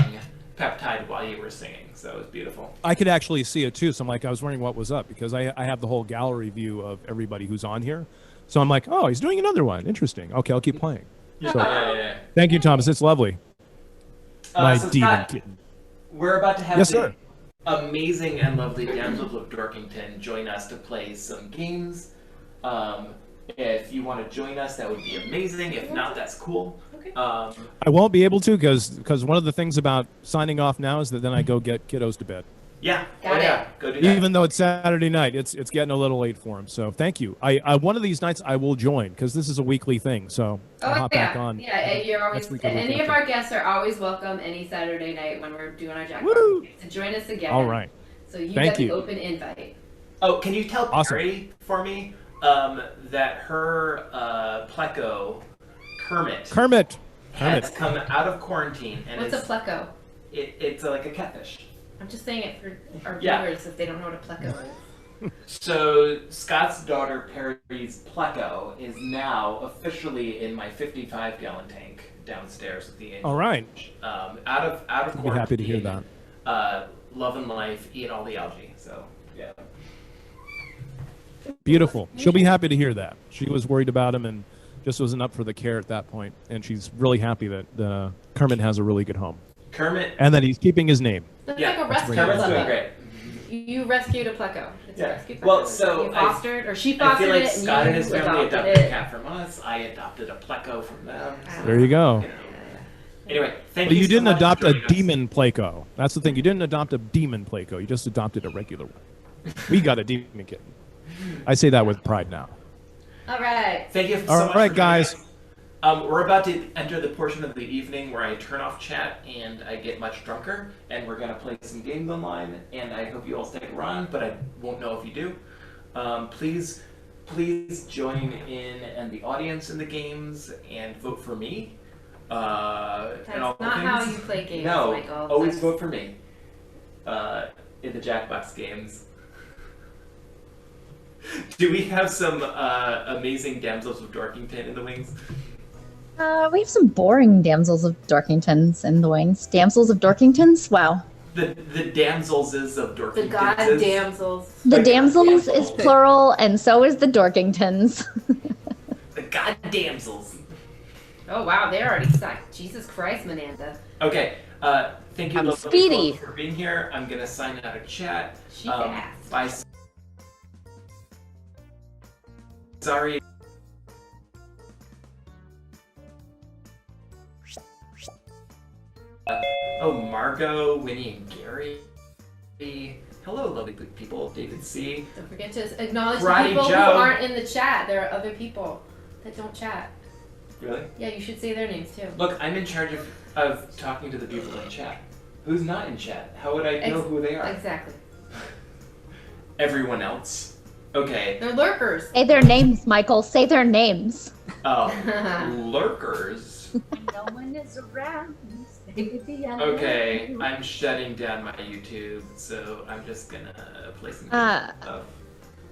peptide while you were singing. So it was beautiful. I could actually see it too. So I'm like, I was wondering what was up because I have the whole gallery view of everybody who's on here. So I'm like, oh, he's doing another one. Interesting. Okay, I'll keep playing. Yeah, So, yeah. thank you, Thomas. It's lovely. My So demon Scott, kitten. we're about to have Yes, the sir. amazing and lovely damsels of Dorkington join us to play some games. If you want to join us, that would be amazing. If not, that's cool. Okay. I won't be able to because one of the things about signing off now is that then I go get kiddos to bed. Yeah. Got it. Yeah. Go do that. Even though it's Saturday night, it's getting a little late for him. So thank you. I one of these nights I will join because this is a weekly thing. So I'll hop back on. Yeah, you're always. next week or the week Any of after. our guests are always welcome any Saturday night when we're doing our jackpot. Woo! To join us again. All right. So you Thank got the you. open invite. Oh, can you tell Awesome. Perry for me that her pleco Kermit. has come out of quarantine and What's a is pleco? it's like a catfish. I'm just saying it for our Yeah. viewers if they don't know what a pleco is. So Scott's daughter Perry's pleco is now officially in my 55-gallon tank downstairs at the Angel. All right. Out of I'd be quarantine. happy to hear that. Loving life, eating all the algae. So yeah. Beautiful. She'll be happy to hear that. She was worried about him and just wasn't up for the care at that point. And she's really happy that Kermit has a really good home Kermit. and that he's keeping his name. That's Yeah, like a that's rescue Kermit's doing pleco. great. You rescued a pleco. It's Yeah. a rescue pleco. Well, so you I- fostered or she I fostered feel like it Scott and and his you family adopted adopted a it. cat from us. I adopted a pleco from them. So, There you go. you know. Anyway, thank But you. you so didn't much for adopt a joining us. demon Placo. That's the thing. You didn't adopt a demon Placo. You just adopted a regular one. We got a demon kitten. I say that with pride now. All right. Thank you so All much right, for joining guys. us. We're about to enter the portion of the evening where I turn off chat and I get much drunker, and we're going to play some games online, and I hope you all stick around, but I won't know if you do. Please join in the audience in the games and vote for me. And all That's not things. how you play games, No, Michael. always That's- vote for me in the Jackbox games. Do we have some amazing damsels of Dorkington in the wings? We have some boring damsels of Dorkingtons in the wings. Damsels of Dorkingtons? Wow. The damsels of Dorkington. The god damsels. The Like, damsels damsels. is plural, and so is the Dorkingtons. The god damsels. Oh wow, they're already stuck. Jesus Christ, Mananda. Okay. Thank you, I'm lovely speedy. folks, for being here. I'm gonna sign out of chat. She fast. Bye. Sorry. Oh, Margot, Winnie, and Gary. Hello, lovely people. David C. Don't forget to acknowledge the Karate people who Joe. aren't in the chat. There are other people that don't chat. Really? Yeah, you should say their names too. Look, I'm in charge of talking to the people in chat. Who's not in chat? How would I know who they are? Exactly. Everyone else. Okay. They're lurkers. Say their names, Michael. Say their names. Oh, lurkers. No one is around. Okay, I'm shutting down my YouTube, so I'm just gonna play some stuff.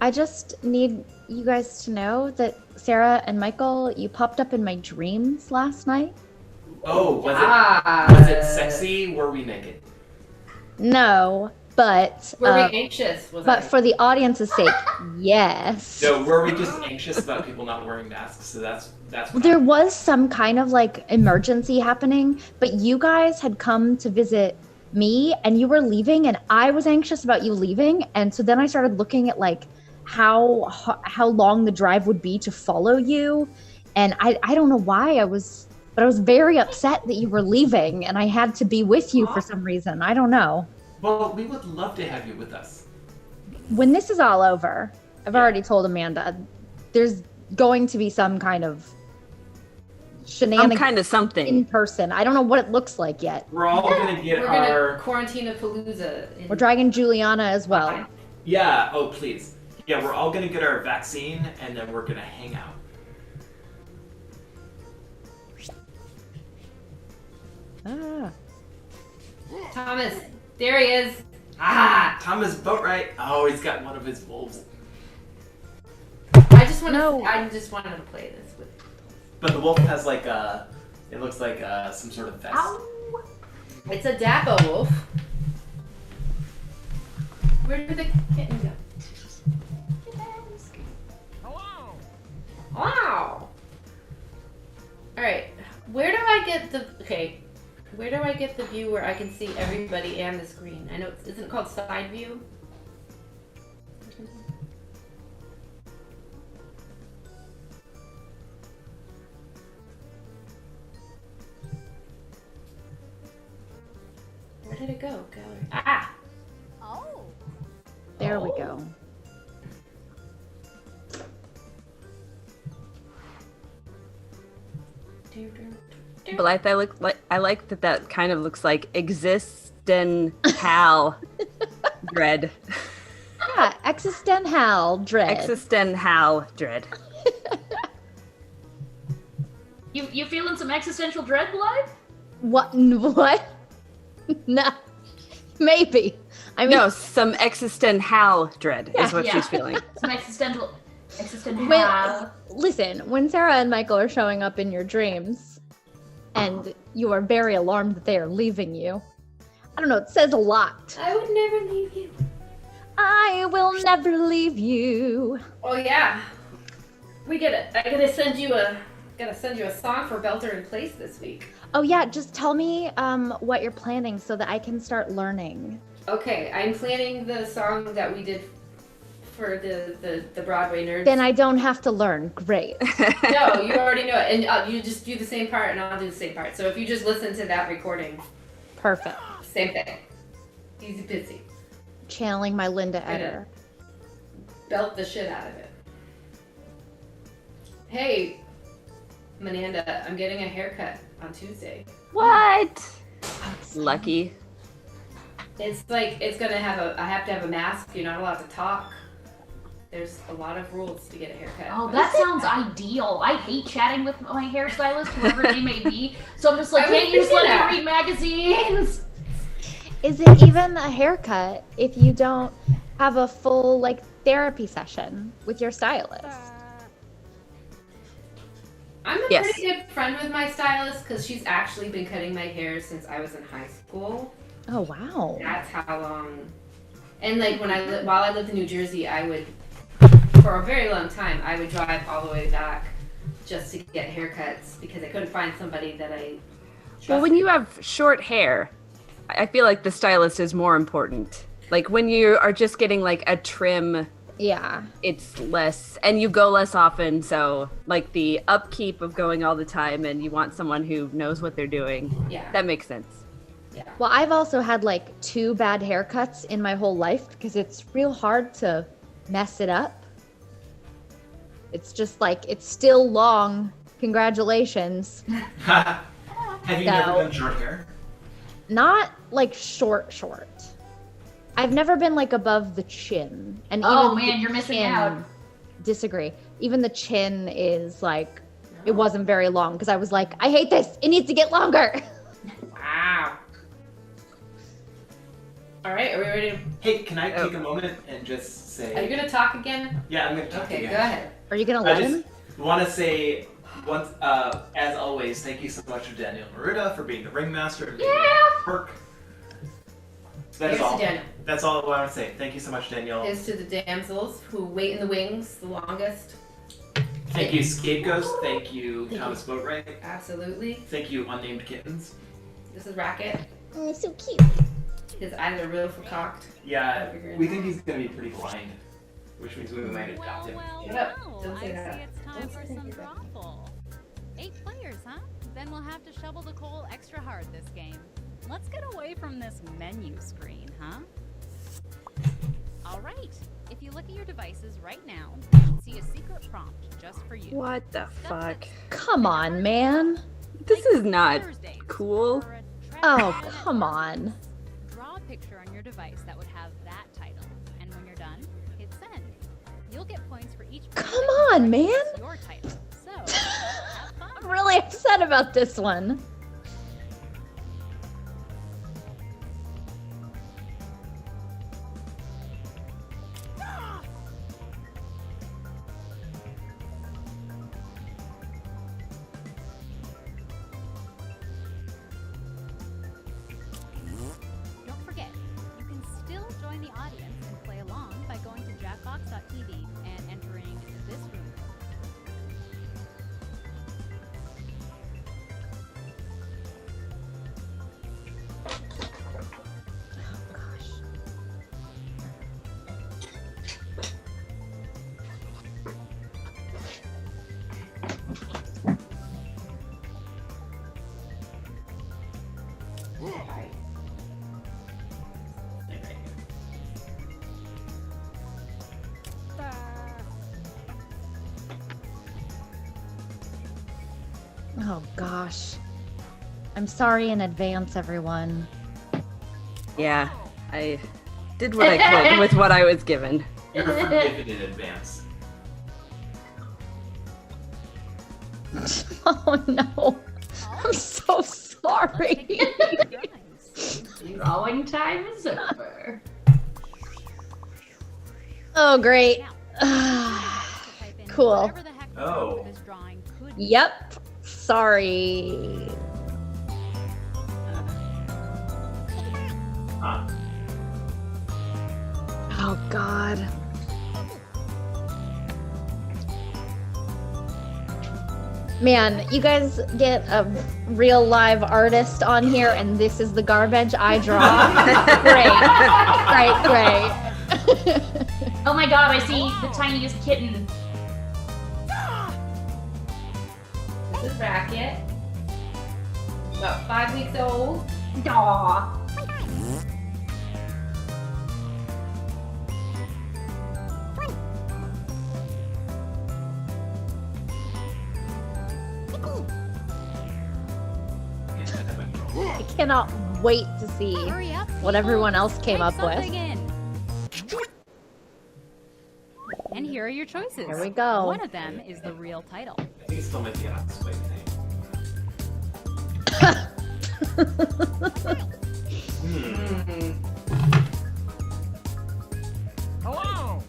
I just need you guys to know that Sarah and Michael, you popped up in my dreams last night. Oh, was Ah. it sexy? Were we naked? No, but Were we anxious? Was but I? for the audience's sake, yes. No, were we just anxious about people not wearing masks? So that's what There was some kind of like emergency happening, but you guys had come to visit me and you were leaving and I was anxious about you leaving. And so then I started looking at like how long the drive would be to follow you. And I don't know why I was very upset that you were leaving and I had to be with you for some reason. I don't know. Well, we would love to have you with us. When this is all over, I've already told Amanda, there's going to be some kind of shenanigans. Kind of something. In person. I don't know what it looks like yet. We're all gonna get We're our. gonna Quarantenapalooza. We're dragging Juliana as well. Yeah. Oh, please. Yeah, we're all gonna get our vaccine, and then we're gonna hang out. Ah. Thomas, there he is. Thomas Boatwright. Oh, he's got one of his wolves. I just wanted to play this with. But the wolf has like a. It looks like some sort of vest. Ow. It's a Dappo wolf. Where did the kitten go? Wow. All right. Where do I get the? Okay. Where do I get the view where I can see everybody and the screen? I know isn't it called side view? Where did it go? Gallery. Ah! Oh. There we go. But I like that kind of looks like existenhal dread. Yeah, existenhal dread. Existenhal dread. You feeling some existential dread, Blood? What? No. Maybe. I mean, no, some existenhal dread is what she's feeling. Some existential. Listen, when Sarah and Michael are showing up in your dreams, and you are very alarmed that they are leaving you, I don't know, it says a lot. I would never leave you. I will never leave you. Oh yeah. I gotta send you a song for Belter in Place this week. Oh yeah, just tell me what you're planning so that I can start learning. Okay, I'm planning the song that we did for the Broadway nerds. Then I don't have to learn. Great. No, you already know it, and you just do the same part, and I'll do the same part. So if you just listen to that recording, Perfect. same thing. Easy peasy. Channeling my Linda Eder. Belt the shit out of it. Hey, Mananda, I'm getting a haircut on Tuesday. What? Lucky. It's like I have to have a mask. You're not allowed to talk. There's a lot of rules to get a haircut. Oh, that sounds ideal. I hate chatting with my hairstylist, whoever they may be. So I'm just like, can't you just let me read magazines? Is it even a haircut if you don't have a full therapy session with your stylist? I'm a pretty good friend with my stylist because she's actually been cutting my hair since I was in high school. Oh wow. That's how long. And while I lived in New Jersey, I would, for a very long time, I would drive all the way back just to get haircuts because I couldn't find somebody that I trusted. Well, when you have short hair, I feel like the stylist is more important. Like when you are just getting a trim, yeah, it's less, and you go less often. So the upkeep of going all the time, and you want someone who knows what they're doing. Yeah, that makes sense. Yeah. Well, I've also had 2 bad haircuts in my whole life because it's real hard to mess it up. It's just it's still long. Congratulations. Have you never done short hair? Not short. I've never been above the chin. And Oh even man, the you're missing chin- out. Disagree. Even the chin is it wasn't very long because I was I hate this. It needs to get longer. Wow. All right, are we ready to... Hey, can I take a moment and just say... Are you going to talk again? Yeah, I'm going to talk Okay, again. go ahead. Are you going to let him? I just want to say, once, as always, thank you so much to Daniel Maruda for being the ringmaster and making it work. That is Here's to all. Daniel. That's all I want to say. Thank you so much, Daniel. Here's to the damsels who wait in the wings the longest. Thank you, Scapeghost. Thank you, Thomas Boatwright. Absolutely. Thank you, Unnamed Kittens. This is Racket. Oh, so cute. His eyes are real cocked. Yeah, we think he's going to be pretty blind, which means we might adopt him. Shut up. Don't I say see that. it's time for some drawful. 8 players, huh? Then we'll have to shovel the coal extra hard this game. Let's get away from this menu screen, huh? All right, If you look at your devices right now, you'll see a secret prompt just for you. What the fuck? Come on, man. This is not cool. Oh, come on. Draw a picture on your device that would have that title, and when you're done, hit send. You'll get points for each. Come on, man. Your title. So, have fun. I'm really upset about this one. Don't forget, you can still join the audience and play along by going to jackbox.tv and entering this room. Oh gosh. I'm sorry in advance, everyone. Yeah, I did what I could with what I was given. You're forgiven in advance. Oh no. I'm so sorry. Drawing time is over. Oh, great. Cool. Oh. Yep. Sorry. Huh. Oh, God. Man, you guys get a real live artist on here, and this is the garbage I draw. Great. Oh my god, I see the tiniest kitten. This is Racket. About 5 weeks old. Aw. I cannot wait to see what everyone else came up with. And here are your choices. Here we go. One of them is the real title. I think it's still my fiance thing. Hello.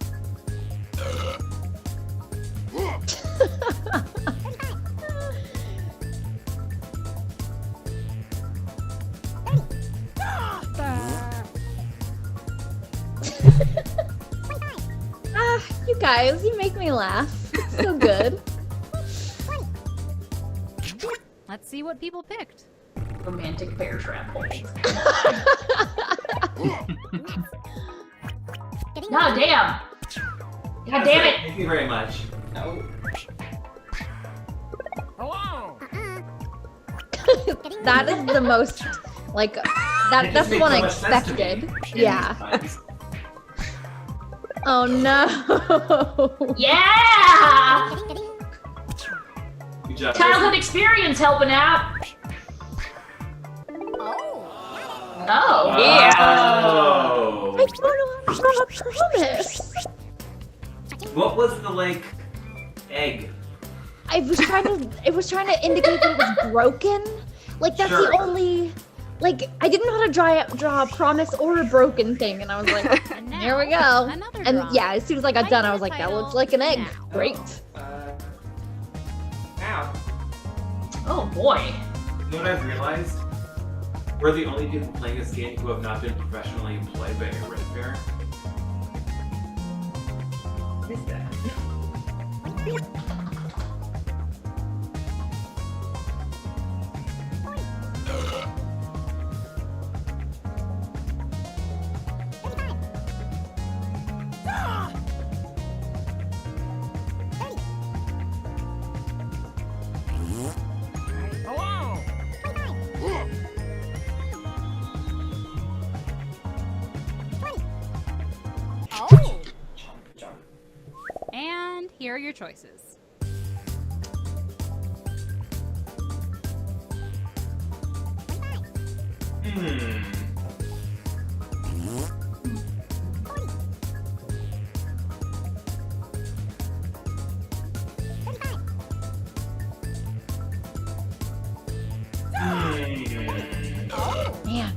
You guys, you make me laugh. It's so good. Let's see what people picked. Romantic bear trap hole. No, damn! God damn it! Thank you very much. No. Hello. That is the most, like, that's the one I expected. Yeah. Oh no. Yeah! Good job. Childhood experience helping out. Oh, yeah. Oh. I don't know how to promise. What was the like egg? It was trying to indicate that it was broken. Like that's Sure. the only. Like I didn't know how to draw a promise or a broken thing, and I was like, here we go. And yeah, as soon as I got done, I was like, that looks like an egg. Great. Ow. Oh boy. You know what I've realized? We're the only people playing this game who have not been professionally employed by a red bear. What is that? Hello. here are your choices. Man.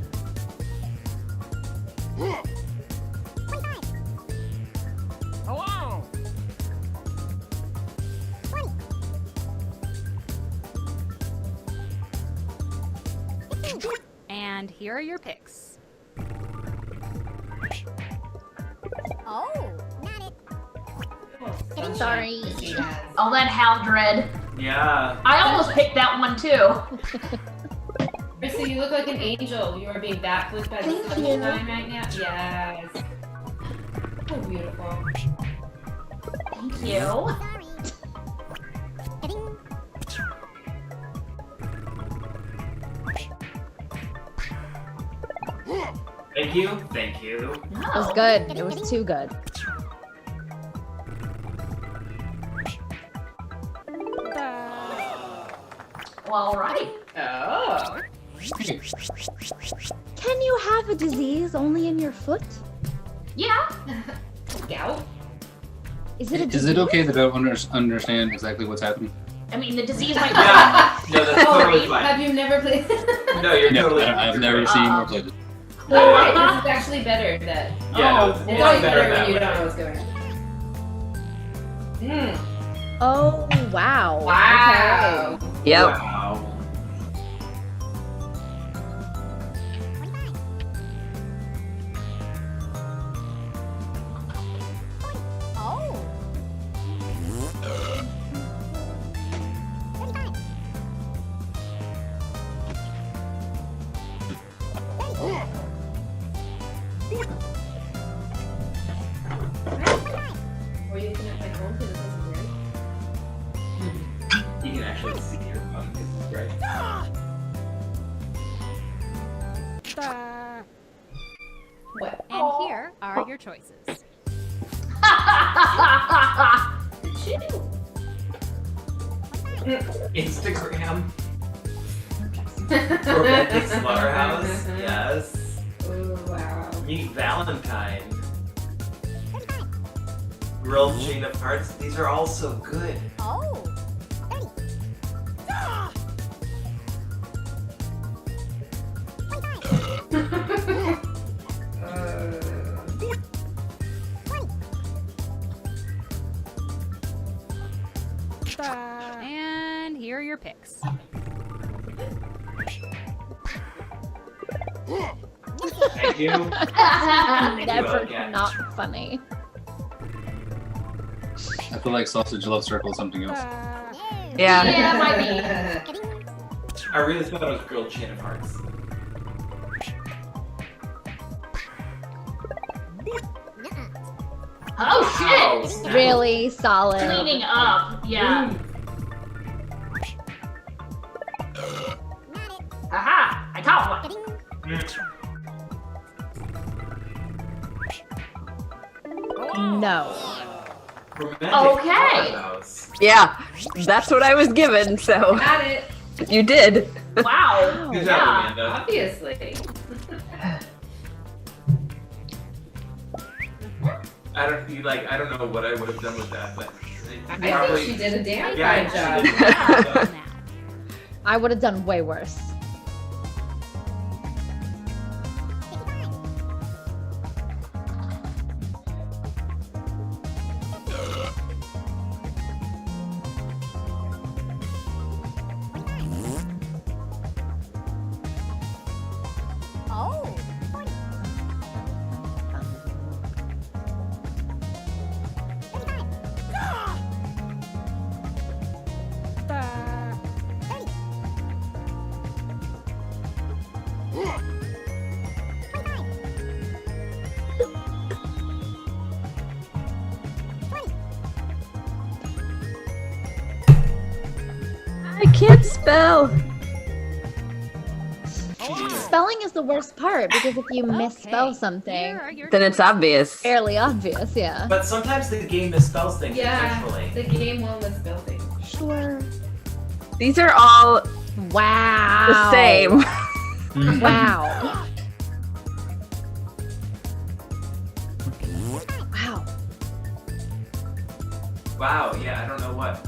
Hello. And here are your picks. Oh. Sorry. Oh, that Haldred. Yeah. I almost picked that one too. Krista, you look like an angel. You are being backflipped by the sunshine right now. Yes. So beautiful. Thank you. Thank you. Thank you. It was good. It was too good. Well, alright. Oh. Can you have a disease only in your foot? Yeah. Gout. Is it a Is disease? it okay that I don't understand exactly what's happening? I mean, the disease might be. No, that's totally fine. Have you never played? No, you're No, totally. I've never seen or played it. Alright, this is actually better that. Yeah, no, It's it's always better better that when you way. don't know what's going on. Oh, wow. Wow. Okay. Yep. Wow. Oh. Or you can have my phone because this isn't great. You can actually see your phone. This is great. What? And here are your choices. Instagram. Romantic Slaughterhouse. Yes. Oh, wow. Meet Valentine. Grilled Chain of Hearts. These are all so good. Oh. And here are your picks. Thank you. Never again. not funny. I feel like Sausage Love Circle is something else. Yeah. Yeah, might be. I really thought it was Grilled Chain of Hearts. Oh shit! Really solid. Cleaning up. Yeah. Aha! I caught one. No. Romantic Okay. Slaughterhouse. Yeah. That's what I was given, so Got it. you did. Wow. Good job, Yeah. Amanda. Obviously. I don't know what I would have done with that, but I think she did a damn Yeah, fine she job. did. I would have done way worse. Oh. I can't spell. Oh. spelling is the worst part because if you misspell something, Then it's obvious. fairly obvious, yeah. But sometimes the game misspells things intentionally. the game will misspell things. Sure. These are all Wow. the same. Wow. Wow. Wow, yeah, I don't know what.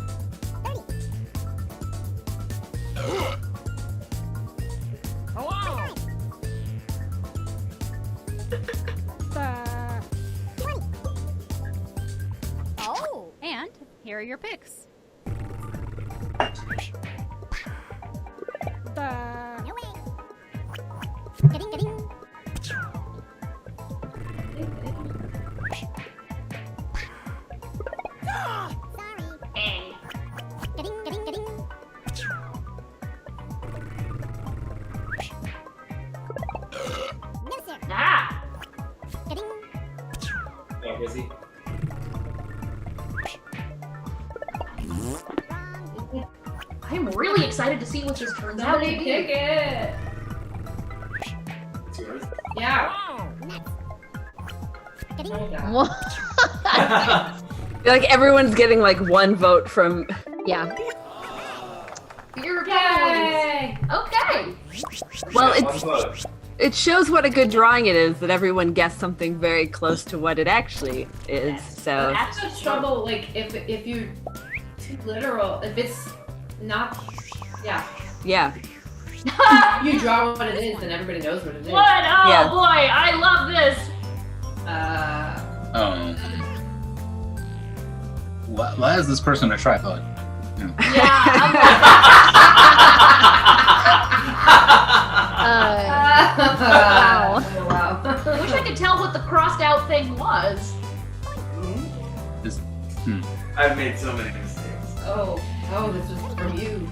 Oh, and here are your picks. Ah! Yeah, busy. I'm really excited to see what this turns out to Somebody be. pick it. It's yours. Yeah. What? Like everyone's getting like one vote from. Yeah. You're Yay! Okay. Well, Yeah, one vote. it shows what a good drawing it is that everyone guessed something very close to what it actually is. So That's the trouble. Like if you're too literal, if it's not, yeah. yeah. You draw what it is, then everybody knows what it is. What? Oh Yeah. boy, I love this. Why is this person a tripod? Yeah. I'm Wow. Wow. I wish I could tell what the crossed out thing was. I've made so many mistakes. Oh, this was from you.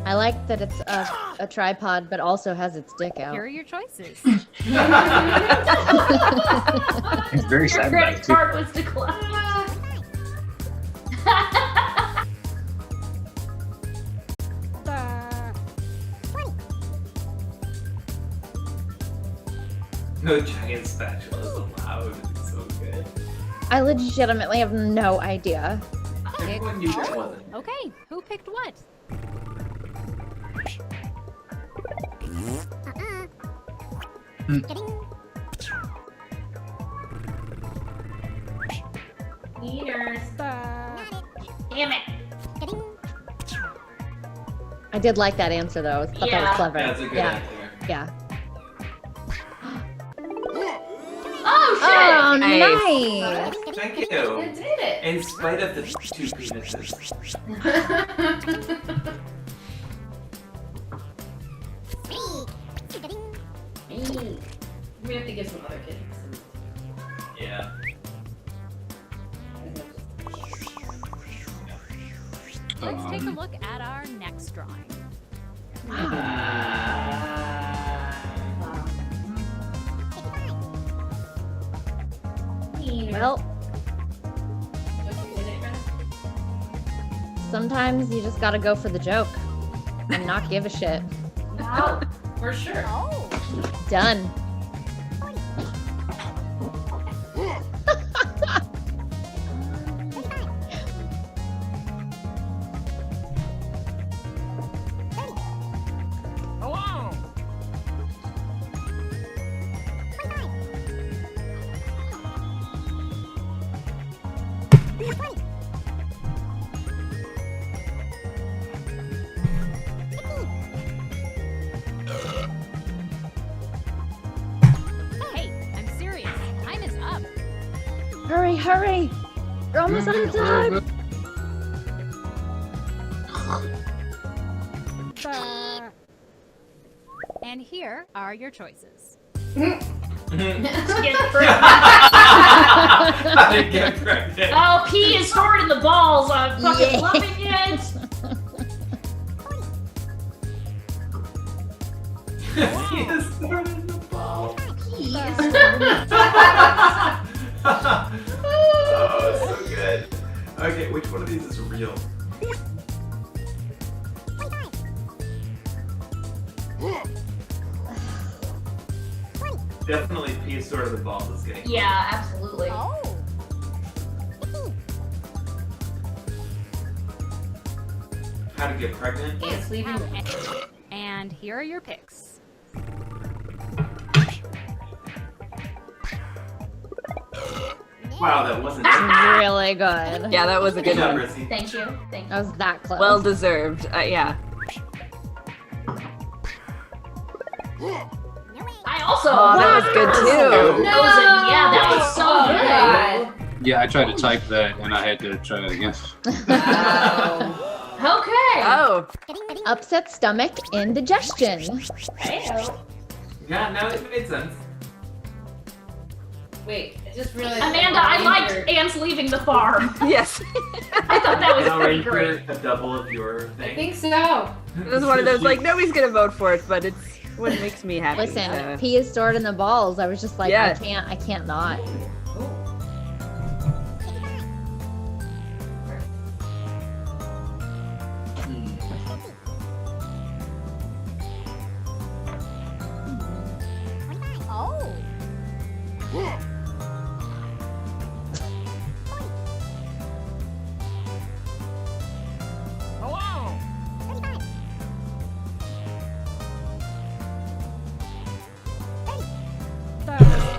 I like that it's a tripod, but also has its dick out. Here are your choices. It's very Your sad. credit card was declined. No giant spatulas allowed. It's so good. I legitimately have no idea. Everyone knew that wasn't. Okay, who picked what? Eaters. Damn it. I did like that answer though. I thought that Yeah. was clever. That's a good yeah. answer. Yeah. Oh shit! Oh, Nice. nice. Thank You you. did it. In spite of the two penises. We have to give some other kids some. Yeah. Let's take a look at our next drawing. Well, sometimes you just gotta go for the joke and not give a shit. Wow, for sure. Oh, Done. hey, I'm serious. Time is up. Hurry, hurry! You're almost out of time. And here are your choices. I get pregnant. Oh, pee is stored in the balls. I'm fucking Yeah. loving it. He is stored in the ball. Oh, so good. Okay, which one of these is real? Definitely P is sort of the ball is getting. Yeah, absolutely. How to get pregnant? It's leaving. And here are your picks. Wow, that wasn't. Really good. Yeah, that was a good job, one. Rissy. Thank you. Thank you. That was that close. Well deserved. Yeah. I also. Oh, that was good too. That was so good. Yeah, I tried to type that and I had to try it again. Okay. Oh. Upset stomach, indigestion. Yeah, no, it made sense. Wait, I just realized. Amanda, I liked ants leaving the farm. Yes. I thought that was Now pretty ready great. for a double of your thing. I think so. It was one of those like nobody's gonna vote for it, but it's what makes me happy. Listen, P is stored in the balls. I was just like, Yeah. I can't not.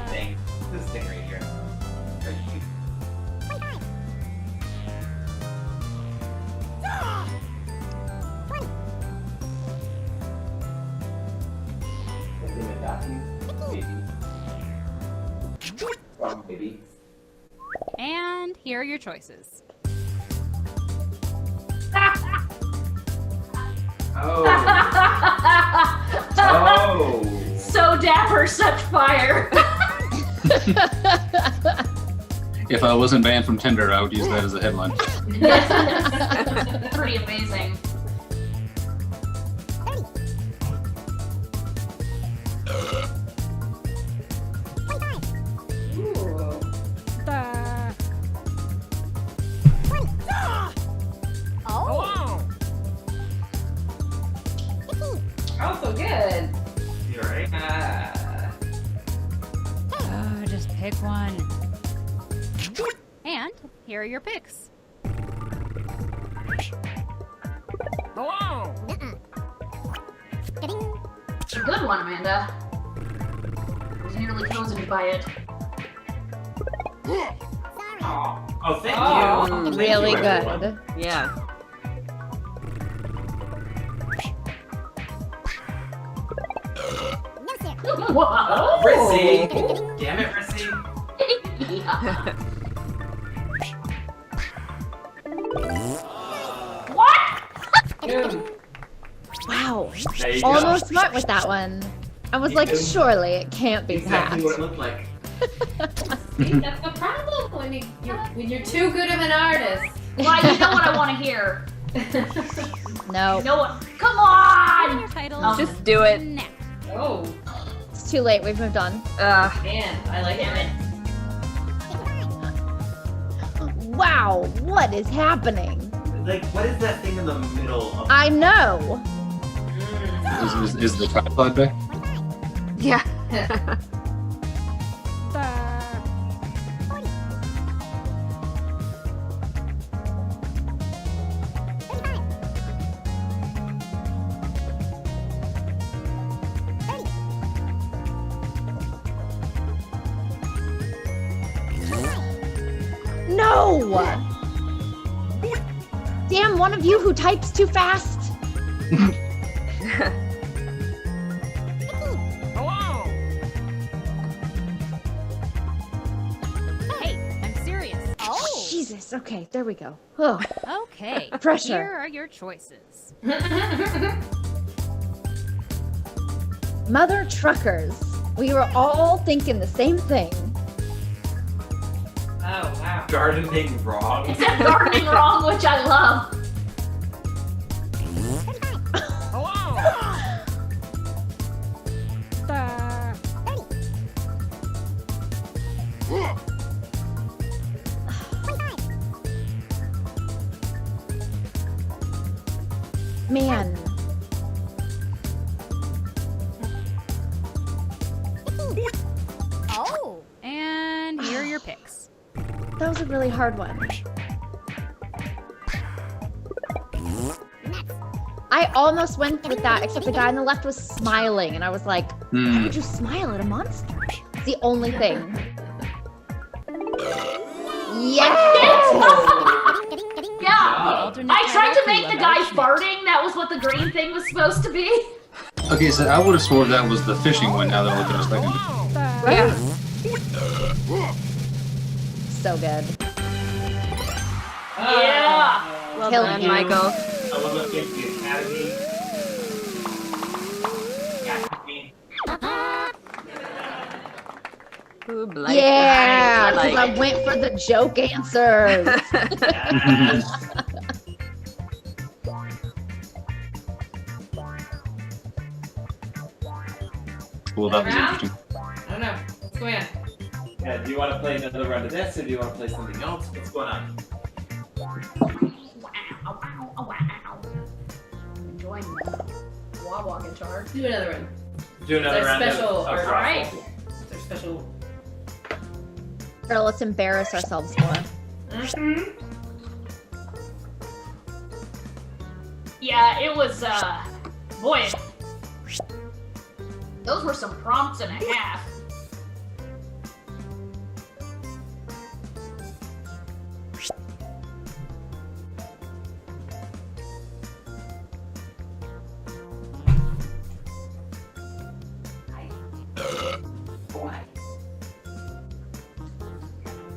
Thing. This thing right here. Right here. Maybe. And here are your choices. Oh. Oh. So dapper, such fire. If I wasn't banned from Tinder, I would use that as a headline. Pretty amazing. Also good. You alright? Oh, just pick one. And here are your picks. Good one, Amanda. I was nearly chosen by it. Oh, thank Oh, you. Thank really you, good. everyone. Yeah. Whoa. Rissy! Damn it, Rissy. Wow. There you go. Almost smart with that one. I was like, You- surely it can't be Exactly what it passed. looked like. See, that's the problem when you're too good of an artist. Why, you know what I want to hear. No. You know what? Come on! Your titles. Just do it. Now. Oh, It's too late. We've moved on. man, I like it. Wow. What is happening? Like, what is that thing in the middle of? I know. Is the tripod back? Yeah. No. Damn, one of you who types too fast. Hey, I'm serious. Oh. Jesus. Okay, there we go. Oh. Okay. Pressure. Here are your choices. Mother truckers. We were all thinking the same thing. Oh, wow. Gardening wrong. Except gardening wrong, which I love. Man, Oh, and here are your picks. that was a really hard one. I almost went with that, except the guy on the left was smiling, and I was like, why would you smile at a monster? It's the only thing. Yes! Yeah, I tried to make the guy farting. That was what the green thing was supposed to be. Okay, so I would have sworn that was the fishing one now that I'm looking at a second. Yeah. So good. Yeah. Well Killing done, you. Michael. I love that the Academy. Ooh, Blake. Yeah, because Like- I went for the joke answers. Well, that was Round? interesting. I don't know. What's going on? Yeah, do you want to play another round of this, or do you want to play something else? What's going on? Enjoying the Wawa guitar. Do another one. Do another It's our round special of art. raffle. Alright. It's our special. Girl, let's embarrass ourselves more. Yeah, it was, boy. Those were some prompts and a half. Why?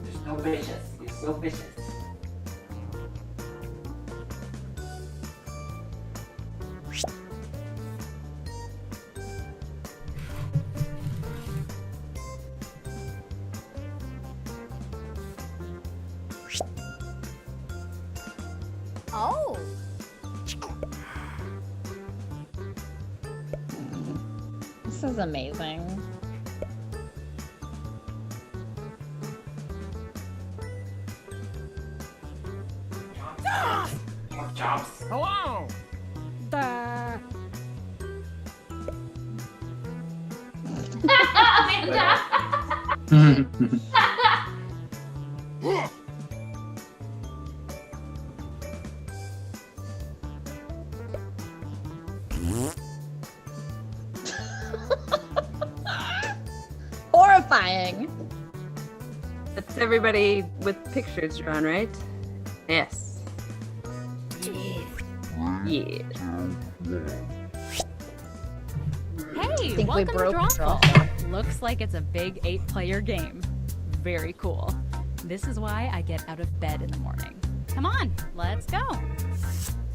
You're so vicious. You're so vicious. Oh, This is amazing. Jobs. Hello. Amanda. Horrifying. That's everybody with pictures drawn, right? Yes. Yeah. hey, Think we welcome to broke Drawful. Looks like it's a big 8-player game. Very cool. This is why I get out of bed in the morning. Come on, let's go.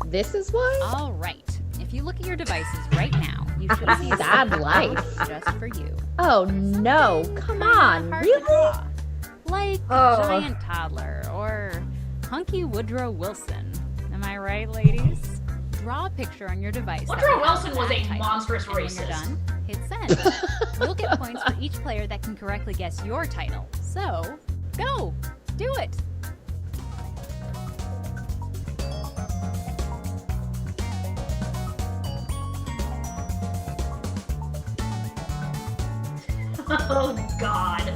This is why? All right. If you look at your devices right now, you should see a Sad simple life. code just for you. Oh no, come on, Hard to really? draw. Like Oh. Giant Toddler or Hunky Woodrow Wilson. Am I right, ladies? Draw a picture on your device. that Woodrow has Wilson was that a title. monstrous And when you're racist. done, hit send. You'll get points for each player that can correctly guess your title. So, go! Do it! Oh, God.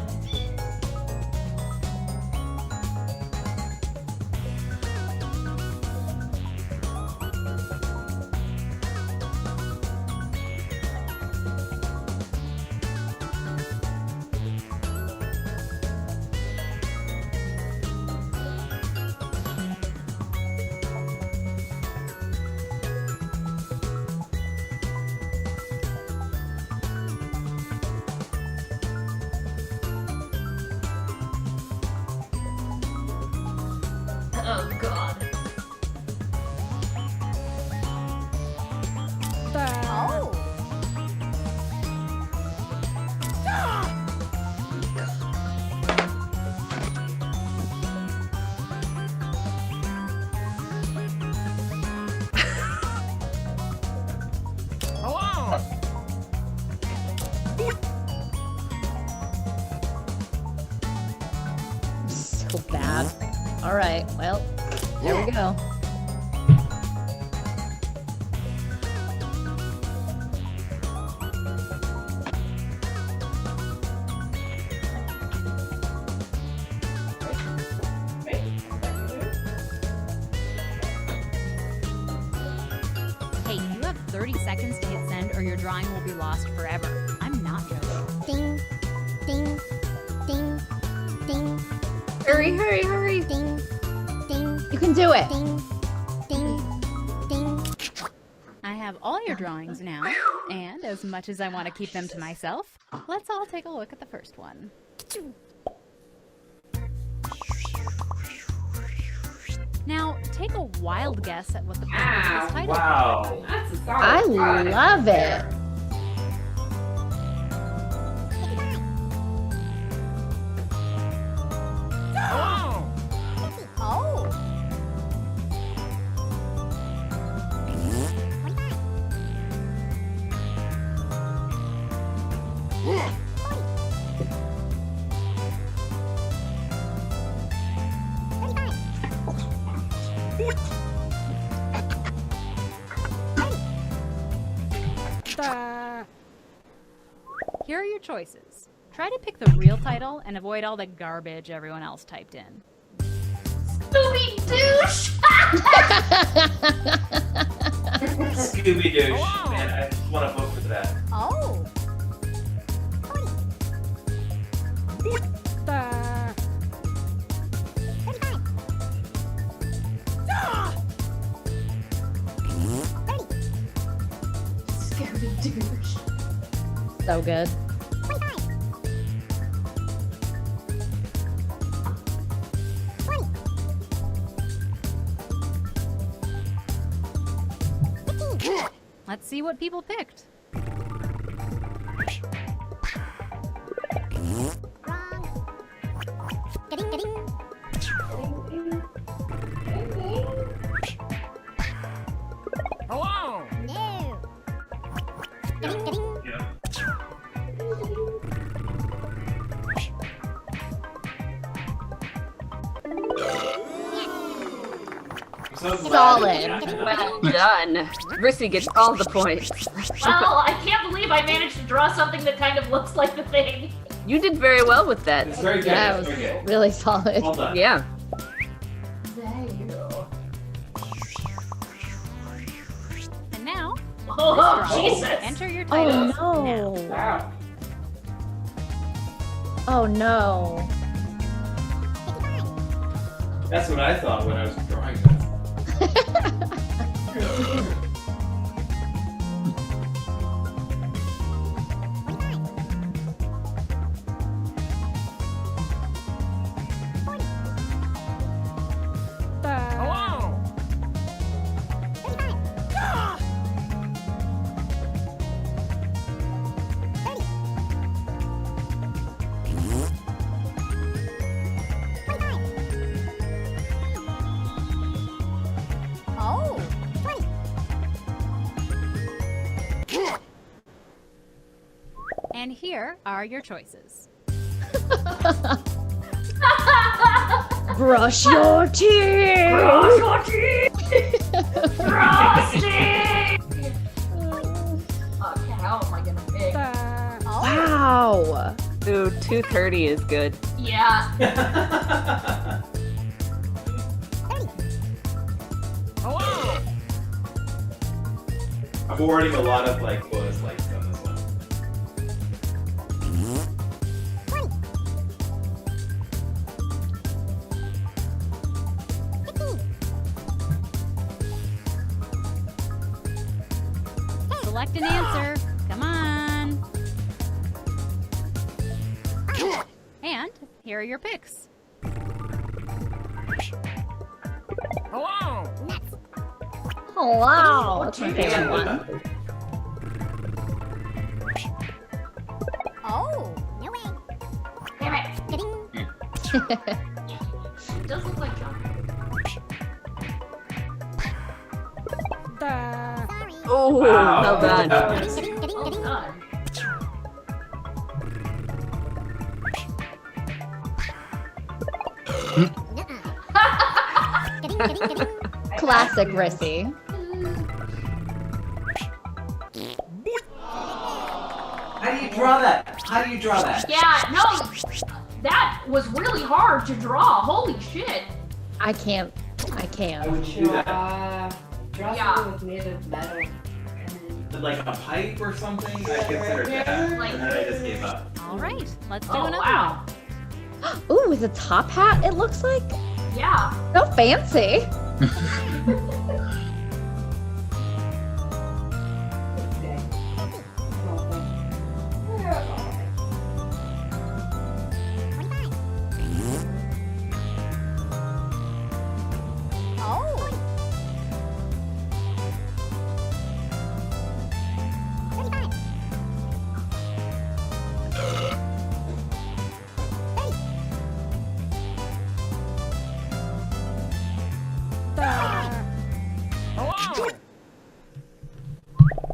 Oh, God. Oh! Hello. So bad. All right, well, there we go. 30 seconds to hit send or your drawing will be lost forever. I'm not joking. Ding, ding, ding, ding. Hurry, hurry, hurry. Ding, ding. You can do it. Ding, ding, ding. I have all your drawings now, and as much as I want to keep them to myself, let's all take a look at the first one. Now, take a wild guess at what the point of this title is. Wow. That's a solid I spot. love it. Oh! Here are your choices. Try to pick the real title and avoid all the garbage everyone else typed in. Scooby douche! Scooby douche. Man, I just want to vote for that. Oh! Scooby douche. So good. Let's see what people picked. Ga-ding, ga-ding. Hello. No. Ga-ding, ga-ding. Solid. Well done. Rissy gets all the points. Well, I can't believe I managed to draw something that kind of looks like the thing. You did very well with that. It's very good. That It's was very good. really solid. Well done. Yeah. And now, Oh, this drawing. Jesus. Enter your Oh titles no. now. Wow. Oh no. That's what I thought when I was drawing this. Hello. Oh! And here are your choices. Brush your teeth. Brush your teeth! Frosty! Okay, how am I gonna pick? Wow. Ooh, 230 is good. Yeah. Hello. I'm awarding a lot of like bonus likes on this one. Select an answer. Come on. And here are your picks. Hello. Hello. That's my favorite one. Oh! No way. Damn it. Ga-ding. It does look like John. Sorry. Oh, Wow. well done. Ga-ding, ga-ding, Well ga-ding. done. Nuh-uh. Ga-ding, ga-ding, ga-ding. Classic Rissy. How do you draw that? How do you draw that? Yeah, no, that was really hard to draw. Holy shit. I can't. How I can't. would you do that? Draw Yeah. something with made of metal and like a pipe or something. I considered that, and then I just gave up. All right, let's do Oh, another wow. Ooh, with a top hat, it looks like. Yeah. So fancy.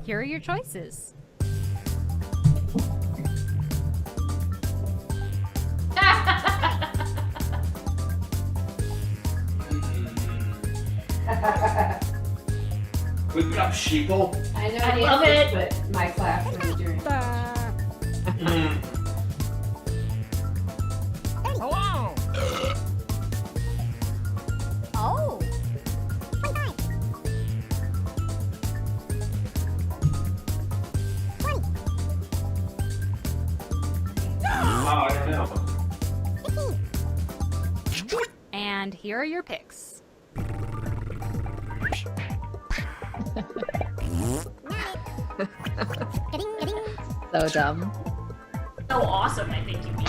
Here are your choices. Whip it up, sheeple. I know I the love answers, it. but my class was doing. Hello. Oh. Oh, I don't know. And here are your picks. So dumb. So awesome, I think you mean.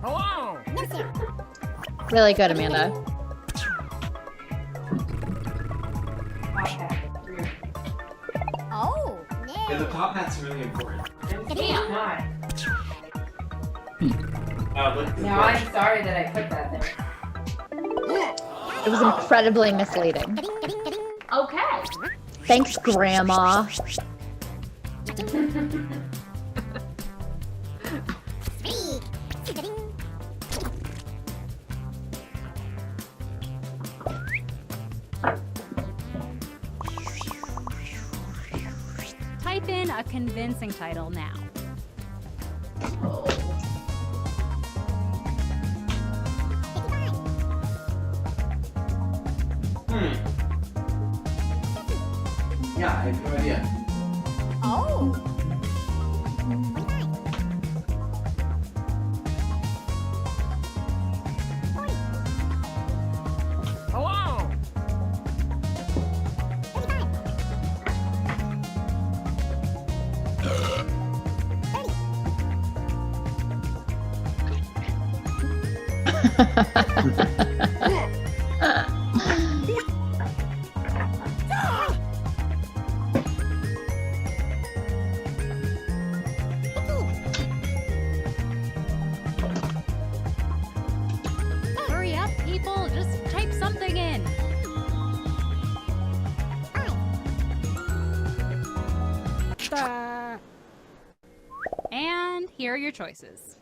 Hello. Really good, Amanda. Oh. Yeah, the top hat's really important. Damn. Not. Look at the No, brush. I'm sorry that I put that there. It was incredibly misleading. Okay. Thanks, Grandma. Type in a convincing title now. Yeah, I have no idea. Oh. Hello. Hurry up, people. Just type something in. And here are your choices.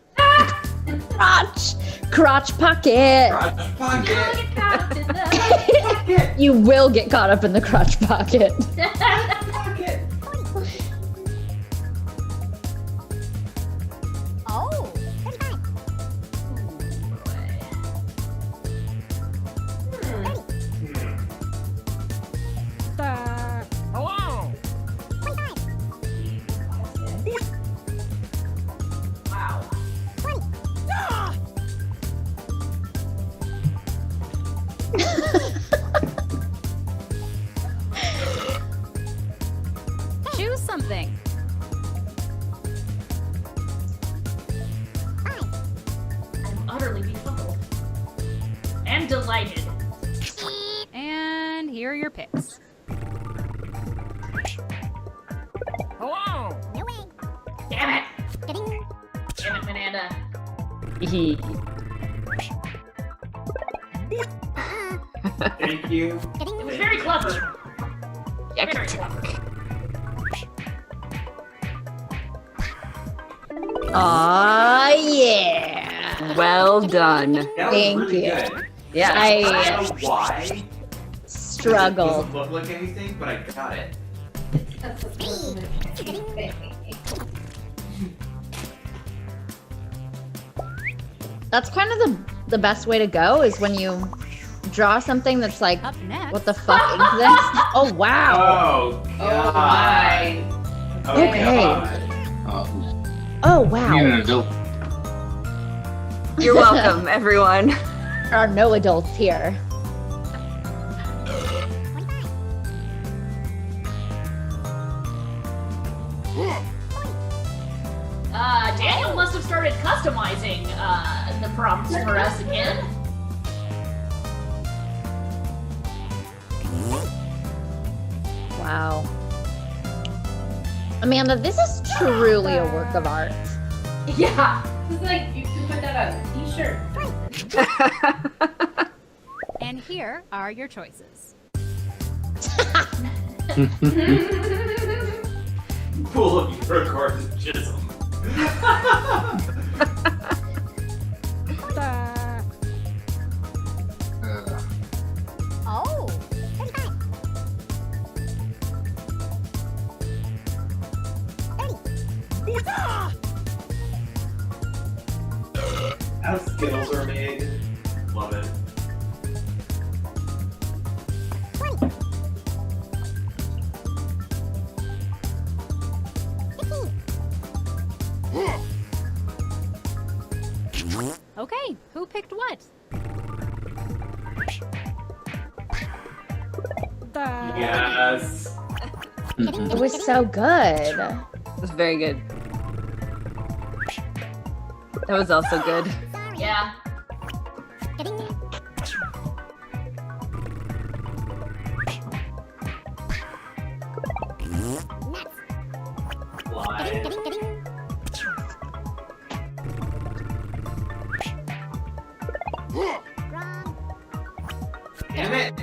Crotch pocket. Crotch pocket. You will get caught up in the crotch pocket. Oh. Hello. Wow. Choose something. I'm utterly befuddled. And delighted. And here are your picks. Hello. Damn it! Damn it, Miranda. Thank you. It was very clever. Very clever. Aw, yeah. Well done. That was Thank really you. good. Yeah. I don't know why. 'Cause It Struggled. doesn't look like anything, but I got it. That's kind of the best way to go is when you draw something that's like, what the fuck is this? Oh, wow. Oh, God. Okay. Oh, wow. You need an adult. You're welcome, everyone. There are no adults here. Daniel must have started customizing the prompts for us again. Wow. Amanda, this is truly a work of art. Yeah. It's like you can put that on a t-shirt. And here are your choices. Full of unicorn chisel. Oh. How Skittles are made. Love it. Okay, who picked what? Yes. It was so good. It was very good. That was also good. Yeah. Damn it.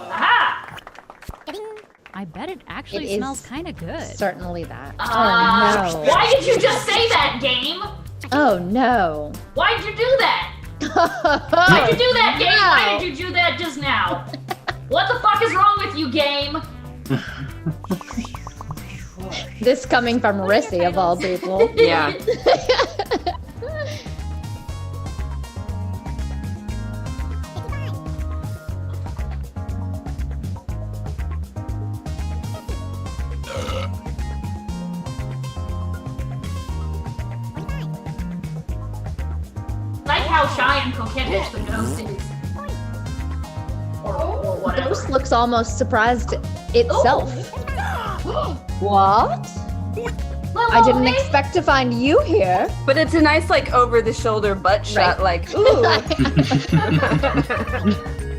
Aha! I bet it actually It smells is kind of good. Certainly that. Oh, no. Why did you just say that, game? Oh, no. Why'd you do that? Why'd you do that, game? Why did you do that just now? What the fuck is wrong with you, game? This coming from Rissy, of all people. Yeah. Like how shy and coquettish the ghost is. Or whatever. Ghost looks almost surprised itself. What? I didn't expect to find you here. But it's a nice, like, over-the-shoulder butt shot, like, ooh.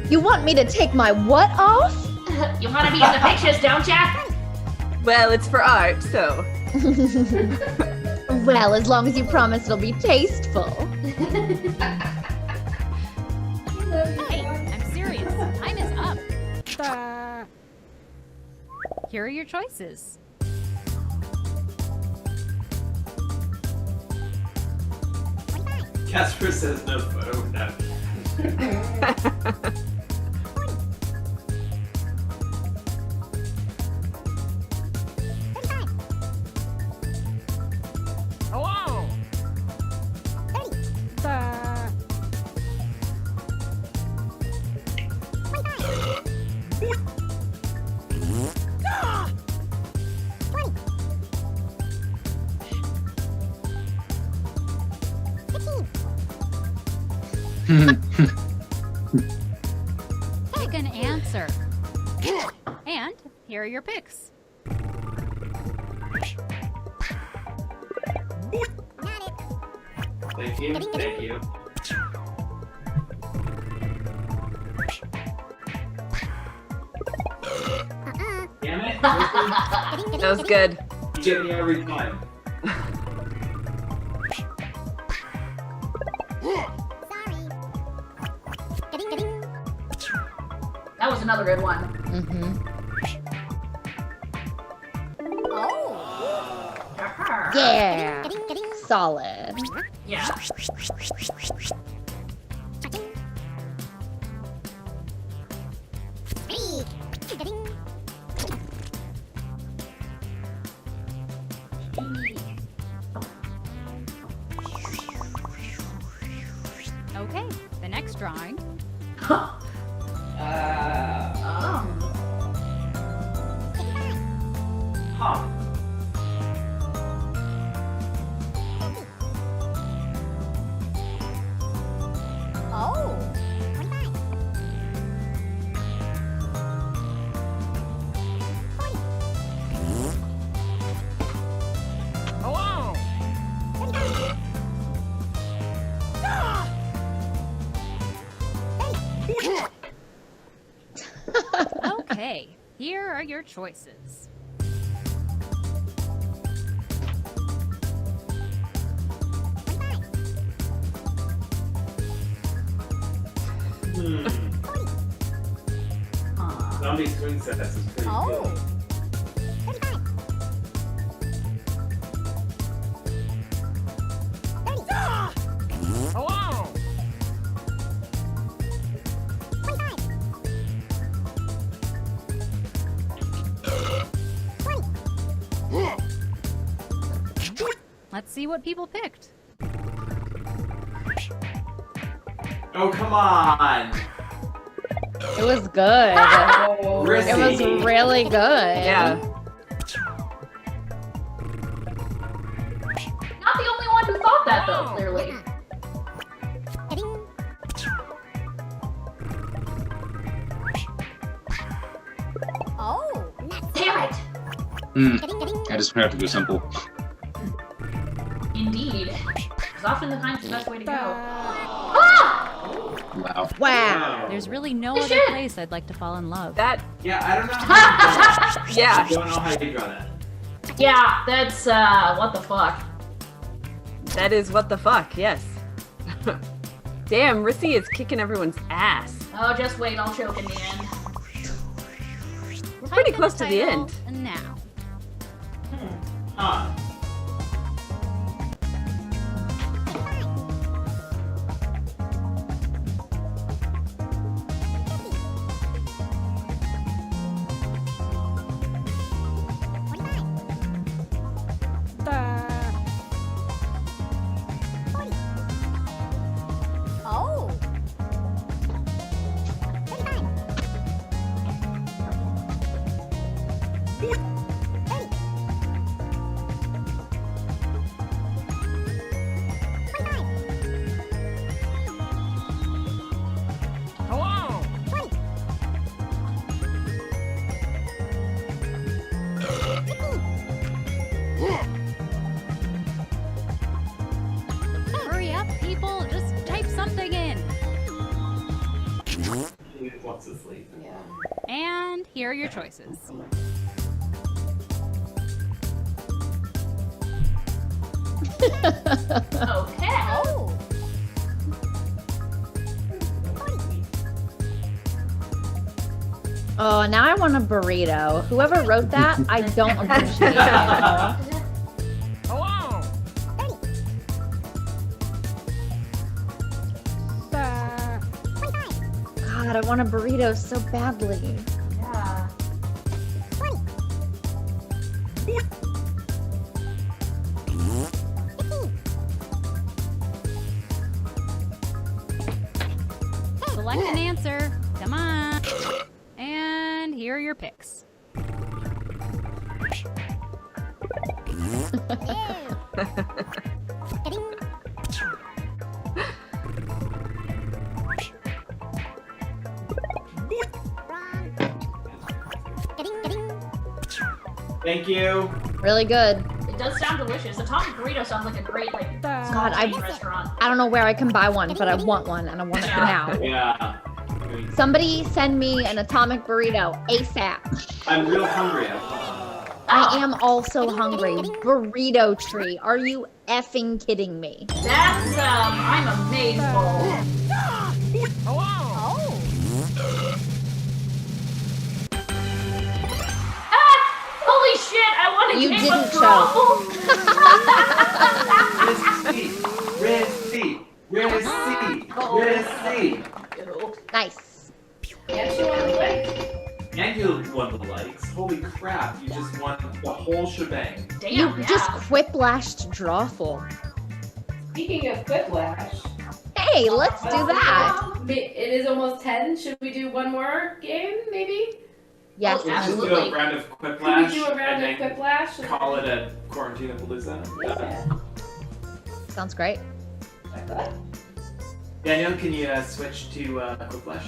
You want me to take my what off? You want to be in the pictures, don't ya? Well, it's for art, so. Well, as long as you promise it'll be tasteful. Hey, I'm serious. Time is up. Here are your choices. Casper says no photo. No. Hello. Pick an answer. And here are your picks. Thank you. Thank you. Damn it. That was good. You get me every time. That was another good one. Mm-hmm. Oh. Yeah. Solid. Yeah. drawing. Oh. Hello. Okay, here are your choices. Zombie swing sets is pretty cool. Hello. Let's see what people picked. Oh, come on! It was good. It was Risky. really good. Yeah. Not the only one who thought that though, clearly. Oh. Damn it! I just have to go simple. Indeed. Because oftentimes the best way to go. Wow. Wow. There's really no other place I'd like to fall in love. That. Yeah, I don't know how you Yeah. I don't know how you draw that. Yeah, that's what the fuck. That is what the fuck. Yes. Damn, Rissy is kicking everyone's ass. Oh, just wait, I'll choke in the end. We're pretty close to the end. And now. Huh. Oh. Hello. Hurry up, people. Just type something in. He wants to sleep. Yeah. And here are your choices. Okay. Oh. Oh, now I want a burrito. Whoever wrote that, I don't appreciate it. Hello. God, I want a burrito so badly. Yeah. Select an answer. Come on. And here are your picks. Thank you. Really good. It does sound delicious. Atomic burrito sounds like a great small God, chain restaurant. I don't know where I can buy one, but I want one, and I want it now. Yeah. Somebody send me an atomic burrito ASAP. I'm real hungry. I am also hungry. Burrito tree. Are you effing kidding me? That's I'm amazed. Hello. Holy shit! I want to You take didn't Risky. Nice. And she won the leg. And you won the likes. Holy crap, you just won the whole shebang. Damn, You yeah. just quiplashed Drawful. Speaking of whiplash. Hey, let's do that. It is almost 10. Should we do one more game, maybe? Yes, Let's just do absolutely. a round of Can Quiplash. we do a round and of then Quiplash? Call it a Quarantenapalooza. Yeah. Sounds great. Daniel, can you switch to Quiplash?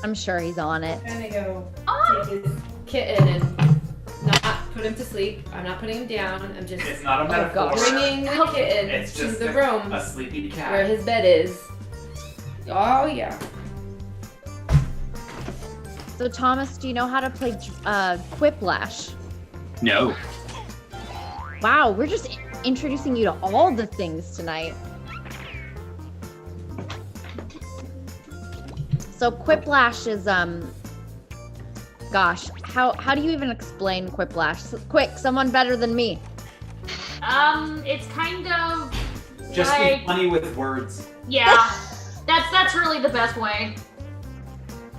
I'm sure he's on it. I'm gonna go take his kitten and not put him to sleep. I'm not putting him down. I'm just It's not a metaphor. bringing the kitten It's to just the room a sleepy cat. where his bed is. Oh yeah. So Thomas, do you know how to play Quiplash? No. Wow, we're just introducing you to all the things tonight. So Quiplash is gosh, how do you even explain Quiplash? Quick, someone better than me. It's kind of Just like, be funny with words. yeah. That's really the best way.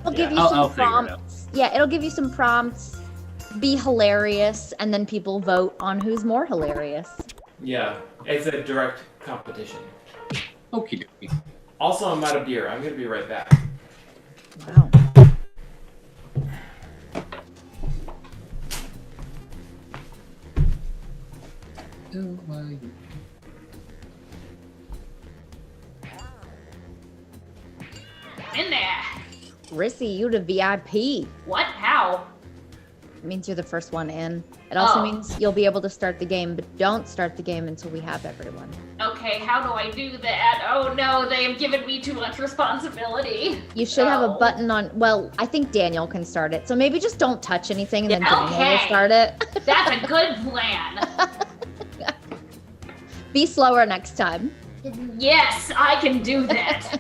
It'll give you I'll some figure it out. prompts. Yeah, it'll give you some prompts. Be hilarious, and then people vote on who's more hilarious. Yeah, it's a direct competition. Okie dokie. Also, I'm out of beer. I'm gonna be right back. Wow. In there. Rissy, you the VIP. What? How? It means you're the first one in. It also Oh. means you'll be able to start the game, but don't start the game until we have everyone. Okay, how do I do that? Oh no, they have given me too much responsibility. You should have a Oh. button on. Well, I think Daniel can start it. So maybe just don't touch anything and then Daniel will Okay. start it. That's a good plan. Be slower next time. Yes, I can do that.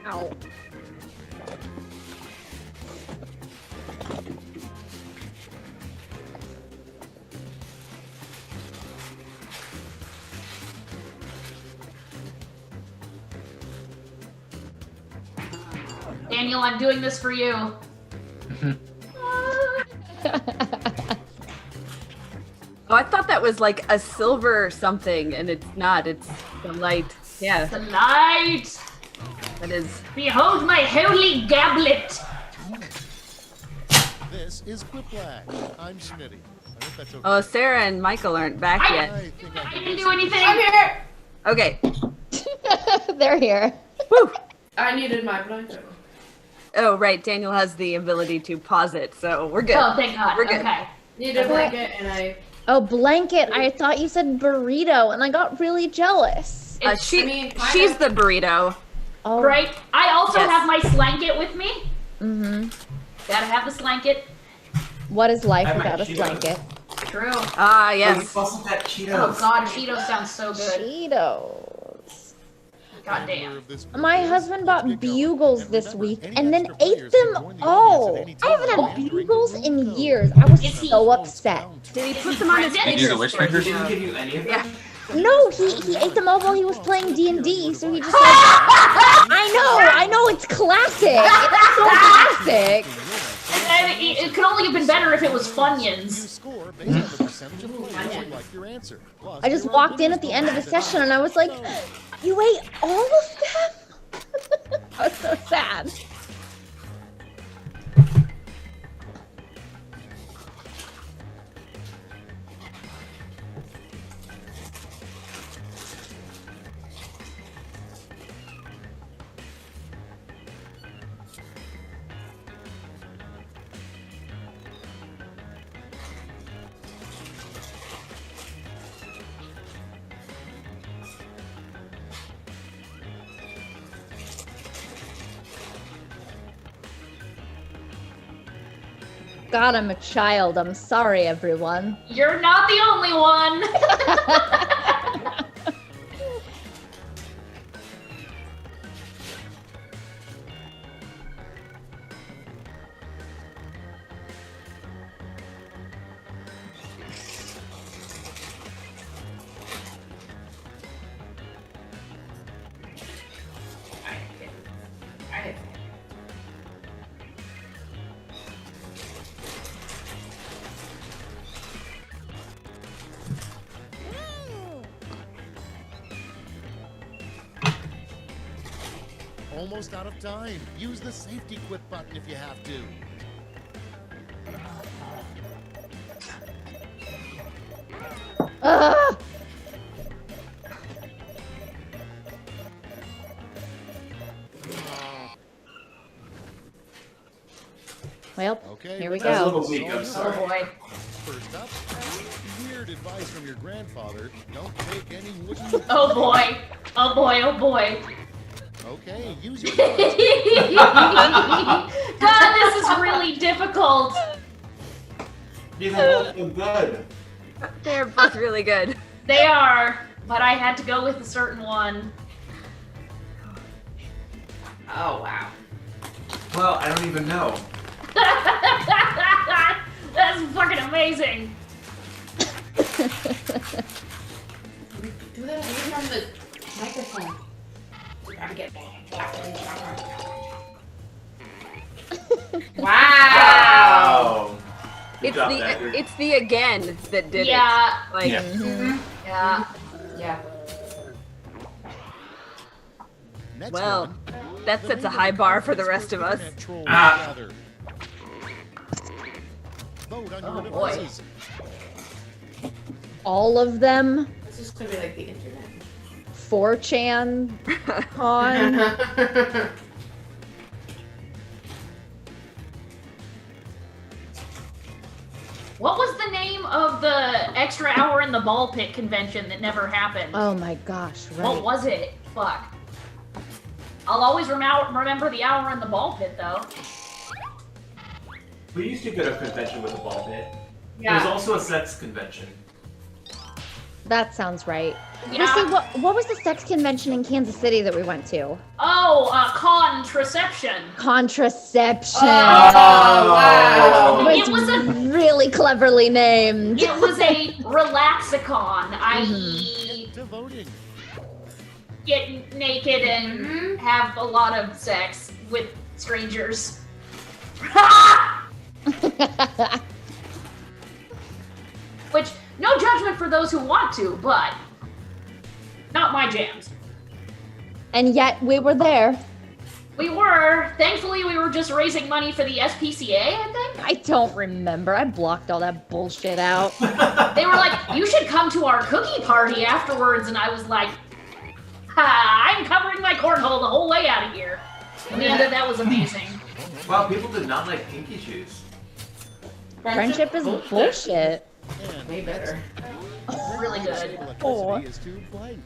Ow. Daniel, I'm doing this for you. Oh, I thought that was like a silver something, and it's not. It's the light. Yeah. The light. That is. Behold my holy goblet. This is Quiplash. I'm Schmitty. I hope that's okay. Oh, Sarah and Michael aren't back yet. I didn't do anything. I'm here. Okay. They're here. Woo. I needed my blanket. Oh, right. Daniel has the ability to pause it, so we're good. Oh, thank God. We're good. Okay. Needed a blanket and I. Oh, blanket. I thought you said burrito, and I got really jealous. She's the burrito. Oh. Right. I also Yes. have my slanket with me. Mm-hmm. Gotta have the slanket. What is life I might without a Cheetos. blanket? True. Ah, Oh, yes. you also had Cheetos. Oh God, Cheetos sounds so good. Cheetos. God damn. My husband bought bugles this week and then ate them all. I haven't had bugles in years. I was so upset. Did he put them on his Did you wish He fingers? didn't give you any of them? No, he ate them all while he was playing D&D, so he just like... I know, it's classic. It's so classic. And it could only have been better if it was Funyuns. I just walked in at the end of the session and I was like, you ate all of them? I was so sad. God, I'm a child. I'm sorry, everyone. You're not the only one. Almost out of time. Use the safety quit button if you have to. Ugh! Well, Okay, here we that's go. a little weak, I'm sorry. Oh boy. First up, weird advice from your grandfather. Don't take any wooden... Oh boy. Oh boy. Oh boy. Okay, use your... God, this is really difficult. These are both so good. They're both really good. They are, but I had to go with a certain one. Oh wow. Well, I don't even know. That's fucking amazing. Do that away from the microphone. Gotta get Wow. It's the again that did Yeah. it. Like, Yeah. Yeah. well, that sets a high bar for the rest of us. Vote on Oh your boy. devices. All of them. This is gonna be like the internet. 4chan on. What was the name of the extra hour in the ball pit convention that never happened? Oh my gosh, right. What was it? Fuck. I'll always remember the hour in the ball pit, though. We used to go to a convention with a ball pit. Yeah. There's also a sex convention. That sounds right. Yeah. Lucy, what was the sex convention in Kansas City that we went to? Oh, contraception. Contraception. wow. It It was a really cleverly named. It was a relaxicon, i.e. Voting. get naked and have a lot of sex with strangers. Which, no judgment for those who want to, but not my jams. And yet we were there. We were. Thankfully, we were just raising money for the SPCA, I think. I don't remember. I blocked all that bullshit out. They were like, you should come to our cookie party afterwards, and I was like, ha, I'm covering my cornhole the whole way out of here. And the end of that was amazing. Wow, people did not like pinky shoes. Friendship is bullshit. Way better. Really good. Electricity is too blank.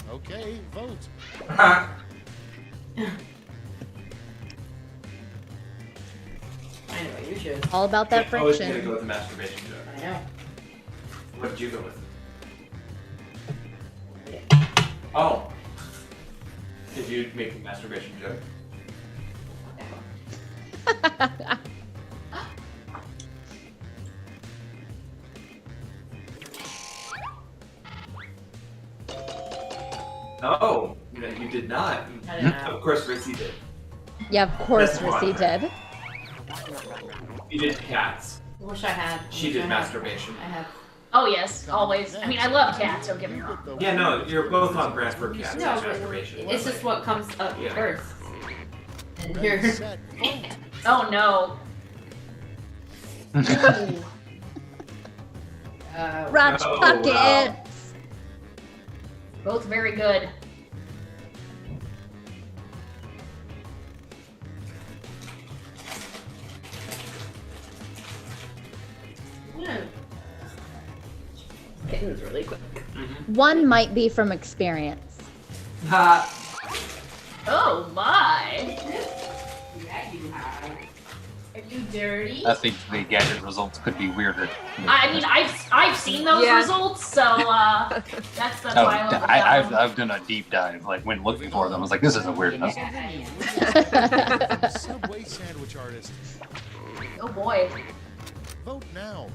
Okay, vote. I know what you should. All about that I was gonna friction. go with the masturbation joke. I know. What did you go with? Oh. Did you make the masturbation joke? Oh, no, you did not. I did not. Of course, Rissy did. Yeah, of course That's Rissy fine. did. You did cats. I wish I had. She Wish did I had. masturbation. I have. Oh, yes, always. I mean, I love cats, don't get me wrong. Yeah, no, you're both on brand for cats No, and but masturbation. it's just what comes up Yeah. first. And Ready, you're. set, vote. Oh, no. Rotch Oh, pockets. wow. Both very good. Kittens really quick. One might be from experience. Ha! Oh, my. do dirty. I think the gadget results could be weirder. I mean, I've seen those results, so that's Oh, why I went with that one. I've done a deep dive. Like when looking for them, I was like, this isn't weird enough. Subway sandwich artist. Oh boy. Vote now.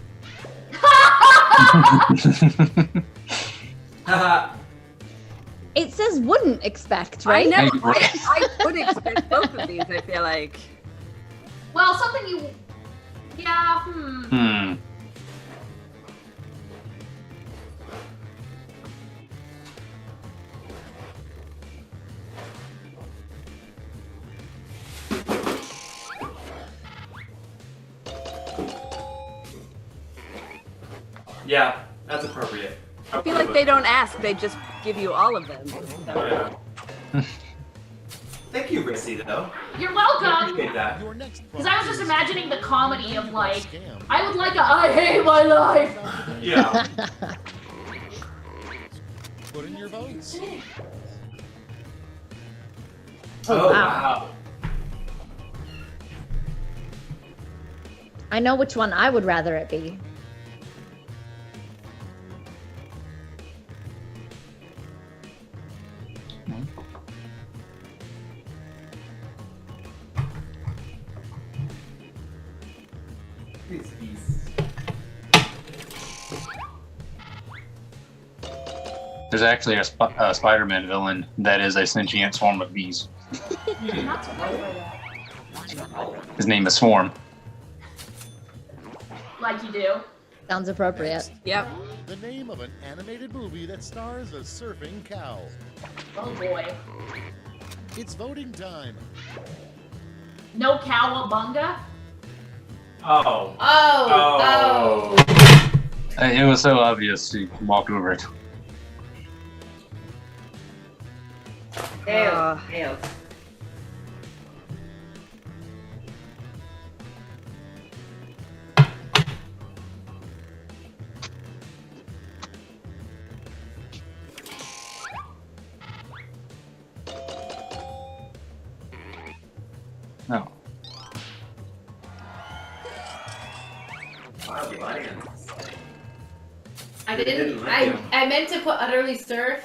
It says wouldn't expect, right? I would expect both of these, I feel like. Well, something you. Yeah, Yeah, that's appropriate. I feel like they don't ask, they just give you all of them. Yeah. Thank you, Rissy, though. You're I welcome. appreciate that. Because I was just imagining the comedy of like, I would like a I hate my life. Yeah. Put in your votes. Oh, wow. I know which one I would rather it be. There's actually a Spider-Man villain that is a sentient swarm of bees. I'm not surprised by that. His name is Swarm. Like you do. Sounds appropriate. Yep. The name of an animated movie that stars a surfing cow. Oh boy. It's voting time. No cowabunga? Oh. Oh. It was so obvious, he walked over it. Failed. Failed. No. I didn't. I meant to put utterly surf,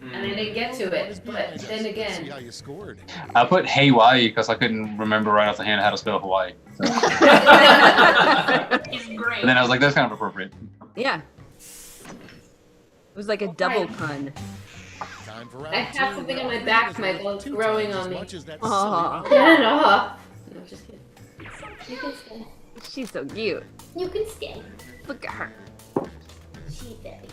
and I didn't get to it. But then again, How you scored? I put Hawaii because I couldn't remember right off the hand how to spell Hawaii. So. He's great. And then I was like, that's kind of appropriate. Yeah. It was like a double pun. Time for I have something on my back. My bone's growing on me. Aw. Get it off. No, just kidding. You can stay. She's so cute. You can stay. Look at her. She's very cute.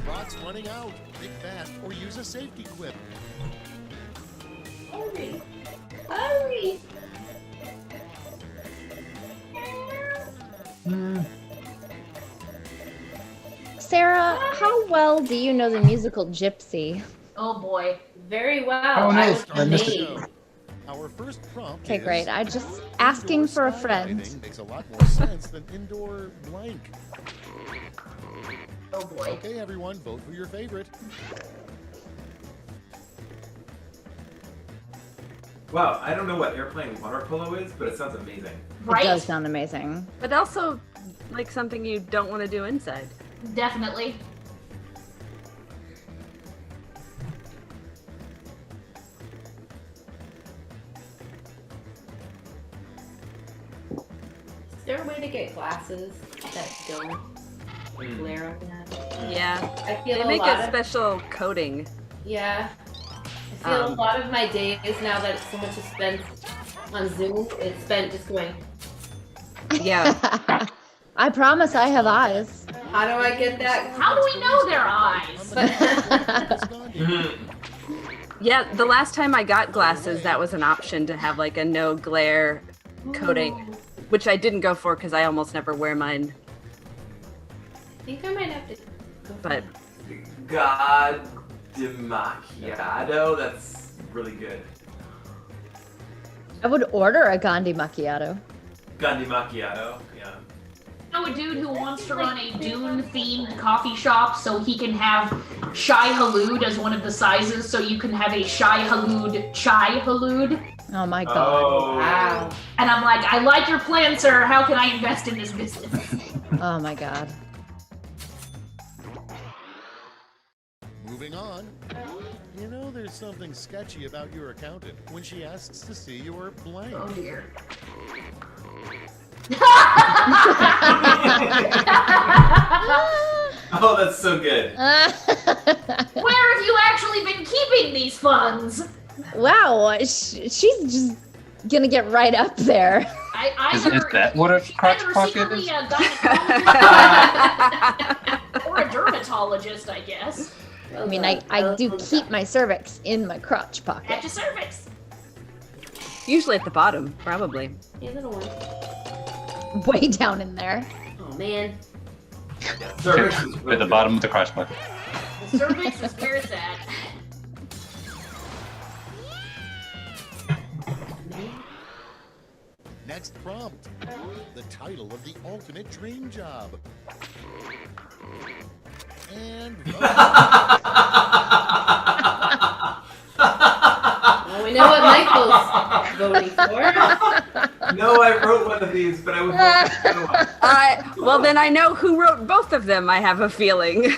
Clock's running out. Think fast or use a safety quip. Hurry. Hurry. Sarah, how well do you know the musical Gypsy? Oh boy. Very well. Oh, no, I was I missed it. amazed. Our first prompt Okay, is great. I just asking for a friend. skydiving makes a lot more sense than indoor blank. Oh boy. Okay, everyone, vote for your favorite. Wow, I don't know what airplane water polo is, but it sounds amazing. It does sound amazing. But also, like something you don't want to do inside. Definitely. Is there a way to get glasses that don't glare on that? Yeah. I feel They a make lot a of, special coating. yeah. I feel a Um, lot of my days now that so much is spent on Zoom, it's spent just going, Yeah. I promise I have eyes. how do I get that? How do we know their eyes? Yeah, the last time I got glasses, that was an option to have like a no glare coating, which I didn't go for because I almost never wear mine. I think I might have to go But God de macchiato. That's really good. I would order a Gandhi macchiato. Gandhi macchiato. Yeah. I know a dude who wants to run a Dune-themed coffee shop so he can have Shai Halud as one of the sizes, so you can have a Shai Halud Chai Halud. Oh my god. Oh. Wow. And I'm like, I like your plan, sir. How can I invest in this business? Oh my god. Moving on. You know there's something sketchy about your accountant when she asks to see your blank. Oh dear. Oh, that's so good. Where have you actually been keeping these funds? Wow, she's just gonna get right up there. Is that what a crotch either pocket secretly is? a gynecologist or a dermatologist, I guess. I mean, I do keep my cervix in my crotch pocket. At your cervix. usually at the bottom, probably. Hey, little one. Way down in there. Oh man. At the bottom of the crotch bucket. The cervix is where it's at. Next prompt. The title of the ultimate dream job. And Well, we know what Michael's voting for. No, I wrote one of these, but I was voting for one. Well, then I know who wrote both of them, I have a feeling.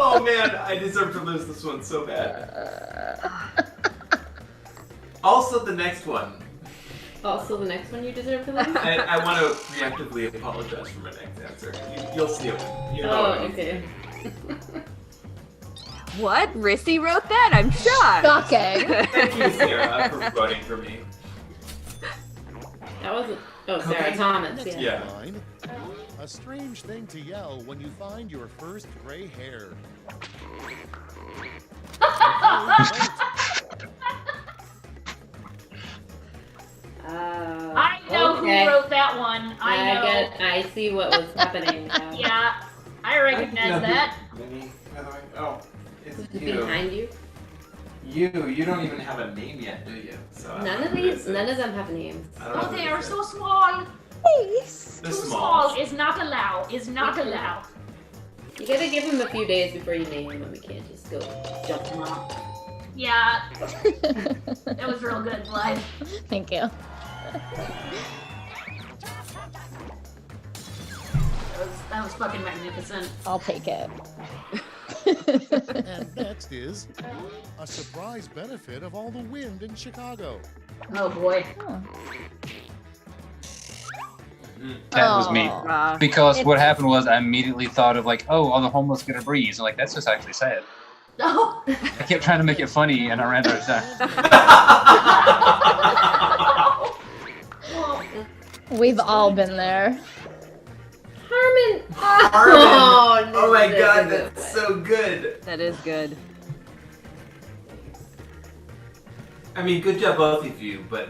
Oh man, I deserve to lose this one so bad. Also, the next one. Also, the next one you deserve to lose? I want to preemptively apologize for my next answer. You'll see it. You know Oh, what I mean. okay. What? Rissy wrote that? I'm shocked. Shocking. Thank you, Sarah, for voting for me. That wasn't. Oh, Sarah Thomas. Yeah. Yeah. line. A strange thing to yell when you find your first gray hair. I know okay. who wrote that one. I know. I see what was happening now. Yeah, I recognize that. Maybe, by the way. Oh, it's Who's you. behind you? You don't even have a name yet, do you? So I None don't of know who these, this is. none of them have names. I don't know Oh, who they this are is. so small. They're Too small. small is not allowed. Is not allowed. You gotta give him a few days before you name him, and we can't just go jump him off. Yeah. That was real good, Blythe. Thank you. That was fucking magnificent. I'll take it. And next is a surprise benefit of all the wind in Chicago. Oh boy. That was me. Aw. Because what happened was I immediately thought of like, oh, all the homeless get a breeze. I'm like, that's just actually sad. Oh. I kept trying to make it funny and I ran out of time. We've all been there. Harmon! Harmon! Oh my this god, is a good that's one. so good. That is good. I mean, good job both of you, but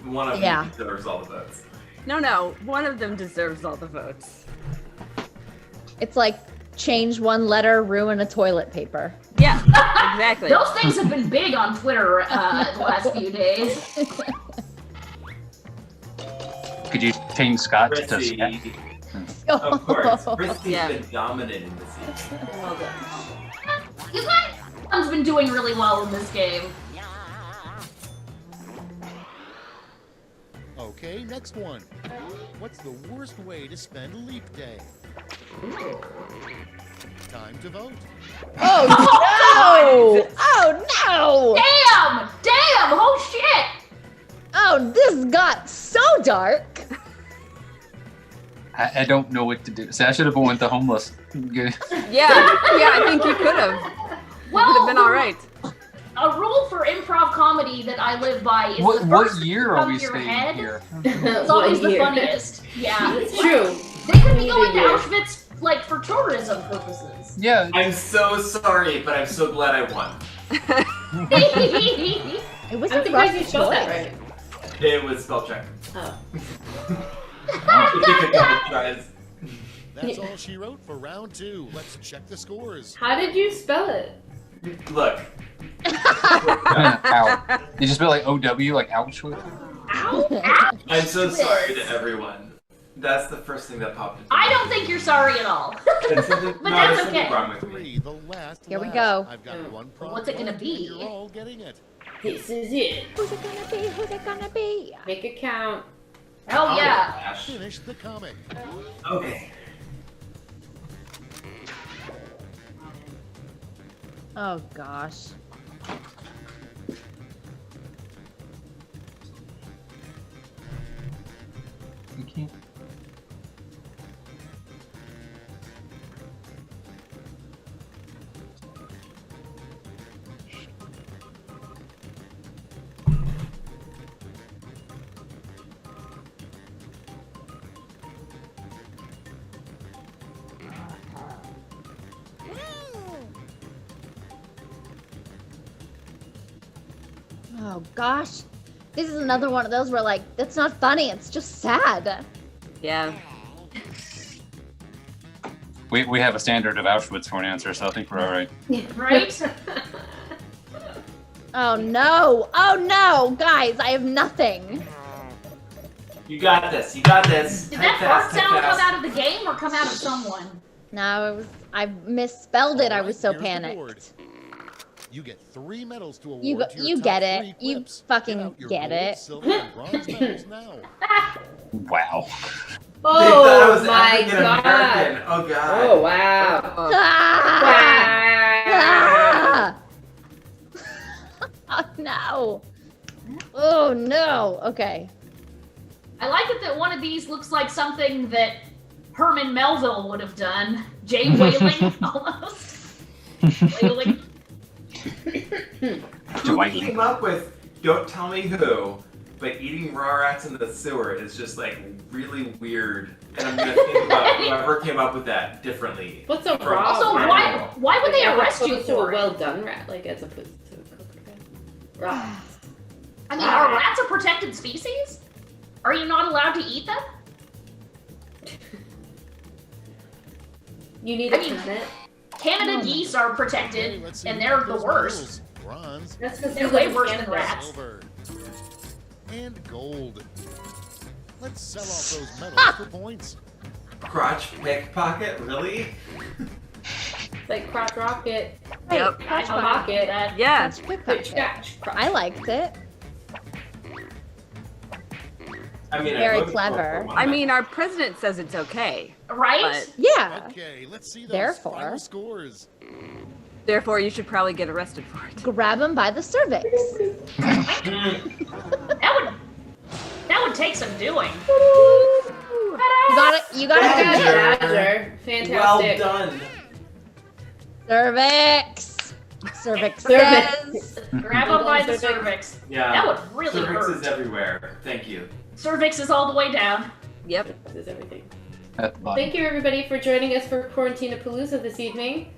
one of Yeah. you deserves all the votes. No, one of them deserves all the votes. It's like change one letter, ruin a toilet paper. Yeah, exactly. Those things have been big on Twitter the last few days. Could you change Scott to Chrissy. Scott? Of course. Chrissy's Yeah. been dominant in this season. Well done. You guys have been doing really well in this game. Okay, next one. What's the worst way to spend leap day? Time to vote. Oh no! Oh no! Damn! Damn! Oh shit! Oh, this got so dark. I don't know what to do. See, I should have went the homeless. Yeah, I think you could have. Well, would have been all right. A rule for improv comedy that I live by is What the first year to are come we to your staying head here? is always What the year? funniest. Yeah, It's true. They could be Need going a to year. Auschwitz like for tourism purposes. Yeah. I'm so sorry, but I'm so glad I won. It was I'm a surprised you rough spelled that choice. right. It was spell check. Oh. It took a couple tries. That's all she wrote for round 2. Let's check the scores. How did you spell it? Look. Ow. You just spell like OW, like Auschwitz? I'm so sorry to everyone. That's the first thing that popped into I don't think you're sorry at all. There's something, But no, that's there's something okay. wrong with me. 3, the last Here we laugh. go. I've got one prompt What's it gonna left, be? and You're all getting it. This is it. Who's it gonna be? Who's it gonna be? Make it count. Hell yeah. Flash. Finish the comic. Okay. Oh gosh. You can't. Oh gosh. This is another one of those where like, that's not funny, it's just sad. Yeah. We have a standard of Auschwitz for an answer, so I think we're all right. Right? Oh no! Oh no! Guys, I have nothing. You got this. You got this. Did Type that fart fast, type sound come fast. out of the game or come out of someone? No, it was, I misspelled it, I was so Here's the board. panicked. You get 3 medals to award You to your you top get 3 it. You clips. fucking Get out your get gold, it. silver, and bronze medals now. Wow. They thought I Oh was my African god. American. Oh god. Oh wow. Ah! Oh no! Oh no! Okay. I like it that one of these looks like something that Herman Melville would have done. Jay whaling, almost. Whaling. Who came up with "Don't tell me who," but eating raw rats in the sewer is just like really weird. And I'm gonna think about whoever came up with that differently. What's a From- raw Also, rat? why would they Like, arrest you opposed to a for it? well done rat, like as opposed to a cooked rat. Raw. I mean, are rats a protected species? Are you not allowed to eat them? You need I a mean, permit. Canada geese are protected, Okay, let's see and who they're got the those worst. medals. Bronze That's because They're way worse than rats. silver, and gold. Let's sell off those medals for points. Crotch pickpocket? Really? It's like crotch rocket. Yep. Crotch pocket. Yeah. That's quick. Scratch. I liked it. I mean, Very I voted for it clever. for one I of my- mean, our president says it's okay. Right? But Yeah. Okay, let's see those Therefore. final scores. therefore, you should probably get arrested for it. Grab him by the cervix. That would take some doing. You got it. You got it. Badger. Well Fantastic. done. Cervix. Cervix. Cervix. Grab them by the cervix. Yeah. That would really Cervix hurt. is everywhere. Thank you. Cervix is all the way down. Yep. This is everything. At the bottom. Thank you everybody for joining us for Quarantenapalooza this evening.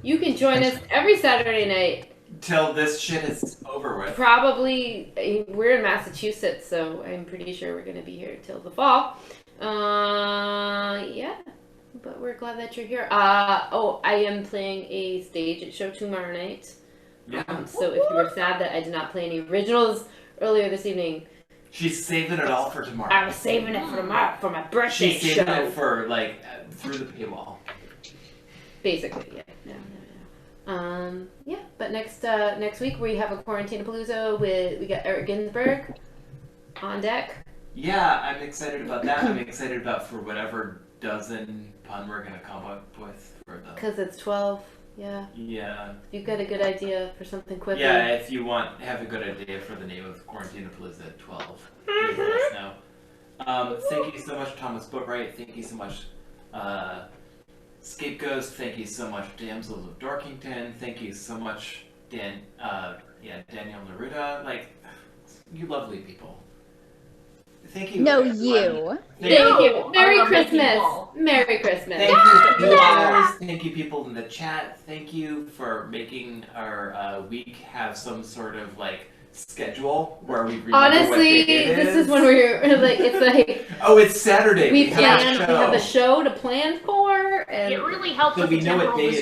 You can join us every Saturday night. Till this shit is over with. Probably, we're in Massachusetts, so I'm pretty sure we're going to be here till the fall. Yeah, but we're glad that you're here. Oh, I am playing a stage show tomorrow night. Yeah. So if you were sad that I did not play any originals earlier this evening, She's saving it all for tomorrow. I was saving it for my birthday She's saving show. it for like through the paywall. Basically, yeah. No. Yeah, but next week we have a Quarantenapalooza we got Eric Ginsberg on deck. Yeah, I'm excited about that. I'm excited about for whatever dozen pun we're gonna come up with for the. Because it's 12. Yeah. Yeah. If you've got a good idea for something quickly. Yeah, if you have a good idea for the name of Quarantenapalooza 12, please let us know. Thank you so much, Thomas Boatwright. Thank you so much, Scapeghost. Thank you so much, Damsels of Dorkington. Thank you so much, Daniel Neruda. Like, you lovely people. Thank you. No, everyone. you. Thank you. Merry Our lovely Christmas. people. Merry Christmas. Thank you, viewers. Thank you, people in the chat. Thank you for making our week have some sort of like schedule where we remember Honestly, what day it this is when we're like, it's like. Oh, it's Saturday. We have a have the show to plan for, and It really helps So with we the know what temporal day it is.